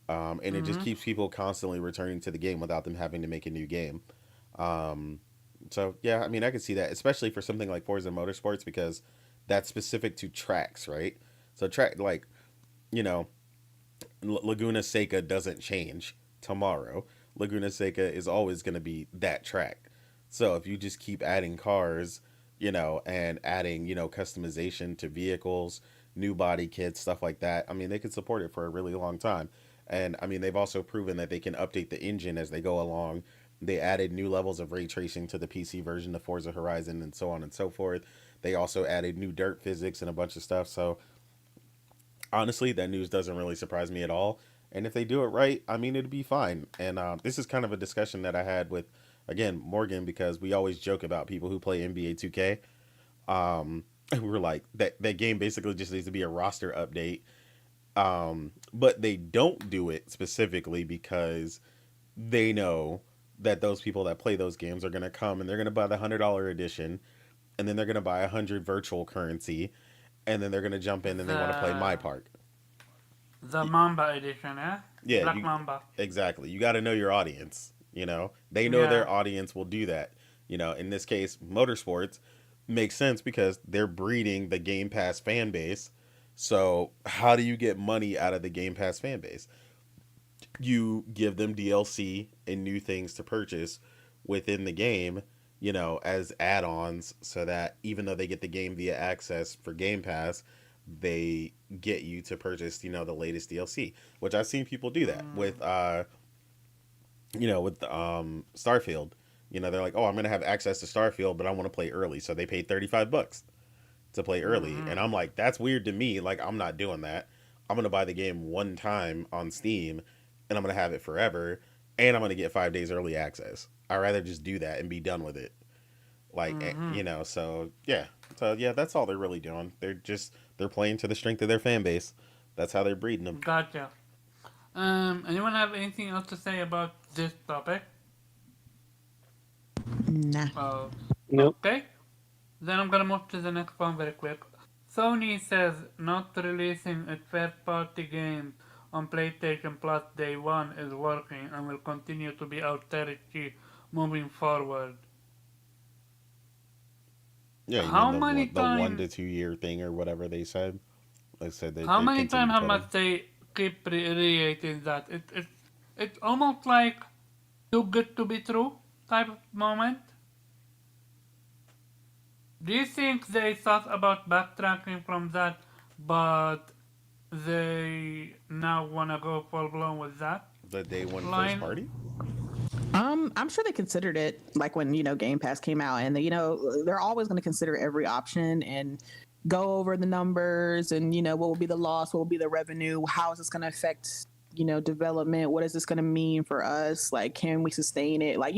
And it just Mm-hmm. keeps people constantly returning to the game without them having to make a new game. Um, so yeah, I mean, I could see that, especially for something like Forza Motorsports, because that's specific to tracks, right? So track like you know Laguna Seca doesn't change tomorrow. Laguna Seca is always going to be that track. So if you just keep adding cars, and adding, customization to vehicles, new body kits, stuff like that, I mean, they could support it for a really long time. And I mean, they've also proven that they can update the engine as they go along. They added new levels of ray tracing to the PC version of Forza Horizon and so on and so forth. They also added new dirt physics and a bunch of stuff. So honestly, that news doesn't really surprise me at all. And if they do it right, I mean, it'd be fine. And this is kind of a discussion that I had with, again, Morgan, because we always joke about people who play NBA 2K. We were like, that game basically just needs to be a roster update. But they don't do it specifically because they know that those people that play those games are going to come and they're going to buy the $100 edition, and then they're going to buy 100 virtual currency, and then they're going to jump in and they want to play my The park. the Mamba edition, eh? Yeah, Black you Mamba. exactly. You got to know your audience. They know Yeah. their audience will do that. In this case, motorsports makes sense because they're breeding the Game Pass fan base. So how do you get money out of the Game Pass fan base? You give them DLC and new things to purchase within the game, as add-ons, so that even though they get the game via access for Game Pass, they get you to purchase, the latest DLC, which I've seen people do that with Mm. Starfield. They're like, "Oh, I'm going to have access to Starfield, but I want to play early." So they paid $35 to play early. And Mm-hmm. I'm like, "That's weird to me. Like, I'm not doing that. I'm going to buy the game one time on Steam and I'm going to have it forever, and I'm going to get 5 days early access. I'd rather just do that and be done with it." Like, Mm-hmm. so yeah. So yeah, that's all they're really doing. They're playing to the strength of their fan base. That's how they're breeding them. Gotcha. Anyone have anything else to say about this topic? Nah. Uh, Nope. okay. Then I'm gonna move to the next one very quick. Sony says not releasing its first-party games on PlayStation Plus Day 1 is working and will continue to be authority moving forward. Yeah, you How mean many the one times? to 2 year thing or whatever they said? They said How they many times continue have putting. must they keep reiterating that? It's almost like too good to be true type of moment. Do you think they thought about backtracking from that, but they now wanna go full blown with that The day one first line? party? I'm sure they considered it like when Game Pass came out, and they're always going to consider every option and go over the numbers and what will be the loss, what will be the revenue, how is this going to affect development, what is this going to mean for us, like can we sustain it, like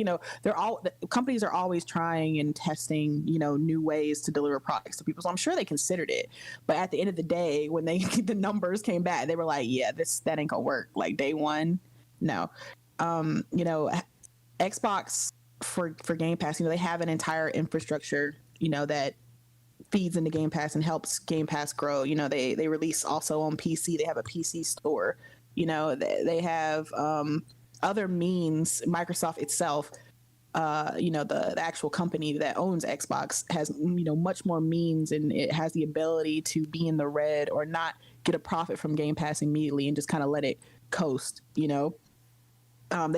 companies are always trying and testing new ways to deliver products to people, so I'm sure they considered it, but at the end of the day when they the numbers came back they were like, yeah, that ain't gonna work like day one, no. um you know Xbox for Game Pass, they have an entire infrastructure, that feeds into Game Pass and helps Game Pass grow. They release also on PC. They have a PC store. They have other means. Microsoft itself the actual company that owns Xbox has, much more means, and it has the ability to be in the red or not get a profit from Game Pass immediately and just kind of let it coast. They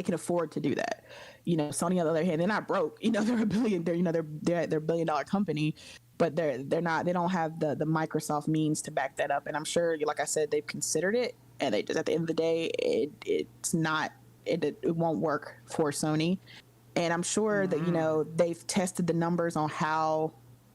can afford to do that. Sony on the other hand, they're not broke. They're a billion. They're a $1 billion company, but they're not. They don't have the Microsoft means to back that up. And I'm sure, like I said, they've considered it, and they just, at the end of the day, it's not. It won't work for Sony. And I'm sure that they've tested the numbers on how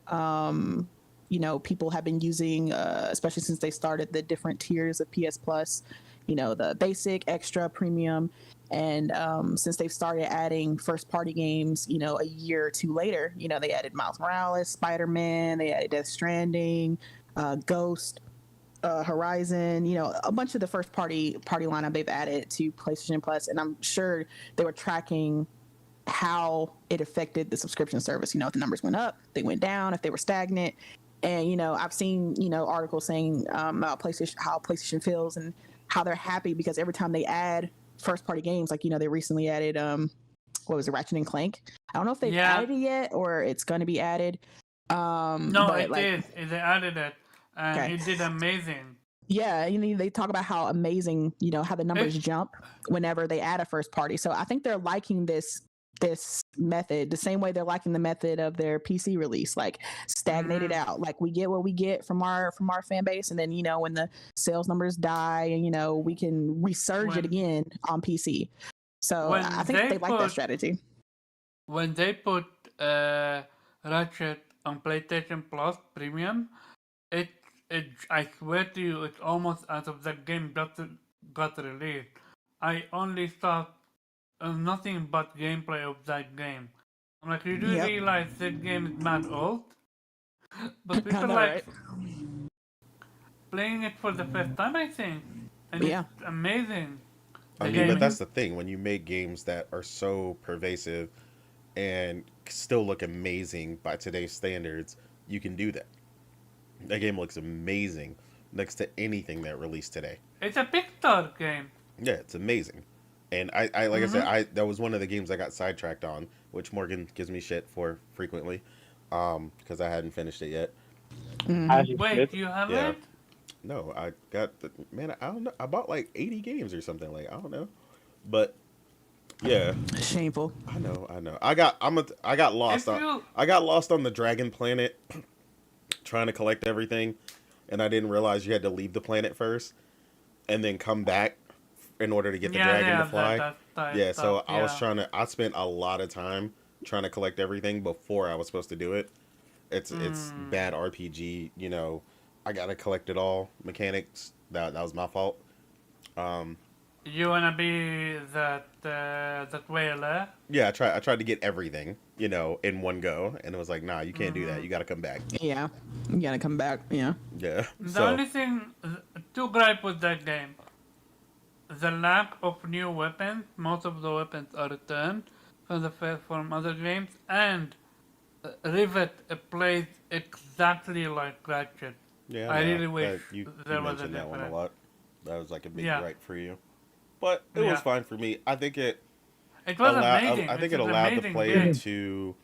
people have been using, especially since they started the different tiers of PS Plus, the basic, extra, premium. And since they've started adding first party games, a year or two later, they added Miles Morales, Spider-Man, they added Death Stranding, Ghost, Horizon, a bunch of the first party lineup they've added to PlayStation Plus. And I'm sure they were tracking how it affected the subscription service. If the numbers went up, they went down, if they were stagnant. And I've seen articles saying about PlayStation, how PlayStation feels and how they're happy because every time they add first party games, like they recently added what was it, Ratchet and Clank. I don't know if they've added it yet or it's going to be added. No, but it is. They added it, and it did amazing. Yeah, they talk about how amazing, how the numbers jump whenever they add a first party. So I think they're liking this method the same way they're liking the method of their PC release, like stagnated out. Like we get what we get from our fan base, and then when the sales numbers die, and we can resurge it again on PC. So I think they like that strategy. When they put Ratchet on PlayStation Plus Premium, it I swear to you, it's almost as if that game got released. I only saw nothing but gameplay of that game. I'm like, you do realize that game is mad old? But people playing it for the first time, I think. And it's amazing. I mean, but that's the thing. When you make games that are so pervasive and still look amazing by today's standards, you can do that. That game looks amazing next to anything that released today. It's a Pixar game. Yeah, it's amazing. And I like I said, that was one of the games I got sidetracked on, which Morgan gives me shit for frequently, because I hadn't finished it yet. Wait, you haven't? No, I got I don't know. I bought like 80 games or something, like, I don't know. But yeah. Shameful. I know. I got lost on the Dragon Planet trying to collect everything, and I didn't realize you had to leave the planet first and then come back in order to get the dragon to fly. I spent a lot of time trying to collect everything before I was supposed to do it. It's bad RPG, I gotta collect it all. Mechanics, that was my fault. You wanna be that whaler? Yeah, I tried to get everything, in one go, and it was like, nah, you can't do that. You gotta come back. Yeah, you gotta come back. Yeah. Yeah. The only thing to gripe with that game, the lack of new weapons. Most of the weapons are returned from other games, and Rivet plays exactly like Ratchet. Yeah, I really wish you there was a mentioned that one a difference. lot. That was like a big gripe for you, but it was fine for me. I think it was amazing. I think it allowed the player to,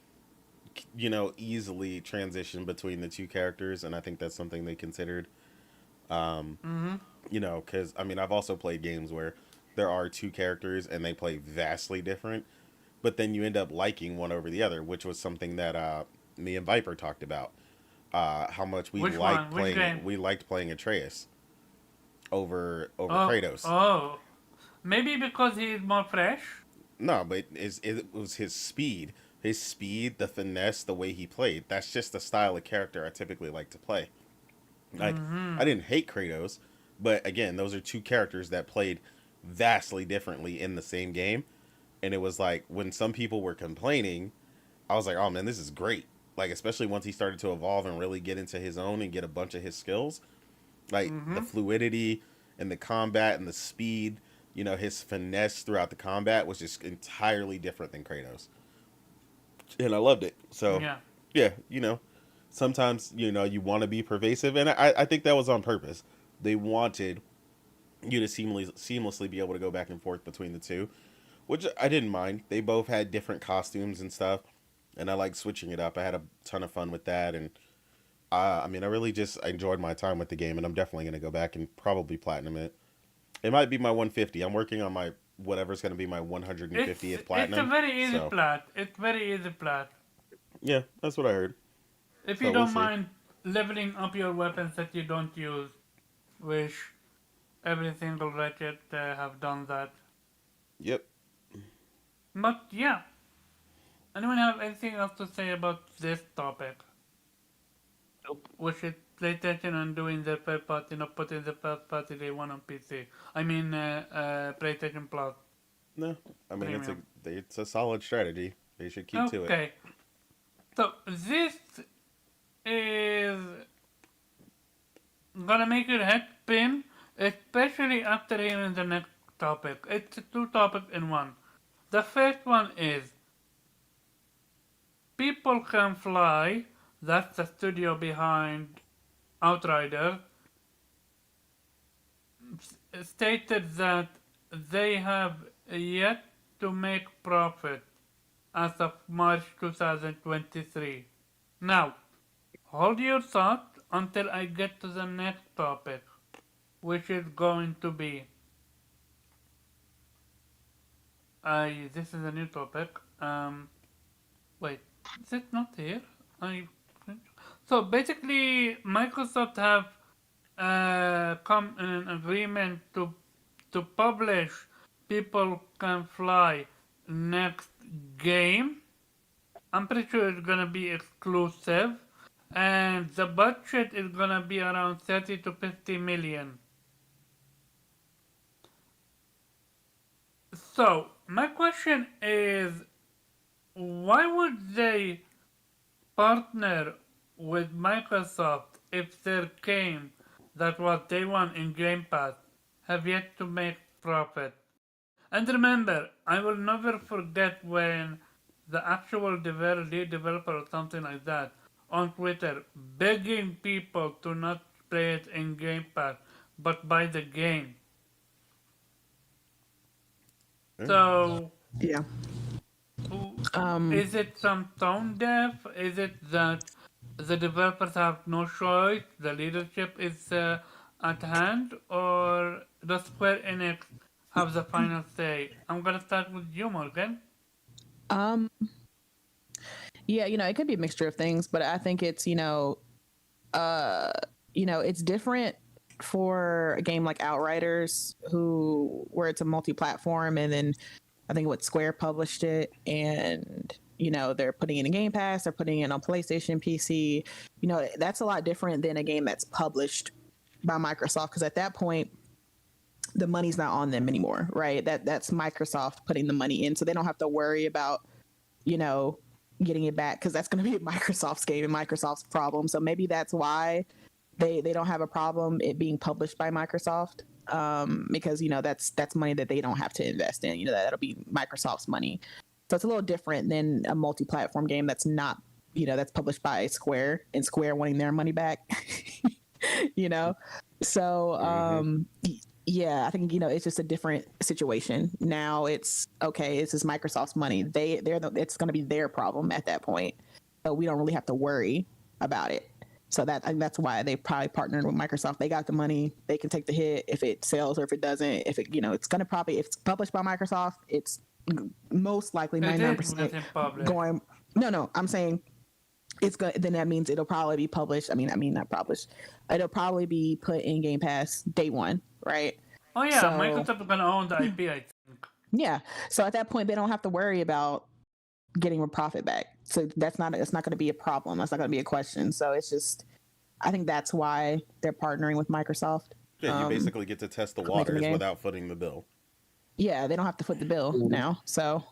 easily transition between the two characters, and I think that's something they considered. Because I mean, I've also played games where there are two characters and they play vastly different, but then you end up liking one over the other, which was something that me and Viper talked about. How much we liked playing Atreus over Kratos. Oh, maybe because he is more fresh. No, but it was his speed, the finesse, the way he played. That's just the style of character I typically like to play. Like, I didn't hate Kratos, but again, those are two characters that played vastly differently in the same game. And it was like, when some people were complaining, I was like, oh man, this is great. Like, especially once he started to evolve and really get into his own and get a bunch of his skills. Like, the fluidity and the combat and the speed, his finesse throughout the combat was just entirely different than Kratos. And I loved it. So, yeah, sometimes, you want to be pervasive. And I think that was on purpose. They wanted you to seamlessly be able to go back and forth between the two, which I didn't mind. They both had different costumes and stuff, and I like switching it up. I had a ton of fun with that, and I mean, I really just enjoyed my time with the game, and I'm definitely gonna go back and probably platinum it. It might be my 150. I'm working on my whatever's gonna be my 150th It's a platinum. very easy So plat. It's very easy plat. yeah, that's what I heard. If you So we'll don't see. mind leveling up your weapons that you don't use, which every single Ratchet have done that. Yep. But yeah, anyone have anything else to say about this topic? Nope. Which is PlayStation and doing the third party, not putting the first party they want on PC. I mean, PlayStation Plus No, I mean Premium. it's a solid strategy. They should keep to it. Okay, so this is gonna make your head spin, especially after hearing the next topic. It's two topics in one. The first one is People Can Fly, that's the studio behind Outrider, stated that they have yet to make profit as of March 2023. Now, hold your thought until I get to the next topic, which is going to be. This is a new topic. Wait, is it not here? So basically, Microsoft have come in an agreement to publish People Can Fly next game. I'm pretty sure it's gonna be exclusive, and the budget is gonna be around 30 to 50 million. So my question is, why would they partner with Microsoft if their game that was day one in Game Pass have yet to make profit? And remember, I will never forget when the actual lead developer or something like that on Twitter begging people to not play it in Game Pass but buy the game. So Yeah. is it some tone deaf? Is it that the developers have no choice, the leadership is at hand, or does Square Enix have the final say? I'm gonna start with you, Morgan. Yeah, it could be a mixture of things, but I think it's, it's different for a game like Outriders, where it's a multi-platform, and then I think what Square published it, and they're putting it in Game Pass, they're putting it on PlayStation, PC. That's a lot different than a game that's published by Microsoft, because at that point the money's not on them anymore, right? That's Microsoft putting the money in, so they don't have to worry about getting it back, because that's going to be Microsoft's game and Microsoft's problem. So maybe that's why they don't have a problem it being published by Microsoft, because that's money that they don't have to invest in. That'll be Microsoft's money. So it's a little different than a multi-platform game that's not that's published by Square, and Square wanting their money back. So yeah, I think it's just a different situation. Now it's okay. This is Microsoft's money. It's going to be their problem at that point. So we don't really have to worry about it. So that's why they probably partnered with Microsoft. They got the money. They can take the hit if it sells or if it doesn't. If it's going to probably, if it's published by Microsoft, it's most likely 99% going. No, I'm saying it's good. Then that means it'll probably be published. I mean, not published. It'll probably be put in Game Pass day one, right? Oh yeah, Microsoft is gonna own the IP, I think. Yeah. So at that point, they don't have to worry about getting a profit back. So it's not going to be a problem. That's not going to be a question. So it's just, I think that's why they're partnering with Microsoft. Yeah, you basically get to test the waters without footing the bill. Yeah, they don't have to foot the bill now. So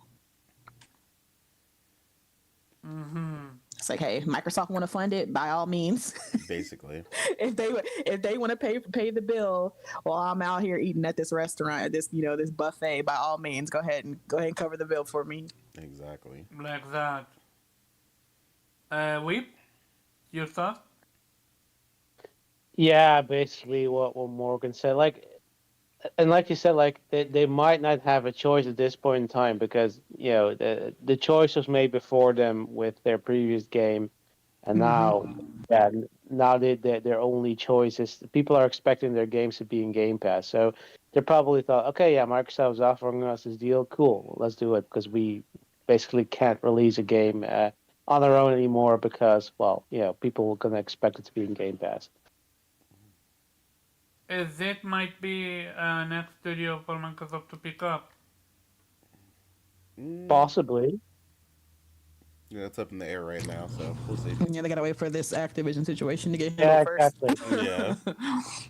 it's like, hey, Microsoft want to fund it, by all means. Basically, if they want to pay the bill, well, I'm out here eating at this restaurant, at this this buffet. By all means, go ahead and cover the bill for me. Exactly. Like that. Weep, your thought? Yeah, basically what Morgan said. Like, and like you said, like they might not have a choice at this point in time because the choice was made before them with their previous game, and now now their only choice is people are expecting their games to be in Game Pass, so they probably thought, okay, yeah, Microsoft's offering us this deal, cool, let's do it because we basically can't release a game on our own anymore because people are gonna expect it to be in Game Pass. Is it might be next studio for Microsoft to pick up? Possibly. Yeah, it's up in the air right now, so we'll see. Yeah, they gotta wait for this Activision situation to get Yeah, handled first. exactly.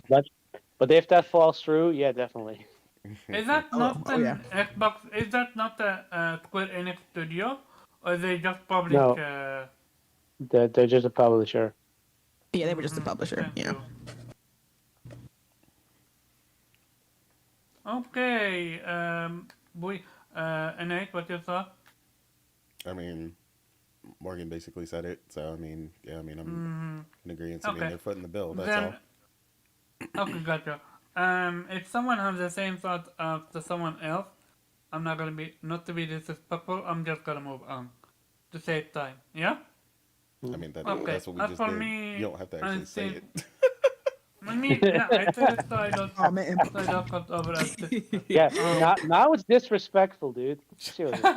Yeah. But if that falls through, yeah, definitely. Is that not oh, yeah. an Xbox? Is that not a Square Enix studio, or they just publish? No. They're just a publisher. Yeah, they were just a publisher. thank Yeah. you. Okay. Nate, what you thought? I mean, Morgan basically said it, so I mean, yeah, I mean, I'm in agreement. I mean, Okay. they're footing the bill. That's Then, all. okay, gotcha. If someone has the same thought to someone else, I'm not gonna be not to be disrespectful. I'm just gonna move on to save time. Yeah. I mean, Okay. that's what we As just for did. me, You don't have to I actually say think- it. I mean, yeah, I said it so I don't. Oh man. So I don't cut over as Yeah, now it's disrespectful, dude. Seriously.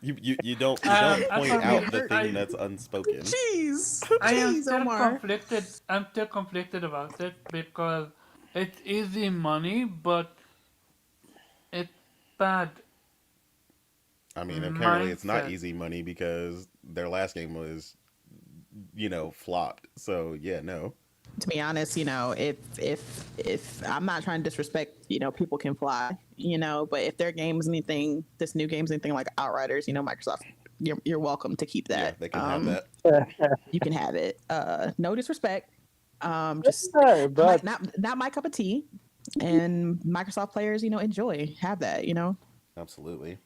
You don't as point for me, out the I- thing that's unspoken. Jeez. I am Jeez, still Omar. conflicted. I'm still conflicted about it because it's easy money, but it's bad. I mean, apparently it's not Mindset. easy money because their last game was, flopped. So yeah, no. To be honest, if I'm not trying to disrespect, people can fly, but if their game's anything, this new game's anything like Outriders, Microsoft, you're welcome to keep Yeah, that. they can have that. You can have it. No disrespect. Just Sure, but not my cup of tea. And Microsoft players, enjoy, have that, Absolutely.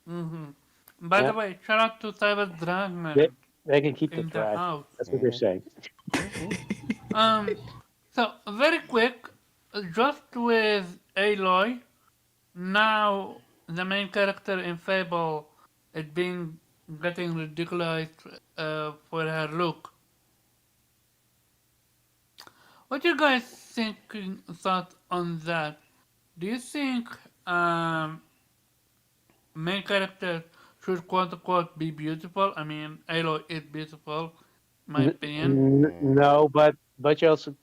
By Yeah. the way, shout out to Cyber Dragon they can keep the in the thread. house. That's what they're saying. So very quick, just with Aloy, now the main character in Fable is getting ridiculous for her look. What you guys thought on that? Do you think main character should quote unquote be beautiful? I mean, Aloy is beautiful, my opinion. No, but you also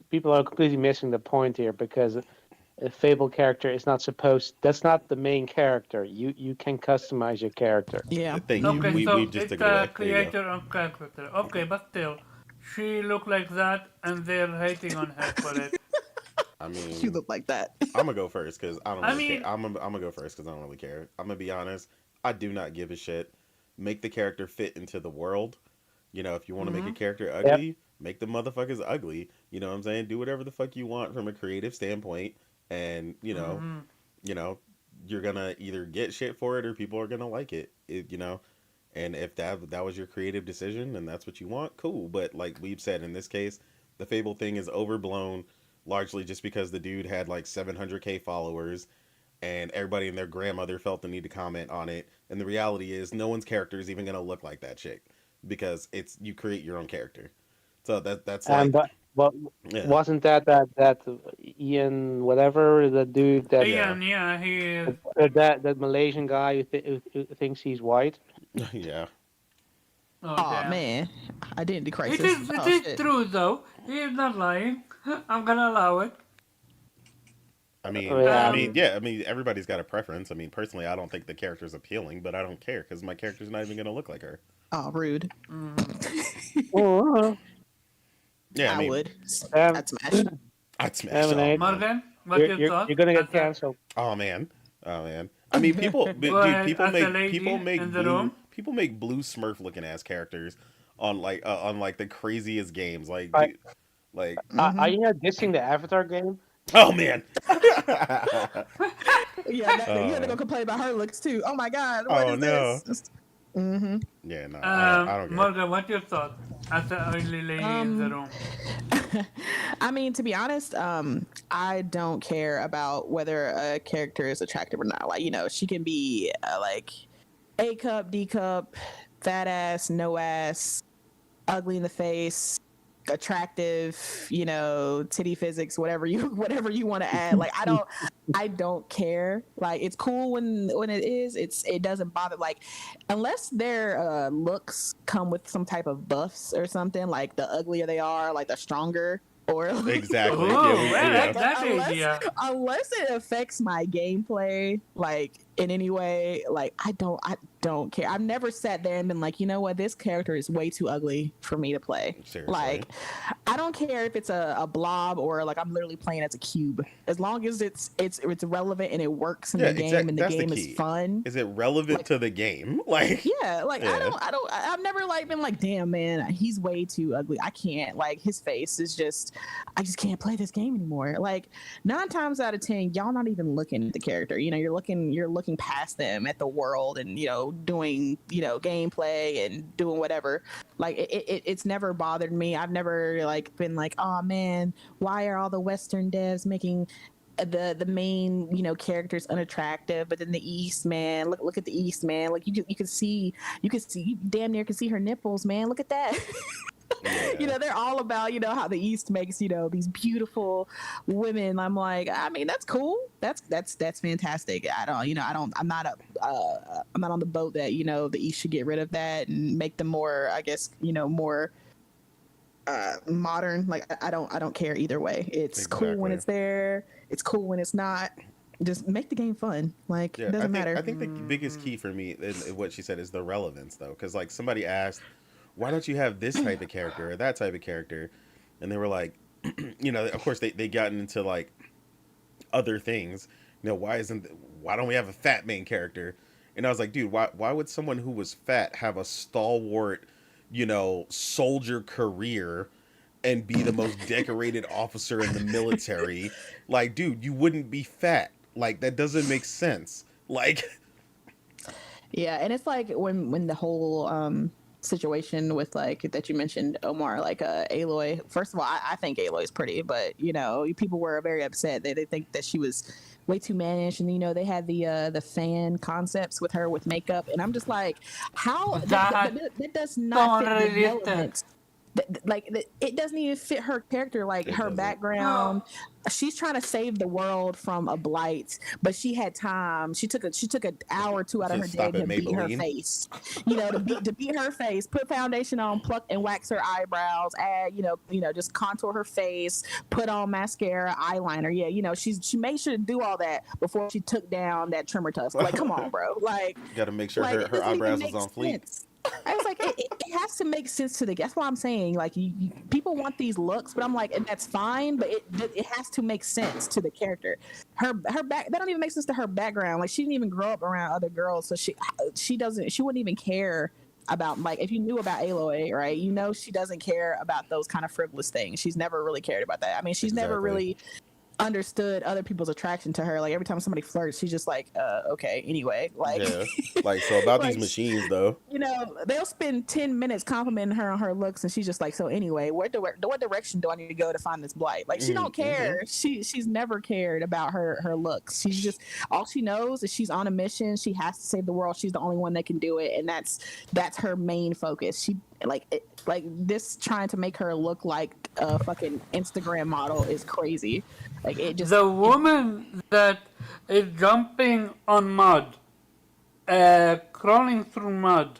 people are completely missing the point here because a Fable character is not supposed. That's not the main character. You can customize your character. Yeah. Thank you. Okay, We so just it's took it away. a There you go. creator of character. Okay, but still, she looked like that, and they're hating on her for it. I mean, You look like that. I'm gonna go first because I don't I really mean- care. I'm gonna go first because I don't really care. I'm gonna be honest. I do not give a shit. Make the character fit into the world. If you want to make a character ugly, make the motherfuckers ugly. You know what I'm saying? Do whatever the fuck you want from a creative standpoint, and you're gonna either get shit for it or people are gonna like it. And if that was your creative decision and that's what you want, cool. But like we've said in this case, the Fable thing is overblown, largely just because the dude had like 700K followers and everybody and their grandmother felt the need to comment on it. And the reality is no one's character is even gonna look like that chick because you create your own character. So that's like And but yeah. wasn't that Ian whatever the dude that Ian, yeah, he is. that Malaysian guy who thinks he's white? Yeah. Oh, Oh damn. man, Identity Crisis. It is, Oh, it is shit. true though. He is not lying. I'm gonna allow it. I mean, everybody's got a preference. I mean, personally, I don't think the character's appealing, but I don't care because my character's not even gonna look like her. Oh, rude. Oh, Yeah, I mean, would. Um, I'd smash. I'd smash. Emanate. Morgan, what you thought? you're gonna get As a- canceled. Oh man. I mean, people, dude, ahead, people as a lady make in the blue, room. people make blue Smurf looking ass characters on like the craziest games, like, Right. dude, like, Are you not dissing the Avatar game? oh man. Yeah, you had to go complain about her looks too. Oh my god. Oh, What is no. this? Mm-hmm. Yeah, no, I don't care. Morgan, what's your thought as the ugly lady in the Um, room? I mean, to be honest, I don't care about whether a character is attractive or not. Like, she can be like A cup, D cup, fat ass, no ass, ugly in the face, attractive, titty physics, whatever you want to add. Like, I don't care. Like, it's cool when it doesn't bother. Like, unless their looks come with some type of buffs or something, like the uglier they are, like the stronger. Or Exactly. Yeah, Oh, I yeah. like that unless idea. unless it affects my gameplay, like in any way, like I don't care. I've never sat there and been like, you know what, this character is way too ugly for me to play. Seriously. Like, I don't care if it's a blob or like I'm literally playing as a cube. As long as it's relevant and it works in Yeah, the game and the That's the game is key. fun. Is it relevant Like, to the game? Like, yeah, like yeah, I've never like been like, damn man, he's way too ugly. I can't, like, his face is just, I just can't play this game anymore. Like, 9 times out of 10, y'all not even looking at the character. You're looking past them at the world and doing gameplay and doing whatever. Like, it's never bothered me. I've never like been like, oh man, why are all the Western devs making the main characters unattractive, but then the East, man, look at the East, man, like you damn near can see her nipples, man, look at that. yeah. They're all about how the East makes these beautiful women. I'm like, I mean, that's cool, that's fantastic. I'm not on the boat that the East should get rid of that and make them more, I guess, more modern. Like, I don't care either way. It's cool when Exactly. it's there, it's cool when it's not. Just make the game fun. Like, Yeah, it doesn't matter. I think the biggest key for me in what she said is the relevance, though, because like somebody asked, why don't you have this type of character or that type of character, and they were like, of course they gotten into like other things. Why don't we have a fat main character? And I was like, dude, why would someone who was fat have a stalwart, soldier career and be the most decorated officer in the military? Like, dude, you wouldn't be fat. Like, that doesn't make sense. Like, Yeah, and it's like when the whole situation with, like, that you mentioned, Omar, like Aloy. First of all, I think Aloy's pretty, but people were very upset. They think that she was way too mannish, and they had the fan concepts with her with makeup, and I'm just like, how That that does not so fit the unrealistic. relevance. It doesn't even fit her character, like it her doesn't. background. She's trying to save the world from a blight, but she had time. She took an hour or two out of her Just day stop at to beat her Maybelline. face. To beat her face, put foundation on, pluck and wax her eyebrows, add just contour her face, put on mascara, eyeliner. Yeah, she made sure to do all that before she took down that trimmer tusk. Like, come on, bro. Like, Got to make sure it her doesn't even eyebrows make is on fleek. sense. I was like, it has to make sense to the. That's why I'm saying, like, people want these looks, but I'm like, and that's fine, but it has to make sense to the character. Her back, that don't even make sense to her background. Like, she didn't even grow up around other girls, so she wouldn't even care about, like, if you knew about Aloy, right? She doesn't care about those kind of frivolous things. She's never really cared about that. I mean, she's never Exactly. really understood other people's attraction to her. Like, every time somebody flirts, she's just like, okay, anyway. Like, Yeah. Like, so about like, these machines, though. they'll spend 10 minutes complimenting her on her looks, and she's just like, so anyway, what direction do I need to go to find this blight? Like, she don't care. She's never cared about her looks. She's just, all she knows is she's on a mission. She has to save the world. She's the only one that can do it, and that's her main focus. She like this, trying to make her look like a fucking Instagram model is crazy. Like, it just, The woman that is jumping on mud, crawling through mud,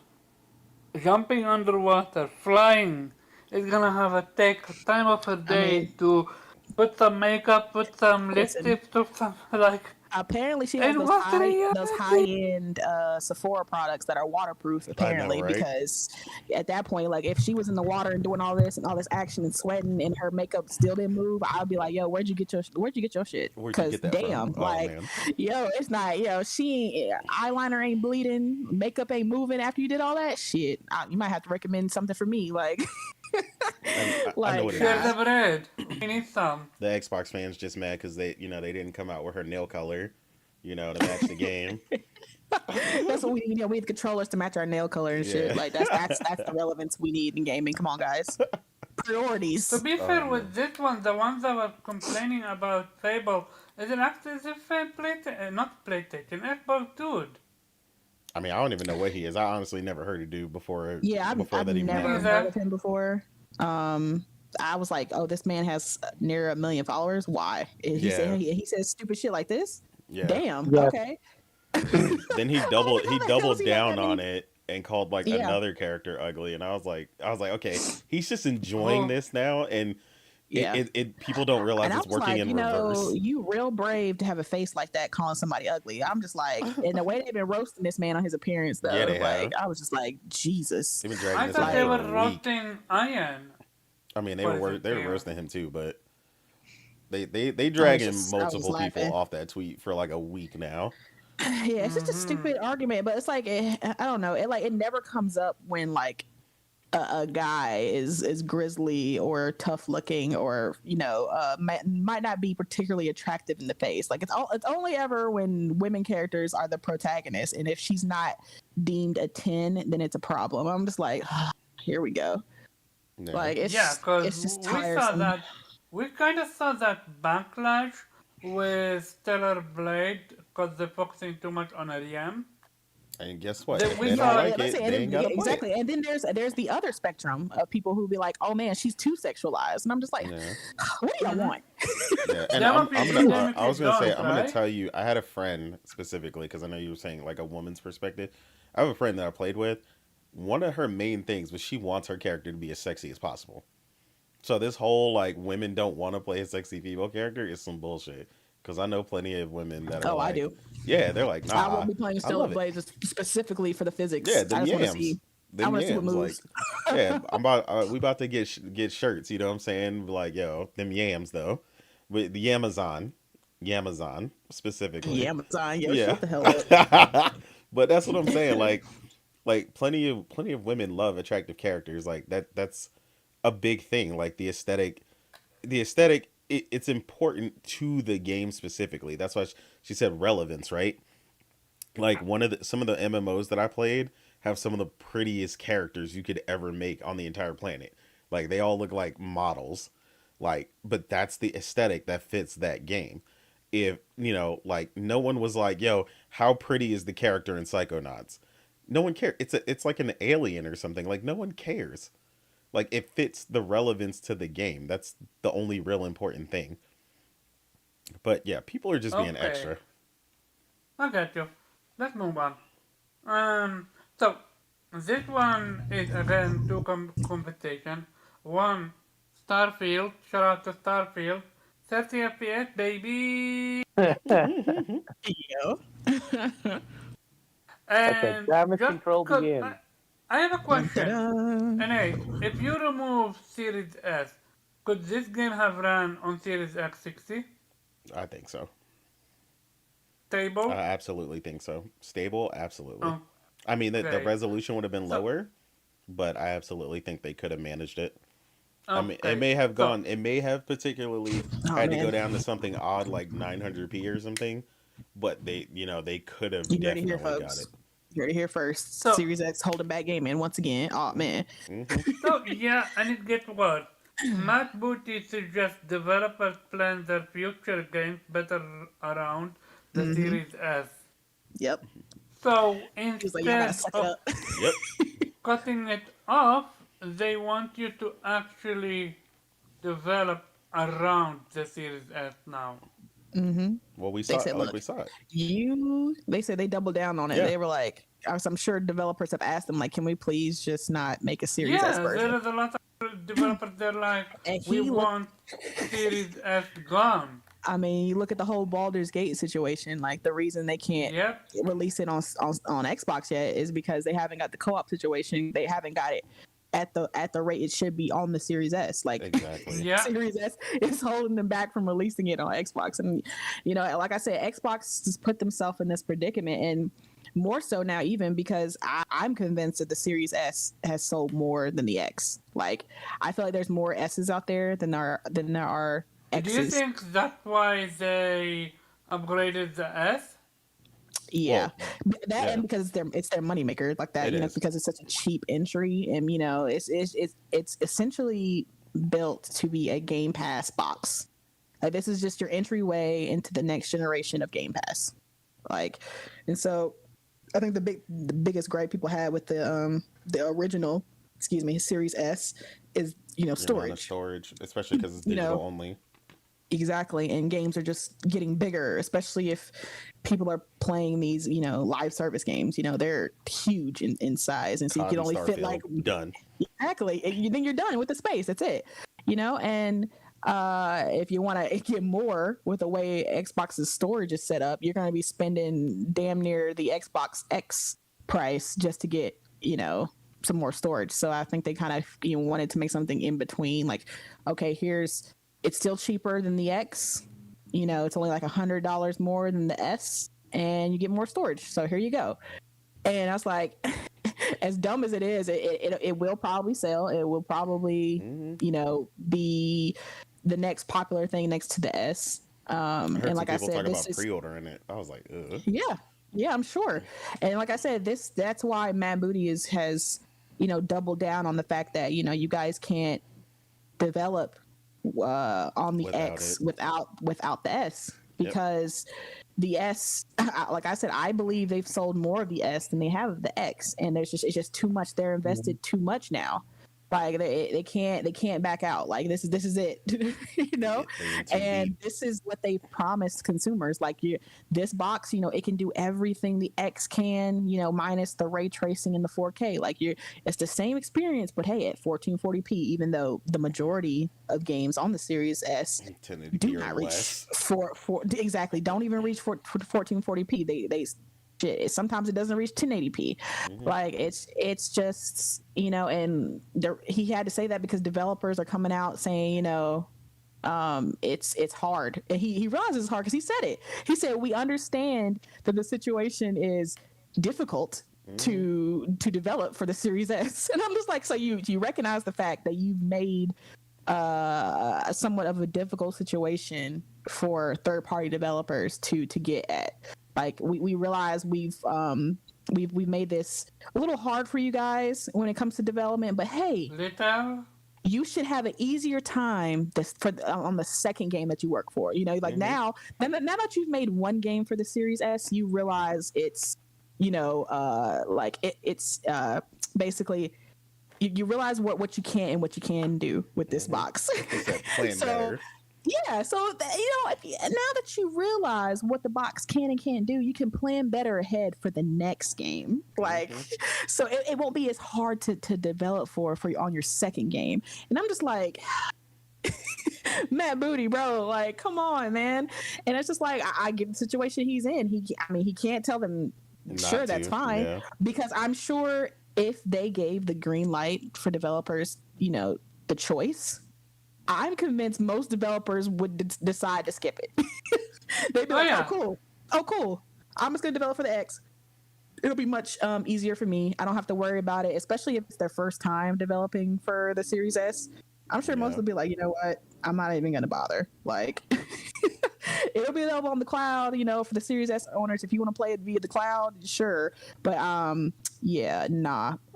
jumping underwater, flying, is gonna have to take time of her day mean, to put some makeup, put some listen, lipstick, put some, like, apparently she has it those was high-end Sephora products that are waterproof, apparently, right? Because at that point, like, if she was in the water and doing all this action and sweating and her makeup still didn't move, I'd be like, yo, where'd you get your shit? Where'd you Because get that damn, from? Oh, like, man. yo, it's not, eyeliner ain't bleeding, makeup ain't moving after you did all that shit. You might have to recommend something for me, like. I know what it here's is. the bread. We need some. The Xbox fans just mad because they didn't come out with her nail color, to match the game. That's what we need. We need controllers to match our nail color and shit. Yeah. Like that's the relevance we need in gaming. Come on, guys. To Priorities. be Oh fair, man. with this one, the ones that were complaining about Fable, is it actually the same not PlayStation, Xbox dude? I mean, I don't even know what he is. I honestly never heard of dude Yeah, before I've that even Me never happened. heard either. of him before. Um, I was like, oh, this man has near 1 million followers. Why? Yeah. He says stupid shit like this. Yeah. Damn. Yes. Okay. Then he I was doubled like, he how the hell is doubled he have down that on many? it and called like Yeah. another character ugly, and I was like, okay, he's just enjoying Oh, this now, and Yeah. people don't realize And I it's was working like, in reverse. you real brave to have a face like that calling somebody ugly. I'm just like, and the way they've been roasting this man on his appearance, Yeah, though, they like, have. I was just like, Jesus. They've been dragging I this thought on they for Like, were a week. roasting Iron I mean, for his they were appearance. roasting him too, but they I dragging was just multiple people laughing. off that tweet for like a week now. Yeah, it's just a Mm-hmm. stupid argument, but it's like, I don't know. It never comes up when like a guy is grizzly or tough looking or might not be particularly attractive in the face. Like it's only ever when women characters are the protagonist, and if she's not deemed a 10, then it's a problem. I'm just like, here we go. Yeah. Like Yeah, because it's just we saw tiresome. that, we kind of saw that backlash with Stellar Blade because they're focusing too much on Ariam. And guess what? That If we they don't Yeah, saw, like let's say, it, and they then, ain't yeah, gotta play it. exactly. And then there's the other spectrum of people who be like, oh man, she's too sexualized, and I'm just like, Yeah. what do y'all mm-hmm. want? Yeah, and Develop I'm is gonna I legitimately was gonna say does, I'm gonna right? tell you I had a friend specifically because I know you were saying like a woman's perspective. I have a friend that I played with. One of her main things was she wants her character to be as sexy as possible. So this whole like women don't want to play a sexy female character is some bullshit. Because I know plenty of women that are Oh, I like, do. yeah, they're like, I nah, won't be playing I Stellar love it. Blazes specifically for the Yeah, physics. I them just want to see. yams, I them want to see what yams. Like, moves. yeah, we about to get shirts. You know what I'm saying? Like, yo, them yams though, with the Yamazon specifically. Yeah, Amazon. Yo, Yeah, shut the hell up. but that's what I'm saying. Like plenty of women love attractive characters. Like that's a big thing. Like the aesthetic. It's important to the game specifically. That's why she said relevance, right? Like some of the MMOs that I played have some of the prettiest characters you could ever make on the entire planet. Like they all look like models. Like, but that's the aesthetic that fits that game. If like no one was like, "Yo, how pretty is the character in Psychonauts?" No one cares. It's like an alien or something. Like no one cares. Like it fits the relevance to the game. That's the only real important thing. But yeah, people are just being Okay, extra. I got you. Let's move on. So this one is again two competition. One, Starfield. Shout out to Starfield. 30 FPS, baby. Yo. Okay, And damage just control cause begin. I have a Dun, question. dun, And hey, if you remove Series S, could this game have run on Series X60? I think so. I Stable? absolutely think so. Stable, absolutely. I mean, the Okay. resolution would have been So, lower, but I absolutely think they could have managed it. I mean, okay. So, it may have particularly oh had to go man, down to something odd like 900p or something, but they could have you heard it here, definitely got folks. it. You heard it here first. so, Series X holding back gaming once again. Oh man. Hmm. so yeah, and it gets worse. Matt Booty suggests developers plan their future games better around the Mm-hmm. Series S. Yep. So He was like, y'all gotta instead suck it of up. Yep. cutting it off, they want you to actually develop around the Series S now. Mm-hmm. Well, we They saw said, it like look, we saw it. they said they doubled down on it. Yeah. They were like, I'm sure developers have asked them, like, can we please just not make a Series S Yeah, there version? is a lot of developers that are like, And we he looked, want Series S gone. I mean, you look at the whole Baldur's Gate situation, like the reason they can't Yep. release it on Xbox yet is because they haven't got the co-op situation. They haven't got it at the rate it should be on the Series S. Like Exactly. Yeah. Series S is holding them back from releasing it on Xbox. And like I said, Xbox has put themselves in this predicament, and more so now even because I'm convinced that the Series S has sold more than the X. Like I feel like there's more S's out there than there are Do you X's. think that's why they upgraded the S? Yeah, that yeah. and because it's their moneymaker like that, It is. because it's such a cheap entry, and it's essentially built to be a Game Pass box. Like this is just your entryway into the next generation of Game Pass. Like, and so I think the biggest gripe people had with the original, Series S is The amount of storage. storage, especially because it's You digital know, only. Exactly, and games are just getting bigger, especially if people are playing these, live service games. They're huge in size, and so you COD can and only fit like Starfield, done. exactly. And then you're done with the space. That's it. And if you want to get more with the way Xbox's storage is set up, you're going to be spending damn near the Xbox X price just to get some more storage. So I think they kind of wanted to make something in between. Like, okay, it's still cheaper than the X. It's only like $100 more than the S, and you get more storage. So here you go. And I was like, as dumb as it is, it will probably sell. It will probably, be the next popular thing next to the S. I heard And some like I people said, talk this about is pre-ordering it. I was like, ugh. yeah, I'm sure. And like I said, that's why Matt Booty has doubled down on the fact that you guys can't develop on the Without X it. without the S, because the S, like I said, I believe they've sold more of the S than they have of the X, and it's just too much. They're invested too much now. Like they can't back out. Like this is it, and this is what they promised consumers. Like this box, it can do everything the X can, minus the ray tracing and the 4K. Like it's the same experience, but hey, at 1440p, even though the majority of games on the Series S do not reach exactly, don't even reach 1440p. They sometimes it doesn't reach 1080p. Like it's just and he had to say that because developers are coming out saying it's hard, and he realizes it's hard because he said it. He said we understand that the situation is difficult to develop for the Series S, and I'm just like, so you recognize the fact that you've made somewhat of a difficult situation for third-party developers to get at. Like we realize we've made this a little hard for you guys when it comes to development, but hey, you should have an easier time on the second game that you work for. Now that you've made one game for the Series S, you realize it's it's basically you realize what you can and what you can do with this box. Plan better. Yeah, so now that you realize what the box can and can't do, you can plan better ahead for the next game. Like, so it won't be as hard to develop for on your second game. And I'm just like, Matt Booty, bro, like, come on, man. And it's just like I get the situation he's in. He can't tell them. Sure, that's fine, because I'm sure if they gave the green light for developers, the choice, I'm convinced most developers would decide to skip it. They'd be oh cool, I'm just gonna develop for the X. It'll be much easier for me. I don't have to worry about it, especially if it's their first time developing for the Series S. I'm sure most will be like, you know what, I'm not even gonna bother. Like it'll be available on the cloud, for the Series S owners. If you want to play it via the cloud, sure. But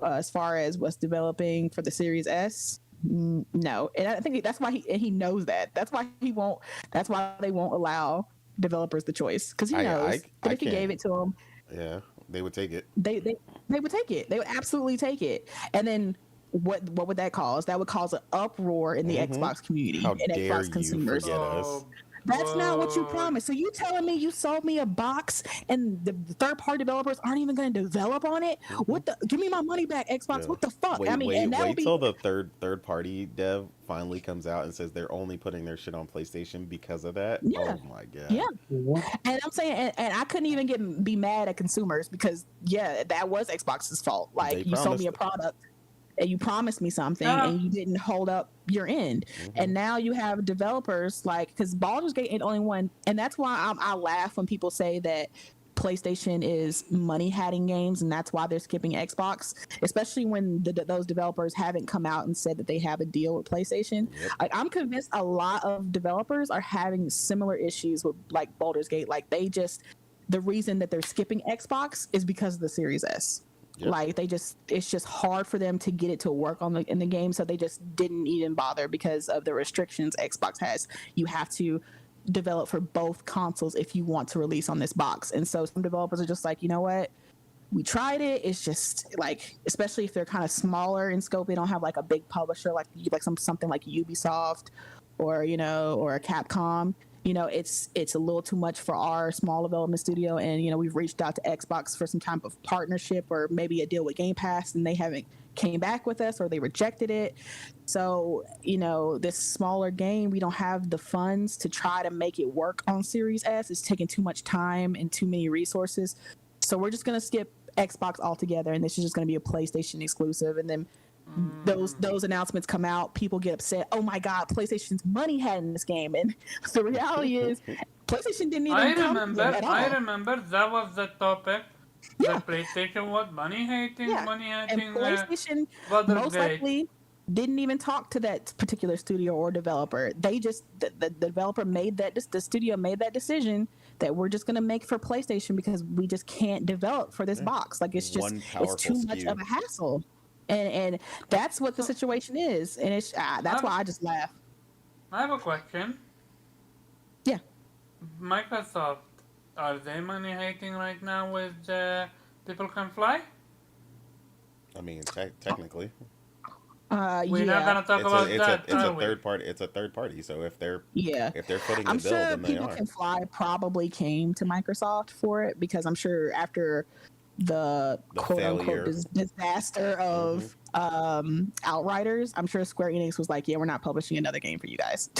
as far as what's developing for the Series S, no. And I think that's why he knows that. That's why they won't allow developers the choice, because he knows that if he gave it to them, they would take it. They would take it. They would absolutely take it. And then what would that cause? That would cause an uproar in the Xbox community and Xbox consumers. Forget us. That's not what you promised. So you telling me you sold me a box and the third-party developers aren't even going to develop on it? What the? Give me my money back, Xbox. What the fuck? Wait till the third-party dev finally comes out and says they're only putting their shit on PlayStation because of that. Yeah. Oh my god. Yeah. And I'm saying, and I couldn't even be mad at consumers because that was Xbox's fault. Like, you sold me a product and you promised me something and you didn't hold up your end. And now you have developers because Baldur's Gate ain't the only one. And that's why I laugh when people say that PlayStation is money hatting games and that's why they're skipping Xbox, especially when those developers haven't come out and said that they have a deal with PlayStation. I'm convinced a lot of developers are having similar issues with Baldur's Gate. Like the reason that they're skipping Xbox is because of the Series S. Yep. Like it's just hard for them to get it to work in the game, so they just didn't even bother because of the restrictions Xbox has. You have to develop for both consoles if you want to release on this box. And so some developers are just like, you know what? We tried it. It's just like, especially if they're kind of smaller in scope, they don't have like a big publisher like something like Ubisoft or or a Capcom. It's a little too much for our small development studio, and we've reached out to Xbox for some type of partnership or maybe a deal with Game Pass, and they haven't came back with us or they rejected it. So this smaller game, we don't have the funds to try to make it work on Series S. It's taking too much time and too many resources. So we're just gonna skip Xbox altogether, and this is just gonna be a PlayStation exclusive. And then those announcements come out, people get upset. Oh my God, PlayStation's money had in this game, and the reality is, PlayStation didn't even. I remember that was the topic. Yeah. The PlayStation was money hating. And PlayStation most likely didn't even talk to that particular studio or developer. They just the developer made the studio made that decision that we're just gonna make for PlayStation because we just can't develop for this box. Like it's too much of a hassle. And that's what the situation is, and it's that's why I just laugh. I have a question. Yeah. Microsoft, are they money hating right now with People Can Fly? I mean, technically. We're not gonna talk about that. It's a third party. It's a third party. So if they're footing the bill, then they People Can Fly probably came to Microsoft for it because I'm sure after the quote unquote disaster of Outriders, I'm sure Square Enix was like, yeah, we're not publishing another game for you guys.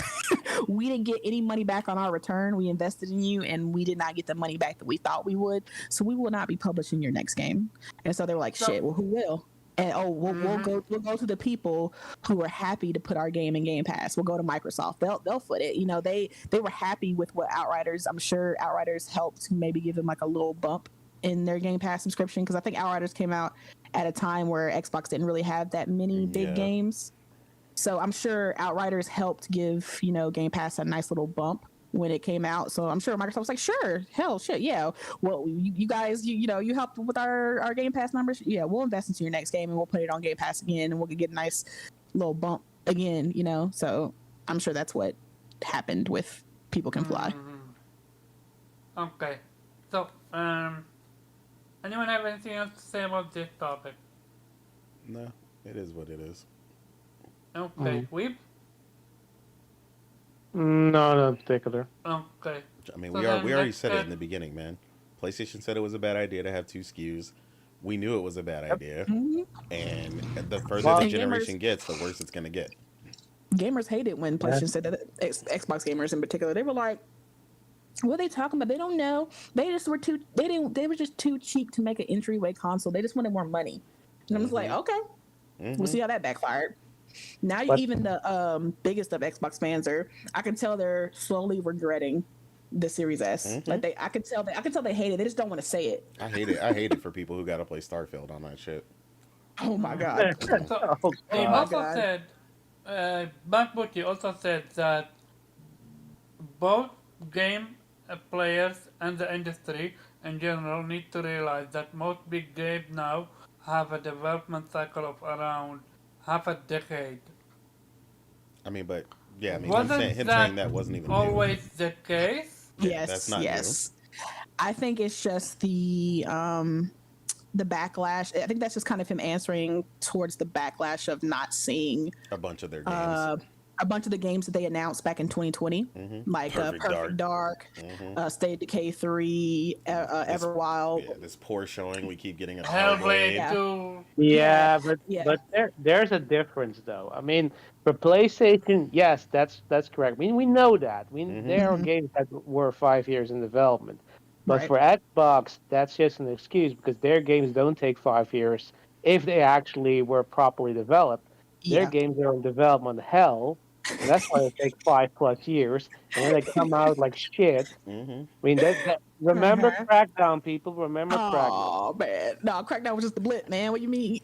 We didn't get any money back on our return. We invested in you and we did not get the money back that we thought we would, so we will not be publishing your next game. And so they were like, shit, well, who will? And we'll go to the people who are happy to put our game in Game Pass. We'll go to Microsoft. They'll foot it. They were happy with what Outriders. I'm sure Outriders helped maybe give them like a little bump in their Game Pass subscription, because I think Outriders came out at a time where Xbox didn't really have that many big games. So I'm sure Outriders helped give Game Pass a nice little bump when it came out. So I'm sure Microsoft was like, sure, hell, shit, yeah. Well, you guys, you helped with our Game Pass numbers. Yeah, we'll invest into your next game and we'll put it on Game Pass again, and we'll get a nice little bump again. So I'm sure that's what happened with People Can Fly. Okay, so anyone have anything else to say about this topic? No, it is what it is. Okay, Weeb? No, not in particular. Okay. I mean, we already said it in the beginning, man. PlayStation said it was a bad idea to have two SKUs. We knew it was a bad idea. And the further the generation gets, the worse it's going to get. Gamers hate it when PlayStation said that. Xbox gamers in particular, they were like, what are they talking about? They don't know. They were just too cheap to make an entryway console. They just wanted more money. And I'm just like, okay, we'll see how that backfired. Now even the biggest of Xbox fans I can tell they're slowly regretting the Series S. Like I can tell they hate it. They just don't want to say it. I hate it. I hate it for people who got to play Starfield on that shit. Oh my God. So, he also said, Backbookie also said that both game players and the industry in general need to realize that most big games now have a development cycle of around half a decade. I mean, but yeah, I mean, him saying that wasn't even always the case. Yes, that's not new. I think it's just the backlash. I think that's just kind of him answering towards the backlash of not seeing a bunch of their games. A bunch of the games that they announced back in 2020, like Perfect Dark, State of Decay 3, Everwild. Yeah, this poor showing we keep getting. Hellblade 2. Yeah, but there's a difference though. I mean, for PlayStation, yes, that's correct. I mean, we know that. There are games that were 5 years in development, but for Xbox, that's just an excuse because their games don't take 5 years if they actually were properly developed. Their games are in development hell. And that's why it takes 5+ years, and then they come out like shit. I mean, remember Crackdown, people. Remember Crackdown. Oh man, no, Crackdown was just a blip, man. What you mean?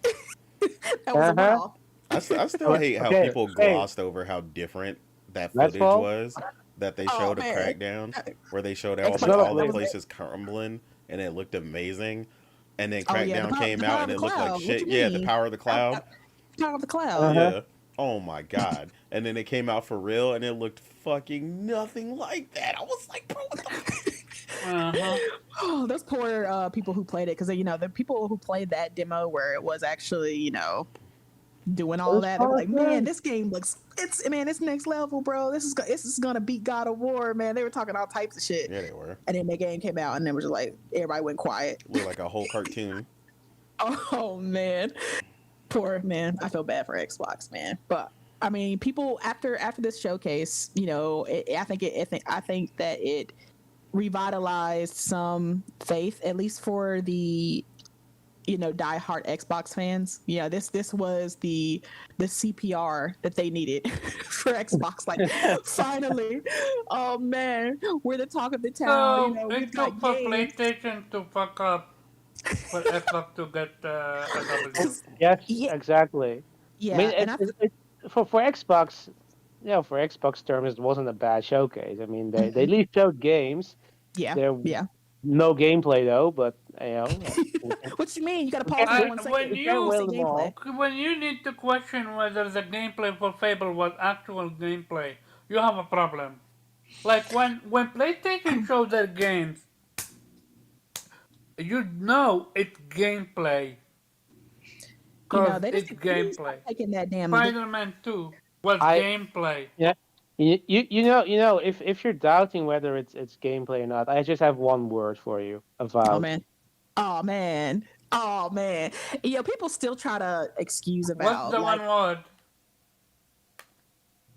That was a one-off. I still hate how people glossed over how different that footage was. that they Oh showed of man, Crackdown, where they showed all It's Xbox the not all the that only was it. places crumbling, and it looked amazing. And then Oh yeah, Crackdown came the out, power of and the it looked like cloud. What shit. you Yeah, the mean? power of the cloud. Power of the cloud. uh-huh. Yeah. Oh my god. And then it came out for real, and it looked fucking nothing like that. I was like, bro, what the Uh-huh. Oh, those poor people who played it, because the people who played that demo where it was actually doing It all was that, they were like, man, fun. this game it's next level, bro. This is gonna beat God of War, man. They were talking all types of shit, Yeah, they were. and then the game came out, and then was just like everybody went quiet. Looked like a whole cartoon. Oh man, poor man. I feel bad for Xbox, man. But I mean, people after this showcase, I think that it revitalized some faith, at least for the diehard Xbox fans. Yeah, this was the CPR that they needed for Xbox. Like, finally, oh man, we're the talk of the town. So We've it took got for games. PlayStation to fuck up for Xbox to get a W. Yes, Yeah, exactly. I mean, yeah, and for Xbox, for Xbox terms, it wasn't a bad showcase. I mean, they at least showed games. yeah, There yeah. no gameplay though, but What you mean? You got to we pause can't for we, I, 1 second. when we can't To you see win them gameplay. all. when you need to question whether the gameplay for Fable was actual gameplay, you have a problem. Like when PlayStation shows their games, you know it's gameplay, cause They it's need to stop gameplay. taking that damn. Spider-Man 2 was I gameplay. Yeah, if you're doubting whether it's gameplay or not, I just have one word for you: Oh avowed. man. Oh man. Oh man. People still try to excuse What's Avowed. the Like, one word?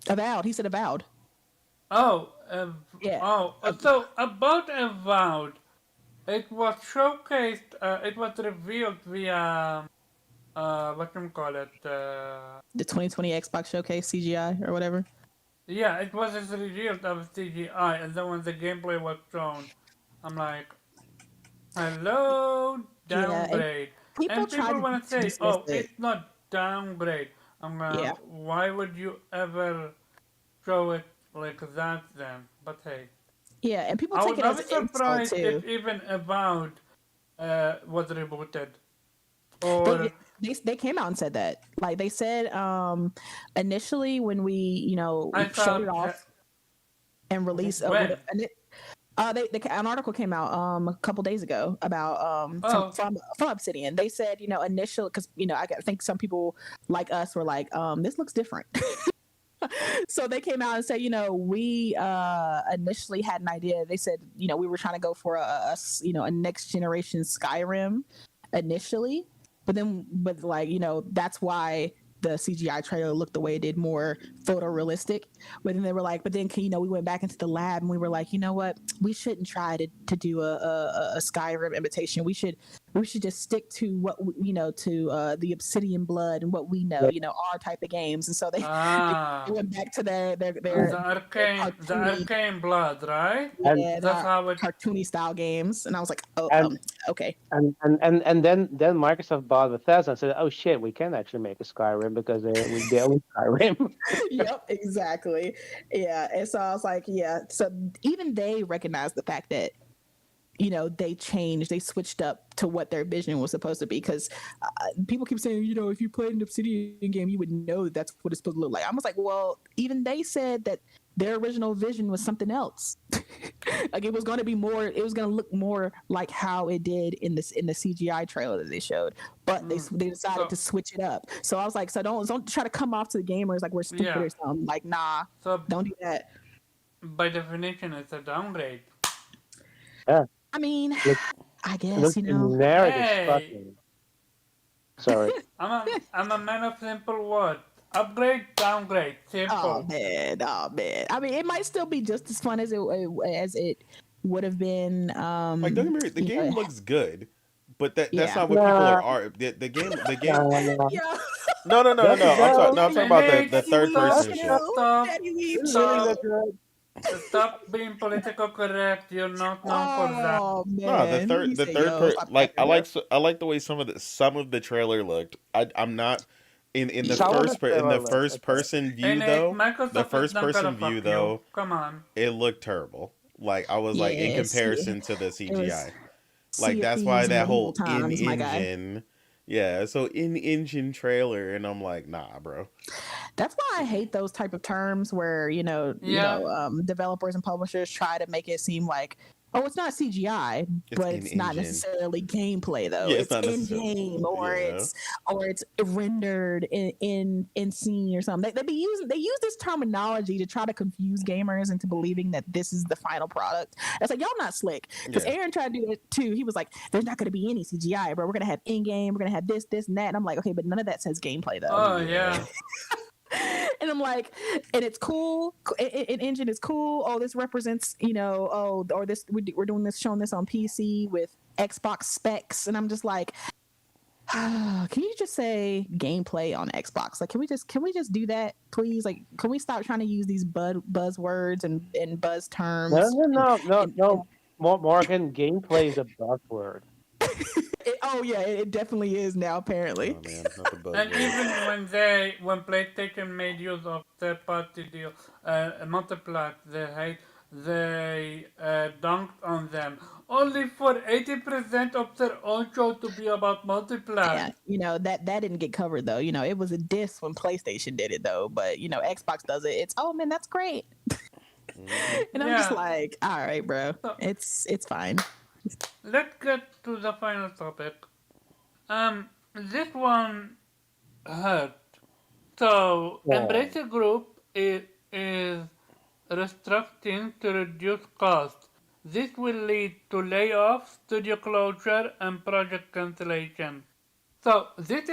Avowed. He said Avowed. Oh, Yeah. so about Avowed, it was showcased, it was revealed via, what you call it, The 2020 Xbox Showcase CGI or whatever. yeah, it was revealed of CGI, and then when the gameplay was shown, I'm like, hello, Yeah. And downgrade. people And tried people want to to say, dismiss oh, it. it's not downgrade. I'm Yeah. gonna, why would you ever show it like that then? But hey, Yeah. And people I take would it not as be an insult surprised too. if even Avowed was rebooted. They Or they came out and said that. Like, they said initially when we I showed it thought, off and released when? an article came out a couple days ago about Oh, from Obsidian. They said initial, because I think some people like us were like, this looks different. So they came out and said, we initially had an idea. They said, we were trying to go for a next generation Skyrim initially, but like, that's why the CGI trailer looked the way it did, more photorealistic. But then they were like, we went back into the lab and we were like, you know what, we shouldn't try to do a Skyrim imitation. We should just stick to what to the Obsidian blood and what we know, our type of games. And so they ah, went back to their their the cartoony, arcane blood, right? and yeah, That's their how it. cartoony style games. And I was like, oh, and okay. and then Microsoft bought Bethesda and said, "Oh shit, we can actually make a Skyrim because they own Skyrim." Yep, exactly. Yeah. And so I was like, yeah. So even they recognize the fact that they changed, they switched up to what their vision was supposed to be, because people keep saying, if you played an Obsidian game, you would know that that's what it's supposed to look like. I was like, well, even they said that their original vision was something else. Like, it was going to look more like how it did in the CGI trailer that they showed, but they decided So to switch it up. So I was like, so don't try to come off to the gamers like we're stupid yeah. or something. Like, nah, So don't do that. by definition, it's a downgrade. Yeah, I mean, look, I it guess looks generic as Hey, fucking. Sorry. I'm a man of simple words. Upgrade, downgrade, oh simple. man, oh man. I mean, it might still be just as fun as it would have been. Like, don't get me wrong, the game Yeah, looks good, but that's yeah. not what people Nah, are. The game. nah. Yeah. No, no, no, no, Does no. it though? I'm talking about Hey, the Daddy third Weeb, person stop, shit. chill. stop, Daddy Weeb, Does it really stop, look chill. good? stop being political correct. You're not known for that. Oh No, man, he the said, third "Yo, per stop like capping." I like the way some of the trailer looked. I'm not in the Some of first it they in were the like, first okay. person view And it, though, the Microsoft is first not gonna person view fuck you. though, Come on. it looked terrible. Like I was like in Yeah, comparison to the it was CGI. Like Sea of that's why Thieves in that medieval whole in times, my guy. engine, yeah. So in engine trailer, and I'm like, nah, bro. That's why I hate those type of terms where Yeah. developers and publishers try to make it seem like, oh, it's not CGI, It's but in it's not engine. necessarily gameplay though. Yeah, it's It's not in necessarily. game, or Yeah, it's rendered in scene or something. They use this terminology to try to confuse gamers into believing that this is the final product. It's like, y'all not slick, because yeah. Aaron tried to do it too. He was like, "There's not going to be any CGI, bro. We're gonna have in game. We're gonna have this, and that." And I'm like, okay, but none of that says gameplay though. Oh Yeah. yeah. And I'm like, and it's cool. An engine is cool. Oh, this represents, or this we're doing this, showing this on PC with Xbox specs, and I'm just like, can you just say gameplay on Xbox? Like, can we just do that, please? Like, can we stop trying to use these buzzwords and buzz terms? No. Morgan, gameplay is a buzzword. It definitely is now, apparently. Oh man, not the And buzzword. even when PlayStation made use of third-party deal, multiplied their hate, they dunked on them. Only for 80% of their own show to be about multiplat. Yeah, that didn't get covered though. It was a diss when PlayStation did it though, but Xbox does it. It's, oh man, that's great. Mm-hmm. And I'm just Yeah. like, all right, bro, So, it's fine. let's get to the final topic. This one hurt. So, Yeah. Embracer Group is restructuring to reduce costs. This will lead to layoffs, studio closure, and project cancellation. So, this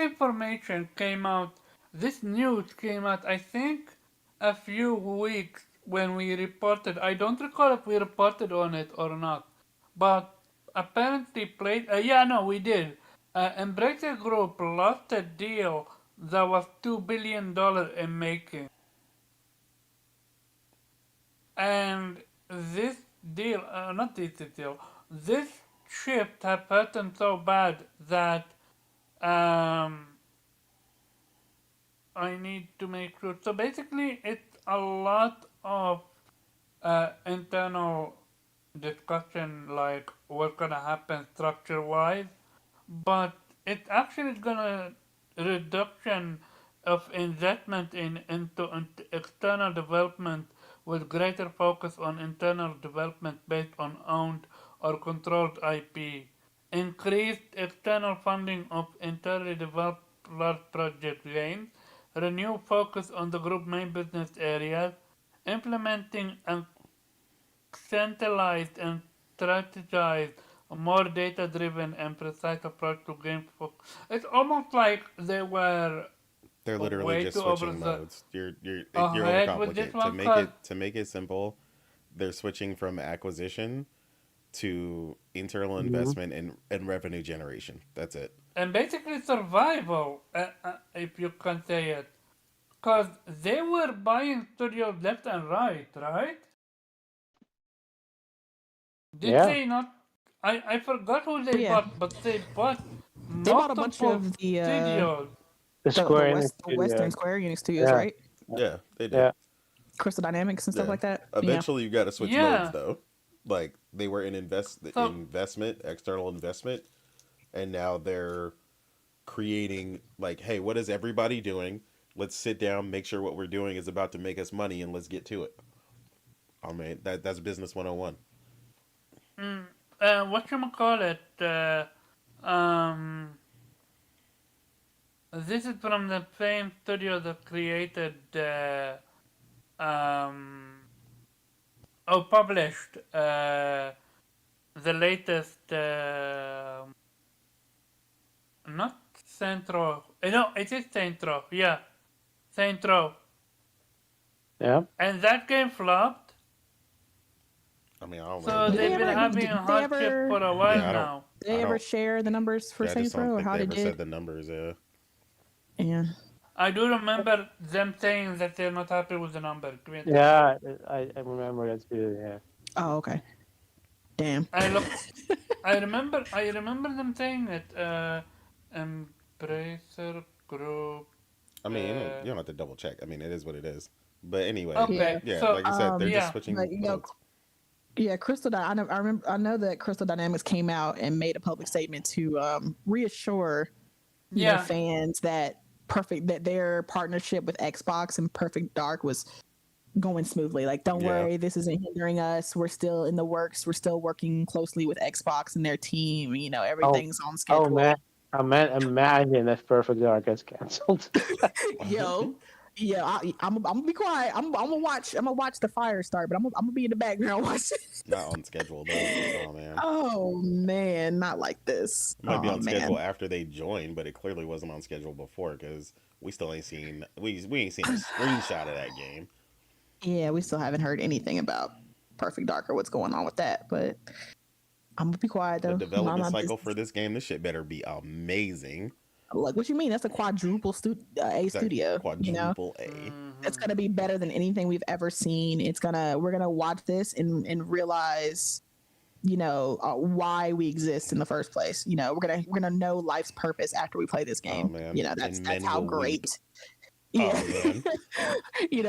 news came out, I think, a few weeks when we reported. I don't recall if we reported on it or not, but apparently we did. Embracer Group lost a deal that was $2 billion in making. And this deal, not this deal, this shift had happened so bad that I need to make sure. So basically, it's a lot of internal discussion, like what's gonna happen structure-wise, but it's actually gonna reduction of investment into external development with greater focus on internal development based on owned or controlled IP, increased external funding of internally developed large project games, renewed focus on the group main business areas, implementing a centralized and strategized, a more data-driven and precise approach to game focus. It's almost like they were They're literally way just too switching modes. You're ahead with this overcomplicated. To one, make cause it simple, they're switching from acquisition to internal Mhm. investment and revenue generation. That's it. and basically survival, if you can say it, cause they were buying studios left and right, right? Did Yeah. they not? I forgot who they Yeah, bought, but they bought they bought a bunch multiple of studios. The Square Enix the Western studios. Square Enix studios, Yeah. right? Yeah, they did. Yeah. Crystal Dynamics and stuff Yeah. like that. Eventually, you got to switch modes Yeah. though. Like they were in So investment, external investment, and now they're creating like, hey, what is everybody doing? Let's sit down, make sure what we're doing is about to make us money, and let's get to it. I mean, that's business 101. whatchamacallit, um, this is from the same studio that created, published, the latest, not Centro, no, it is Centro, yeah, Centro. Yeah. And that game flopped, I mean, I don't so know. Did they they've been ever? having Did a they hardship ever? for a while Yeah, now. Did they I ever don't. share the numbers for Yeah, I just Saints don't Row, or think how they they ever said did? the numbers. Yeah. I do remember them saying that they're not happy with the number. Give me a second. Yeah. I remember that too. Yeah. Oh, okay. Damn. I remember them saying it. Embracer Group I mean, you don't have to double check. I mean, it is what it is. But anyway, Okay, Yeah. yeah, so like I said, they're just yeah, switching But you know, modes. yeah, I remember. I know that Crystal Dynamics came out and made a public statement to reassure yeah, fans that their partnership with Xbox and Perfect Dark was going smoothly. Like, don't Yeah. worry, this isn't hindering us. We're still in the works. We're still working closely with Xbox and their team. Oh, Everything's on oh schedule. man, imagine if Perfect Dark gets cancelled. Yo, yeah, I'm gonna be quiet. I'm gonna watch. I'm gonna watch the fire start, but I'm gonna be in the background watching. Not on schedule though. Oh man. Oh man, not like this. It might be Oh on schedule man. after they join, but it clearly wasn't on schedule before because we still ain't seen we ain't seen a screenshot of that game. Yeah, we still haven't heard anything about Perfect Dark or what's going on with that, but I'm gonna be quiet The though. Mind development my cycle for business. this game, this shit better be amazing. Like, what you mean? That's a quadruple A That studio. quadruple A. It's mm-hmm. gonna be better than anything we've ever seen. We're gonna watch this and realize, why we exist in the first place. We're gonna know life's purpose after we play this game. Oh man. That's And that's men how will weep. great. Yeah. Oh man. We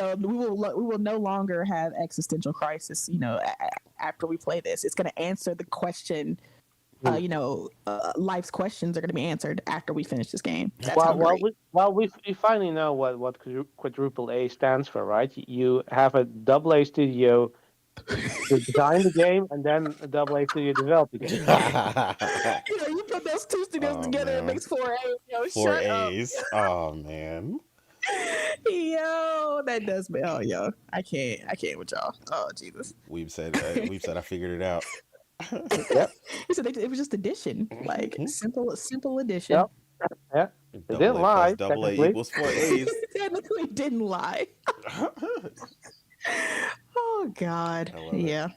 will no longer have existential crisis. After we play this, it's gonna answer the question. Life's questions are going to be answered after we finish this game. That's how great. We finally know what quadruple A stands for, right? You have a double A studio to design the game, and then a double A studio develop the game. You put those two studios Oh together, it man. makes 4A. Four Shut up. A's. Oh man. Yo, that does me. Oh, yo, I can't with y'all. Oh, Jesus. We've said I figured it out. Yep. He said it was just addition, like simple addition. Yep. Yeah. It Double didn't A lie. plus double A Technically. equals 4 A's. Technically didn't lie. Oh God. I love it. Yeah.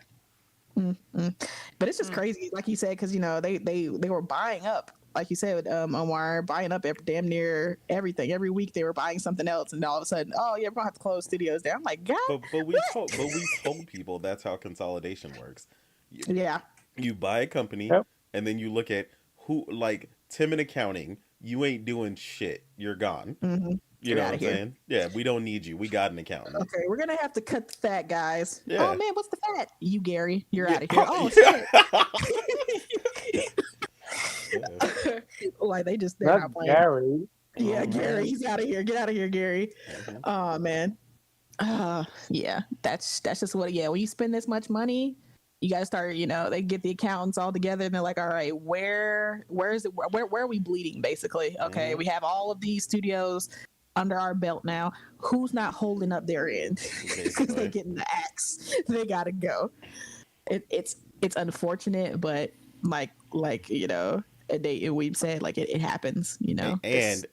But it's just crazy, like you said, because they were buying up, like you said, Omar, buying up damn near everything. Every week they were buying something else, and all of a sudden, oh yeah, we're gonna have to close studios down. I'm like, God, But we told people that's how consolidation works. yeah, You buy a company, Yep. and then you look at who, like Tim in accounting. You ain't doing shit. You're gone. mm-hmm. You Get know out what I'm of here. saying? Yeah, we don't need you. We got an accountant. Okay, we're gonna have to cut the fat, guys. Yeah. Oh man, what's the fat? You, Gary, you're Yeah. out of here. Oh shit! Like they're Not not playing. Gary. Yeah, Oh, Gary, man. he's out of here. Get out of here, Gary. Mhm. Oh man. Yeah, that's just what. Yeah, when you spend this much money, you got to start. They get the accountants all together, and they're like, all right, where is it? Where are we bleeding? Basically, okay, we have all of these studios under our belt now. Who's not holding up their end? Because Basically. they're getting the axe. They gotta go. It's unfortunate, but we've said, like it happens. And all part of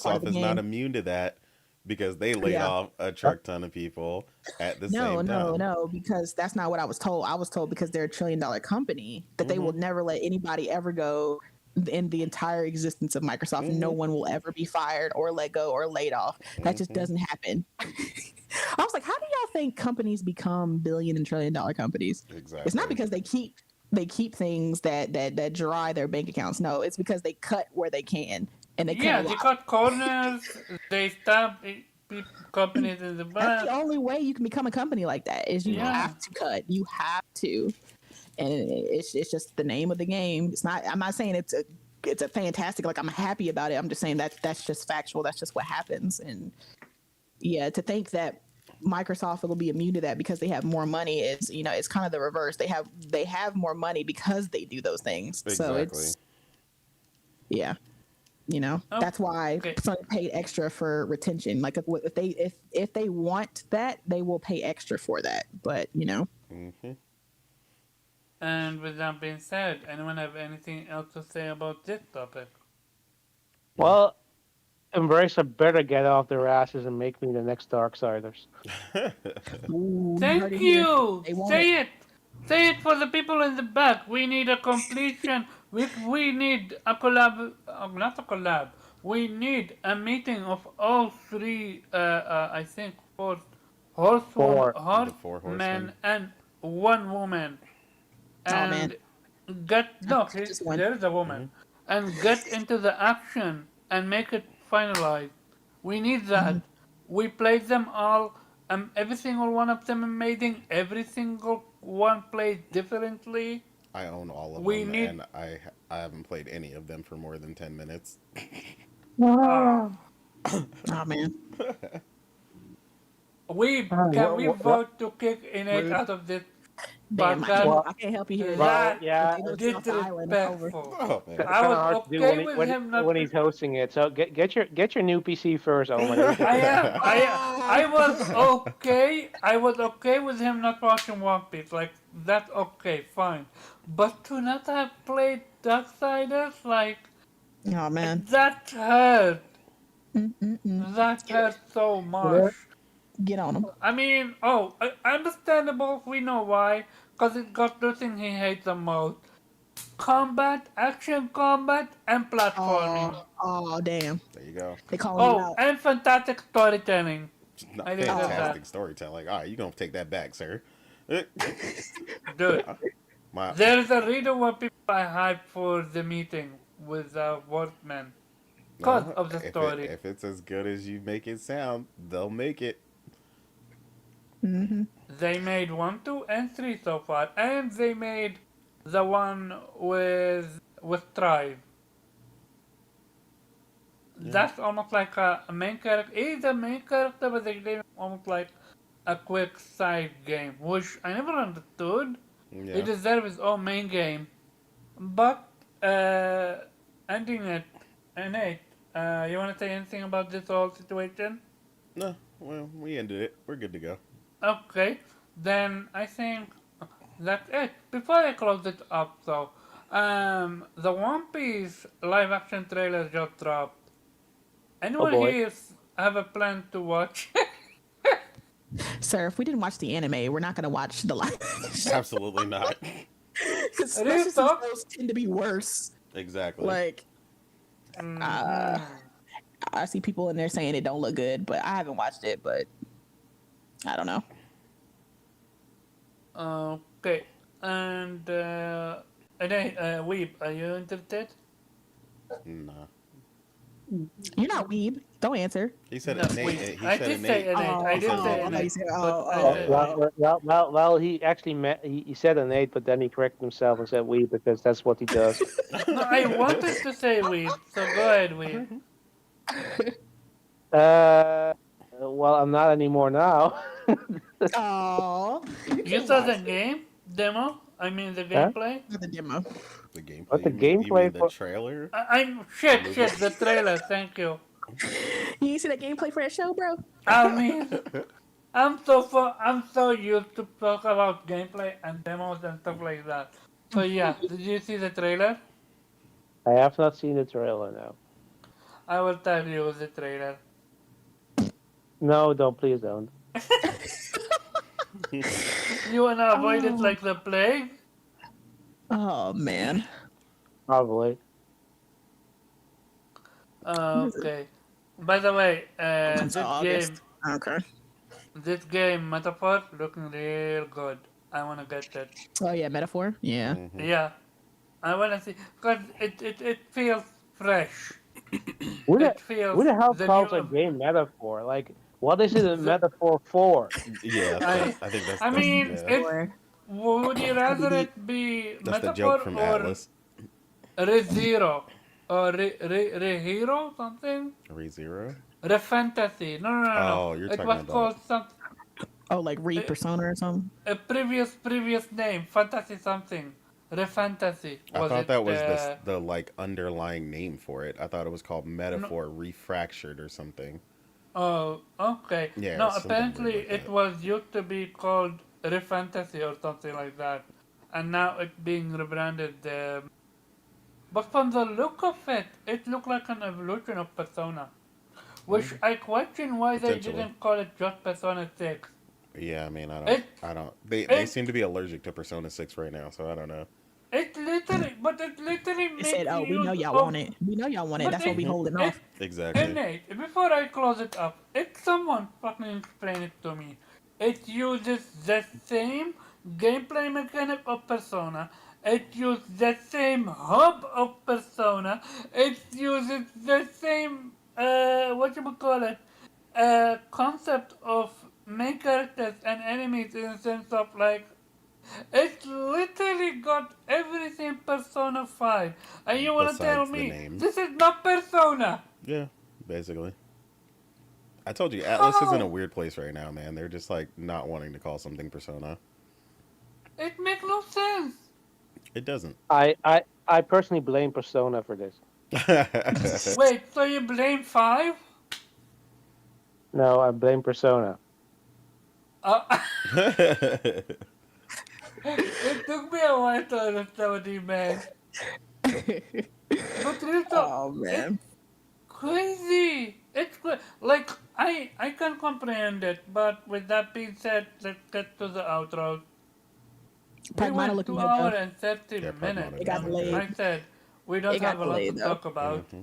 Microsoft the is not game. immune to that because they laid Yeah. off a truck ton of people at the No, same time. no, because that's not what I was told. I was told because they're $1 trillion company that they will never let anybody ever go in the entire existence of Microsoft. No one will ever be fired or let go or laid off. That just doesn't happen. I was like, how do y'all think companies become billion and $1 trillion companies? Exactly. It's not because they keep things that dry their bank accounts. No, it's because they cut where they can. And they Yeah, cut a they lot. cut corners. They stab companies in the That's back. the only way you can become a company like that is you Yeah. have to cut. You have to, and it's just the name of the game. It's not. I'm not saying it's a fantastic. Like, I'm happy about it. I'm just saying that's just factual. That's just what happens. And yeah, to think that Microsoft will be immune to that because they have more money is it's kind of the reverse. They have more money because they do those things. So Exactly. it's that's why Okay. Sony paid extra for retention. Like if they want that, they will pay extra for that. But Mm-hmm. And with that being said, anyone have anything else to say about this topic? Well, Embracer better get off their asses and make me the next Darksiders. ooh, Thank heard it here. you. They want Say it. Say it for the people in the back. We need a completion. We need a collab. Not a collab. We need a meeting of all three. I think four Four. The four horsemen horsemen. and one woman. Oh, man. And get no. Just one. There's a woman. And get into the action and make it finalized. We need that. Mhm. We played them all. Every single one of them amazing. Every single one played differently. I own all of We them, need. and I haven't played any of them for more than 10 minutes. Uh, Oh man, can we What? vote to kick Innate rude. out of this Damn, podcast? Well, I can't help you here, Nate. well, That yeah, If they vote you off the island, it's over. disrespectful. Oh man. it's I kind was of hard to do okay with him not. when he's hosting it. So get your new PC first, Owen. Then you can I finish. am. I was okay. I was okay with him not watching One Piece. Like that's okay, fine. But to not have played Darksiders, like Oh man, that hurt. Mm-mm-mm. That hurt so much. Yeah. Get on them. I mean, understandable. We know why. Cause it got the thing he hates the most: combat, action combat, and platforming. Oh damn, There you go. they calling you Oh, out. and fantastic storytelling. Not I didn't get that, fantastic storytelling. All right, you gonna take that back, sir? dude. My There's a reason why people are hyped for the meeting with Workman. Because no, of the story. if it's as good as you make it sound, they'll make it. Mm-hmm. They made 1, 2, and 3 so far. And they made the one with Tribe. Yeah. That's almost like a main character. He's a main character, but they gave him almost like a quick side game, which I never understood. He Yeah. deserves his own main game. But, ending it, Nate, you want to say anything about this whole situation? No, well, we ended it. We're good to go. Okay, then I think that's it. Before I close it up, though, the One Piece live action trailer just dropped. Oh Anyone boy. here have a plan to watch? Sir, if we didn't watch the anime, we're not gonna watch the live. Absolutely not. Because Real especially since talk? those tend to be worse. Exactly. Like, Mm, I see people in there saying it don't look good, but I haven't watched it. But I don't know. okay, and Weep, are you interested? Nah. You're not weeb. Don't answer. He said No, innate. wait. He I said did say innate. innate. I He did said say innate. innate. You said, But I Oh, said well, he actually he said an 8, but then he corrected himself and said we because that's what he does. no, I wanted to say Weep, so go ahead, Weep. Well, I'm not anymore now. Oh, You saw the game demo? I mean the Huh? gameplay? the demo. The gameplay. What the you gameplay mean the for? trailer? I'm shit, the trailer. Thank you. You ain't see that gameplay for that show, bro? I mean, I'm so used to talk about gameplay and demos and stuff like that. So yeah, did you see the trailer? I have not seen the trailer now. I will tell you the trailer. No, please don't. You wanna avoid it Oh. like the plague? Oh man. Probably. Okay. By the way, Until August. Okay. this game metaphor looking real good. I wanna get that. Oh yeah, metaphor. Yeah. Mhm. Yeah, I wanna see because it feels fresh. Who the It feels who the hell the calls a new. game metaphor? Like, what is it a metaphor for? Yeah, I think I mean, yeah. it Or would you rather it be That's the metaphor joke from or Atlas. ReZero or ReHero something? ReZero. Refantasy. No. Oh, you're It talking was about. called some oh, like read persona or something. a previous name, fantasy something. Refantasy. I Was thought it? that was the like underlying name for it. I thought it was called Metaphor Refractured or something. Oh, okay. Yeah, No, something apparently weird like it that. was used to be called Refantasy or something like that, and now it's being rebranded. But from the look of it, it looked like an evolution of Persona, which I question why they Potentially. didn't call it just Persona 6. Yeah, I mean, It I don't. They it seem to be allergic to Persona 6 right now, so I don't know. it literally It makes said, "Oh, we know use y'all of. want it. We know y'all want it. But That's why we holding it off." Exactly. Innate, before I close it up, if someone fucking explain it to me, it uses the same gameplay mechanic of Persona, it uses the same hub of Persona, it uses the same concept of main characters and enemies in the sense of like it literally got everything Persona 5. And you wanna tell Besides the me names. this is not Persona? Yeah, basically. I told you, Atlas is in a How? weird place right now, man. They're just like not wanting to call something Persona. It makes no sense. It doesn't. I personally blame Persona for this. Wait, so you blame 5? No, I blame Persona. Uh, it took me a while to understand what he meant. But real talk, Oh it's man. crazy. Like, I can comprehend it, but with that being said, let's get to the outro. We Pragmata went looking 2 good though. hours and 30 Yeah, minutes, Pragmata It got does and look good. delayed. I said, we don't It got have a lot to delayed though. talk about. Hmm.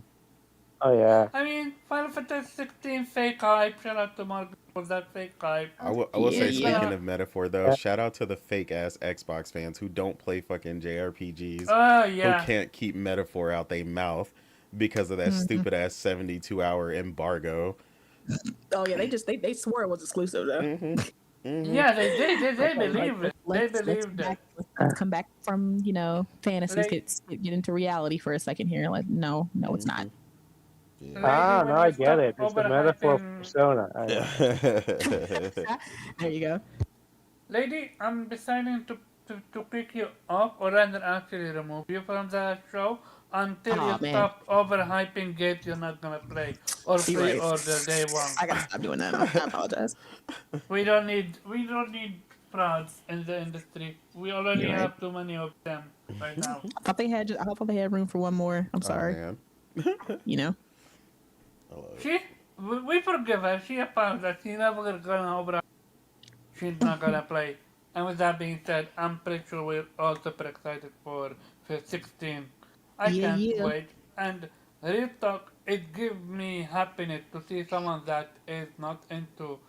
Oh yeah. I mean, Final Fantasy 16 fake hype. Shout out to Mark for that fake hype. I will Yeah, say, It's yeah. speaking gonna. of metaphor, though, Yeah. shout out to the fake ass Xbox fans who don't play fucking JRPGs, Oh, who yeah. can't keep metaphor out their mouth because of that Mhm. stupid ass 72-hour embargo. Oh yeah, they swore it was exclusive though. Hmm. Hmm. Yeah, they did. They Like, believed it. They let's believed it. let's come back from fantasies. Like, Get into reality for a second here. Like no, it's not. Hmm. Yeah. lady, Ah, when now I you get stop it. It's the metaphor for overhyping. Persona. There you go. Lady, I'm deciding to pick you up, or rather actually remove you from the show until you Oh man, stop overhyping games you're not gonna play or you're right. pre-order day one. I gotta stop doing that. I apologize. We don't need frauds in the industry. We already You're right. have too many of them right now. I thought they had room for one more. I'm Oh sorry. man. You know. I love it. We forgive her. She apologized. She's never gonna over. She's not gonna play. And with that being said, I'm pretty sure we're all super excited for 16. I Yeah, can't yeah. wait. And real talk, it gives me happiness to see someone that is not into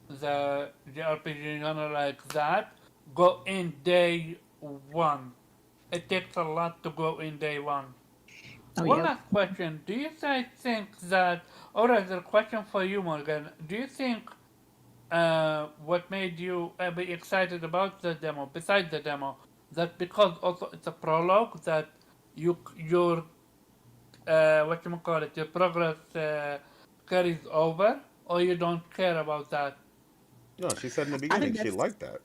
the JRPG genre like that go in day one. It takes a lot to go in day one. Oh One yeah. last question. Do you guys think that, or rather, question for you, Morgan. Do you think what made you be excited about the demo, besides the demo, that because also it's a prologue, that your what you call it, your progress carries over, or you don't care about that? No, she said in the I beginning think she that's liked that.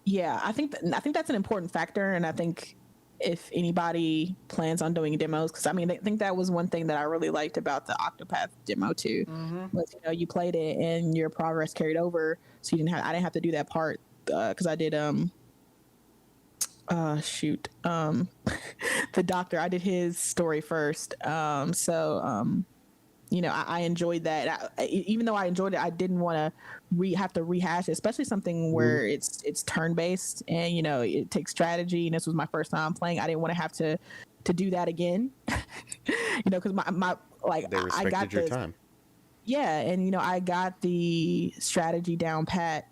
Yeah, I think that's an important factor, and I think if anybody plans on doing demos, because I mean, I think that was one thing that I really liked about the Octopath demo too, Mm-hmm. was you played it and your progress carried over, so I didn't have to do that part because I did shoot the doctor, I did his story first, I enjoyed that. Even though I enjoyed it, I didn't want to have to rehash it, especially something where it's turn based and it takes strategy. And this was my first time playing. I didn't want to have to do that again. Because my like They I got respected your this. time. Yeah, and I got the strategy down pat.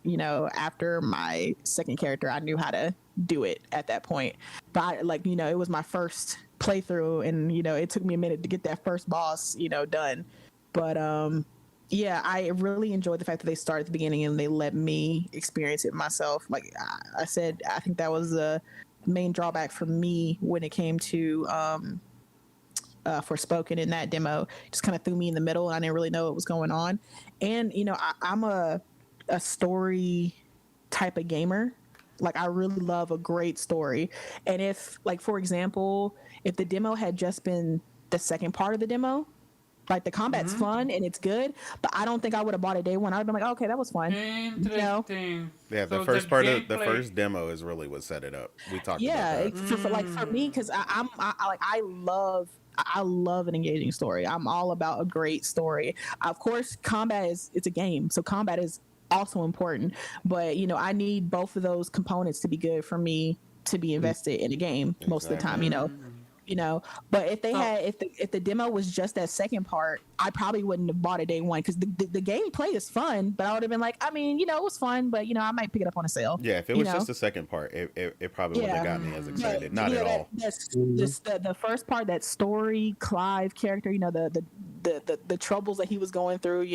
After my second character, I knew how to do it at that point. But it was my first playthrough, and it took me a minute to get that first boss, done. But yeah, I really enjoyed the fact that they started at the beginning and they let me experience it myself. Like I said, I think that was the main drawback for me when it came to Forspoken in that demo. Just kind of threw me in the middle, and I didn't really know what was going on. And I'm a story type of gamer. Like I really love a great story. And if, like, for example, if the demo had just been the second part of the demo, like the combat's Mm-hmm. fun and it's good, but I don't think I would have bought it day one. I'd have been like, okay, that was fun. Interesting. Yeah, the So first part of the gameplay. first demo is really what set it up. We talked Yeah, about that. for me, because I love an engaging story. I'm all about a great story. Of course, combat it's a game, so combat is also important. But I need both of those components to be good for me to be invested in a game most of the time. Exactly. But if they So had if the demo was just that second part, I probably wouldn't have bought it day one, because the gameplay is fun, but I would have been like, I mean, it was fun, but I might pick it up on a sale. Yeah, if it you was know just the second part, it probably wouldn't have Yeah. got me as But excited. Not at all. that's the first part, that story, Clive character, the troubles that he was going through,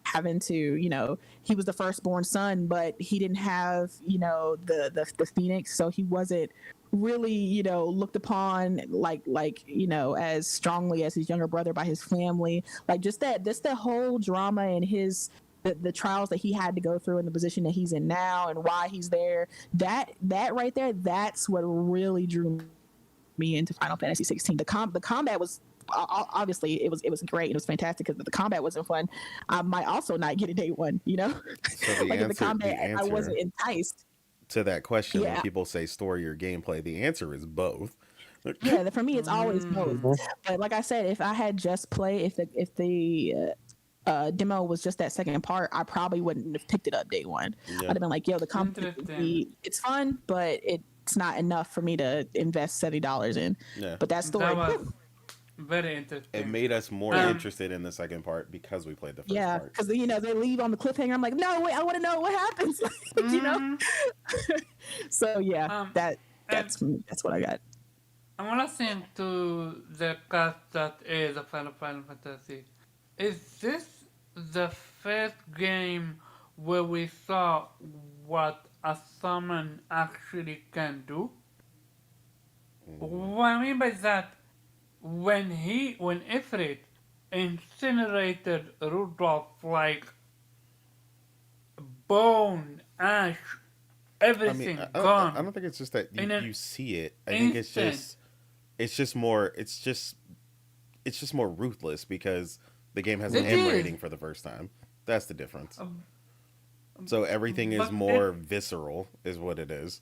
having to, he was the firstborn son, but he didn't have, the Phoenix, so he wasn't really, looked upon as strongly as his younger brother by his family. Like just the whole drama and the trials that he had to go through in the position that he's in now and why he's there. That right there, that's what really drew me into Final Fantasy 16. The combat was obviously it was great. It was fantastic because the combat wasn't fun. I might also not get a day one, So the like answer, the combat, the I answer wasn't enticed. to that question, when Yeah. people say story or gameplay, the answer is both. Yeah, for me, it's always both. Mhm. But like I said, if I had just played, if the demo was just that second part, I probably wouldn't have picked it up day one. Yeah. I'd have been like, yo, the combat, it's fun, but it's not enough for me to invest $70 in. Yeah. But that story, That was very interesting. It made us more Um, interested in the second part because we played the first yeah, part. because they leave on the cliffhanger. I'm like, no, wait, I want to know what happens. Mhm. So yeah, that's what I got. I want to sing to the cast that is a Final Fantasy. Is this the first game where we saw what a summon actually can do? What I mean by that, when Ifrit incinerated Rudolph like bone, ash, I everything mean, gone. I don't think it's just that In an you see it. I think instant. it's just more ruthless because the game has an It M is. rating for the first time. That's the difference. Um, So everything is but more visceral, is what it is.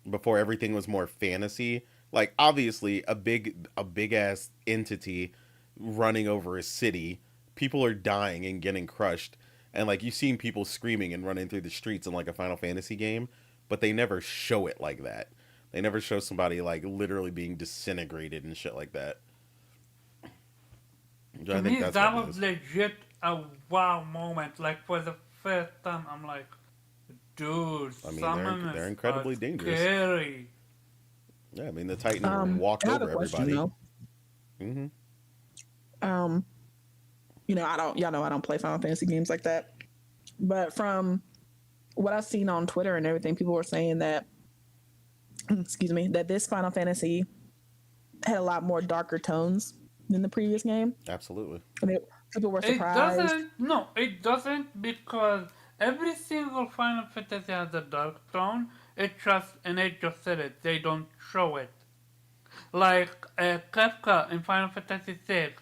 Before everything was more fantasy. Like obviously a big ass entity running over a city, people are dying and getting crushed, and like you've seen people screaming and running through the streets in like a Final Fantasy game, but they never show it like that. They never show somebody like literally being disintegrated and shit like that. So To I think me, that's that what it was is. legit a wow moment. Like for the first time, I'm like, dude, I mean, summons they're incredibly are dangerous. scary. Yeah, I mean the Titan walked I have over a question everybody. though. Hmm. Y'all know I don't play Final Fantasy games like that. But from what I've seen on Twitter and everything, people were saying that, excuse me, that this Final Fantasy had a lot more darker tones than the previous game. Absolutely. And people were It surprised. doesn't. No, it doesn't because every single Final Fantasy has a dark tone. It just said it. They don't show it. Like Kafka in Final Fantasy VI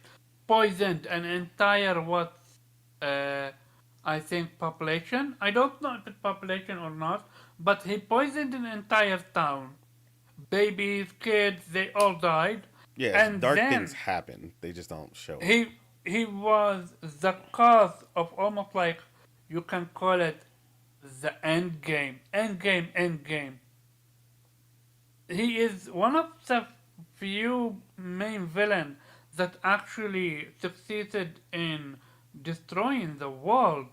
poisoned an entire I think population. I don't know if it's population or not, but he poisoned an entire town. Babies, kids, they all died. Yes, And dark then things happen. They just don't show it. he was the cause of almost like you can call it the end game. End game. He is one of the few main villains that actually succeeded in destroying the world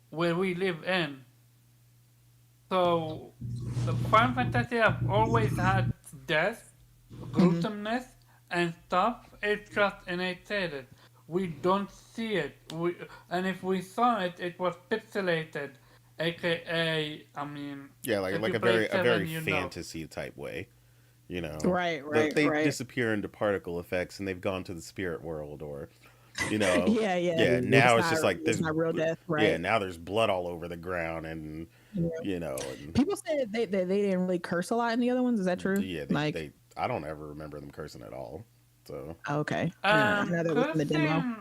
where we live in. So the Final Fantasy have always had death, gruesomeness, and stuff. It's just innate. We don't see it. And if we saw it, it was pixelated, aka, I mean, Yeah, if like you a play very Seven, you know. fantasy type way. You know, Right, They right. disappear into particle effects, and they've gone to the spirit world, or you know, Yeah. Now it's just like it's not real death, right? Yeah, now there's blood all over the ground, and Yeah. you know, and People said they didn't really curse a lot in the other ones. Is that true? yeah, they I don't ever remember them cursing at all. So Okay. Yeah, I know that was in the demo.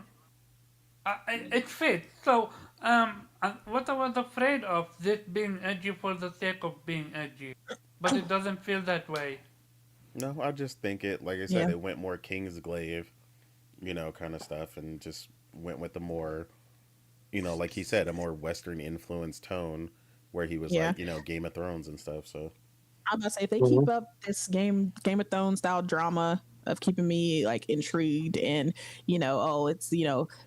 Cursing, it fits. So, what I was afraid of, this being edgy for the sake of being edgy. But it doesn't feel that way. no, I just think it. Like I said, it went more Kingsglaive, kind of stuff, and just went with the more, like he said, a more Western influenced tone, where he was Yeah. like, Game of Thrones and stuff. So I'm about to say if they keep up this Game of Thrones style drama of keeping me like intrigued and it's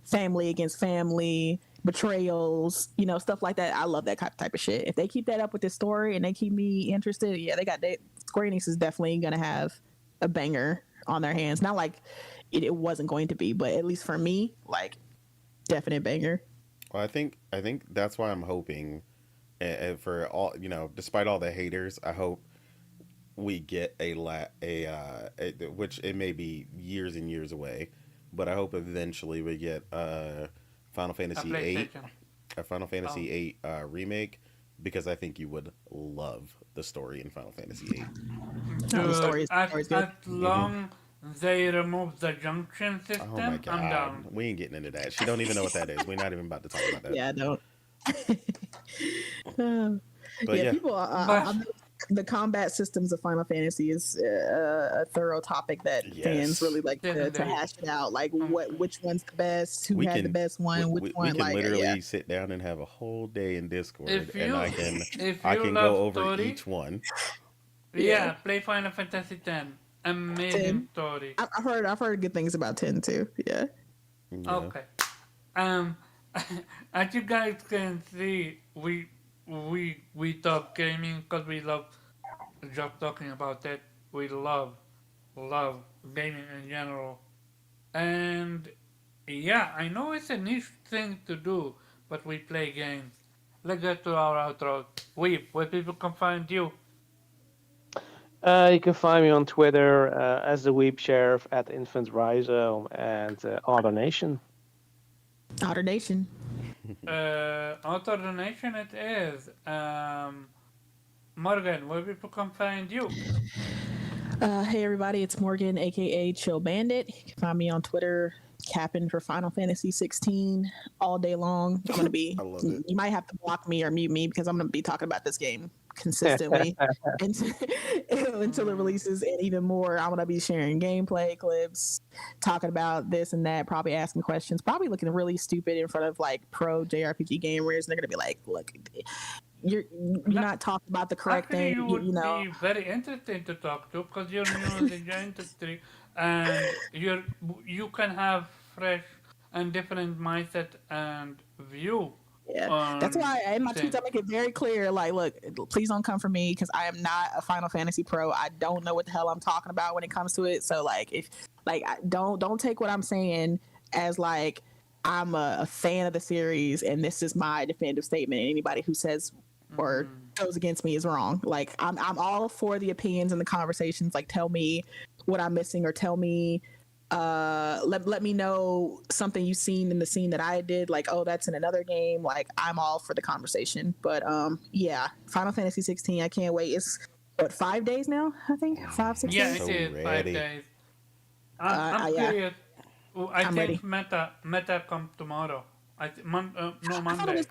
family against family, betrayals, stuff like that. I love that type of shit. If they keep that up with this story and they keep me interested, yeah, Square Enix is definitely gonna have a banger on their hands. Not like it wasn't going to be, but at least for me, like definite banger. Well, I think that's why I'm hoping, and for all despite all the haters, I hope we get which it may be years and years away, but I hope eventually we get Final A Fantasy eight, PlayStation. a Final Oh. Fantasy eight remake, because I think you would love the story in Final Fantasy eight. No, the Dude, story as is good. long they remove the junction Oh my system, I'm god, down. we ain't getting into that. She don't even know what that is. We're not even about to talk about that. Yeah, I don't. But Yeah, yeah, people. But The combat systems of Final Fantasy is a thorough topic that fans yes, really like to Definitely. hash it out. Like, Okay. which one's the best? Who we had the can best one? Which we one? can Like, literally sit down and have a whole day in Discord, If and you if I you can love go over story, each one. yeah, play Final Fantasy X. Amazing 10. story. I've heard good things about 10 too. Yeah. Yeah. Okay. Um, as you guys can see, we talk gaming because we love just talking about it. We love gaming in general, and yeah, I know it's a niche thing to do, but we play games. Let's get to our outro. Where people can find you. You can find me on Twitter as the Weep Sheriff at Infant Rhizome and Other Nation. Outer Nation. Auto donation it is. Morgan, where people can find you. Hey everybody, it's Morgan, aka Chill Bandit. You can find me on Twitter, capping for Final Fantasy 16 all day long. I'm gonna be. I love it. You might have to block me or mute me because I'm gonna be talking about this game consistently until, until it releases, and even more. I'm gonna be sharing gameplay clips, talking about this and that, probably asking questions, probably looking really stupid in front of like pro JRPG gamers, and they're gonna be like, "Look, you're not talking about the correct Actually, thing, you would you know." be very interesting to talk to because you're new in the industry, and you can have fresh and different mindset and view Yeah, that's on why in my tweets things. I make it very clear. Like, look, please don't come for me because I am not a Final Fantasy pro. I don't know what the hell I'm talking about when it comes to it. So, like, if don't take what I'm saying as like I'm a fan of the series and this is my definitive statement. And anybody who says or goes against me is wrong. Like, I'm all for the opinions and the conversations. Like, tell me what I'm missing or tell me let me know something you've seen in the scene that I did, like, oh, that's in another game. Like, I'm all for the conversation. But yeah, Final Fantasy 16, I can't wait. It's what, 5 days now, I think? 5, 6 Yeah, days? So it is 5 ready. days. I'm Yeah, curious. I I'm think ready. meta come tomorrow. No, I thought it Monday. was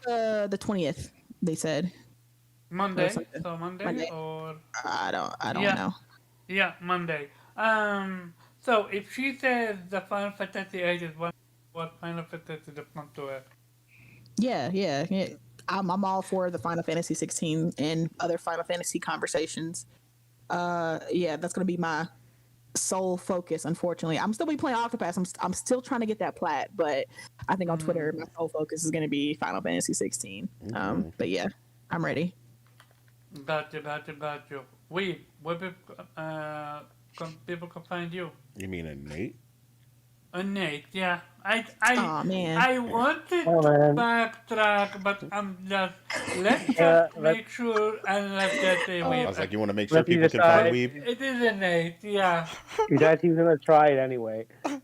the 20th, they said. Monday. something. So Monday Monday. or I don't yeah, know. yeah, Monday. So if she says the Final Fantasy 8 is what Final Fantasy just come to it. Yeah. I'm all for the Final Fantasy 16 and other Final Fantasy conversations. Yeah, that's gonna be my sole focus. Unfortunately, I'm still be playing Octopath. I'm still trying to get that plat, but I think on Twitter my sole focus is gonna be Final Fantasy 16. But yeah, I'm ready. Got you. Where people can find you? You mean a Nate? Nate, yeah. Aw, man. I wanted Oh, to man. backtrack, but I'm just let's just let, make sure and let's get a I Weeb. was like, you want to make sure Let you people can find decide. Weeb? It is a Nate, yeah. you guys even gonna try it anyway. Hey,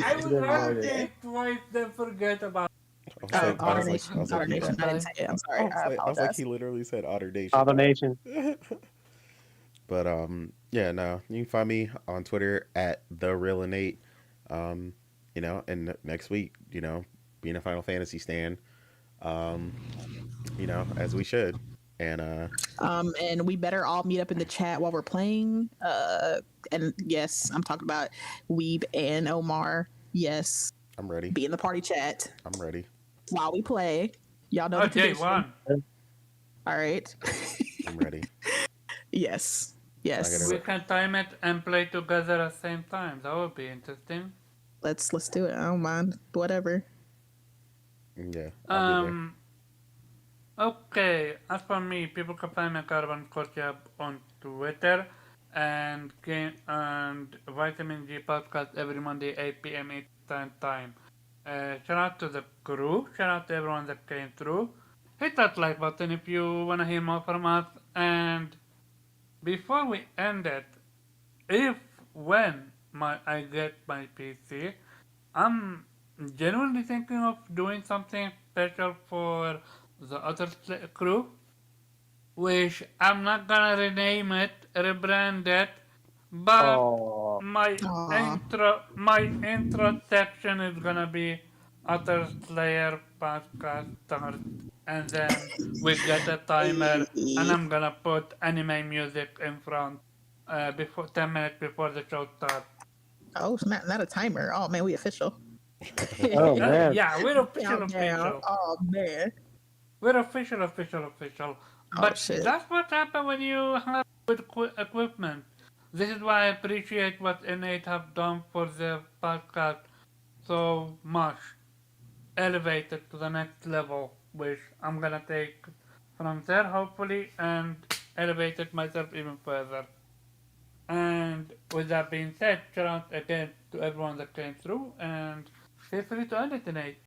I would Then rather load it. think twice than forget about. I was Otter like, Nation. I was Otter like, you Nation. I didn't say it. I'm sorry. I I was like, apologize. he literally said Otter Nation. Other Nation. But yeah, no, you can find me on Twitter at the real Innate. You know, and next week, you know, being a Final Fantasy stan, you know, as we should, and And we better all meet up in the chat while we're playing. And yes, I'm talking about Weeb and Omar. Yes, I'm ready. be in the party chat I'm ready. while we play. Y'all know Oh, the day tradition. one. All right. I'm ready. Yes. I Yes. gotta We can time it and play together at the same time. That would be interesting. Let's do it. I don't mind. Whatever. Yeah, I'll be there. Okay, as for me, people can find me Carbon Kochab on Twitter. and Vitamin G podcast every Monday 8 p.m. Eastern time. Shout out to the crew. Shout out to everyone that came through. Hit that like button if you wanna hear more from us. And before we end it, if when I get my PC, I'm genuinely thinking of doing something special for the other crew, which I'm not gonna rename it, rebrand it, but Oh, Aw. my intro section is gonna be Other Slayer Podcasters, and then we get a timer, and I'm gonna put anime music in front before 10 minutes before the show starts. Oh, not a timer. Oh man, we official. oh man. Yeah, we're official, Countdown. official. Oh man. We're official, official, official. Oh But shit. that's what happens when you have good equipment. This is why I appreciate what Innate have done for the podcast so much. Elevated to the next level, which I'm gonna take from there hopefully and elevate it myself even further. And with that being said, shout out again to everyone that came through and feel free to end it, Innate.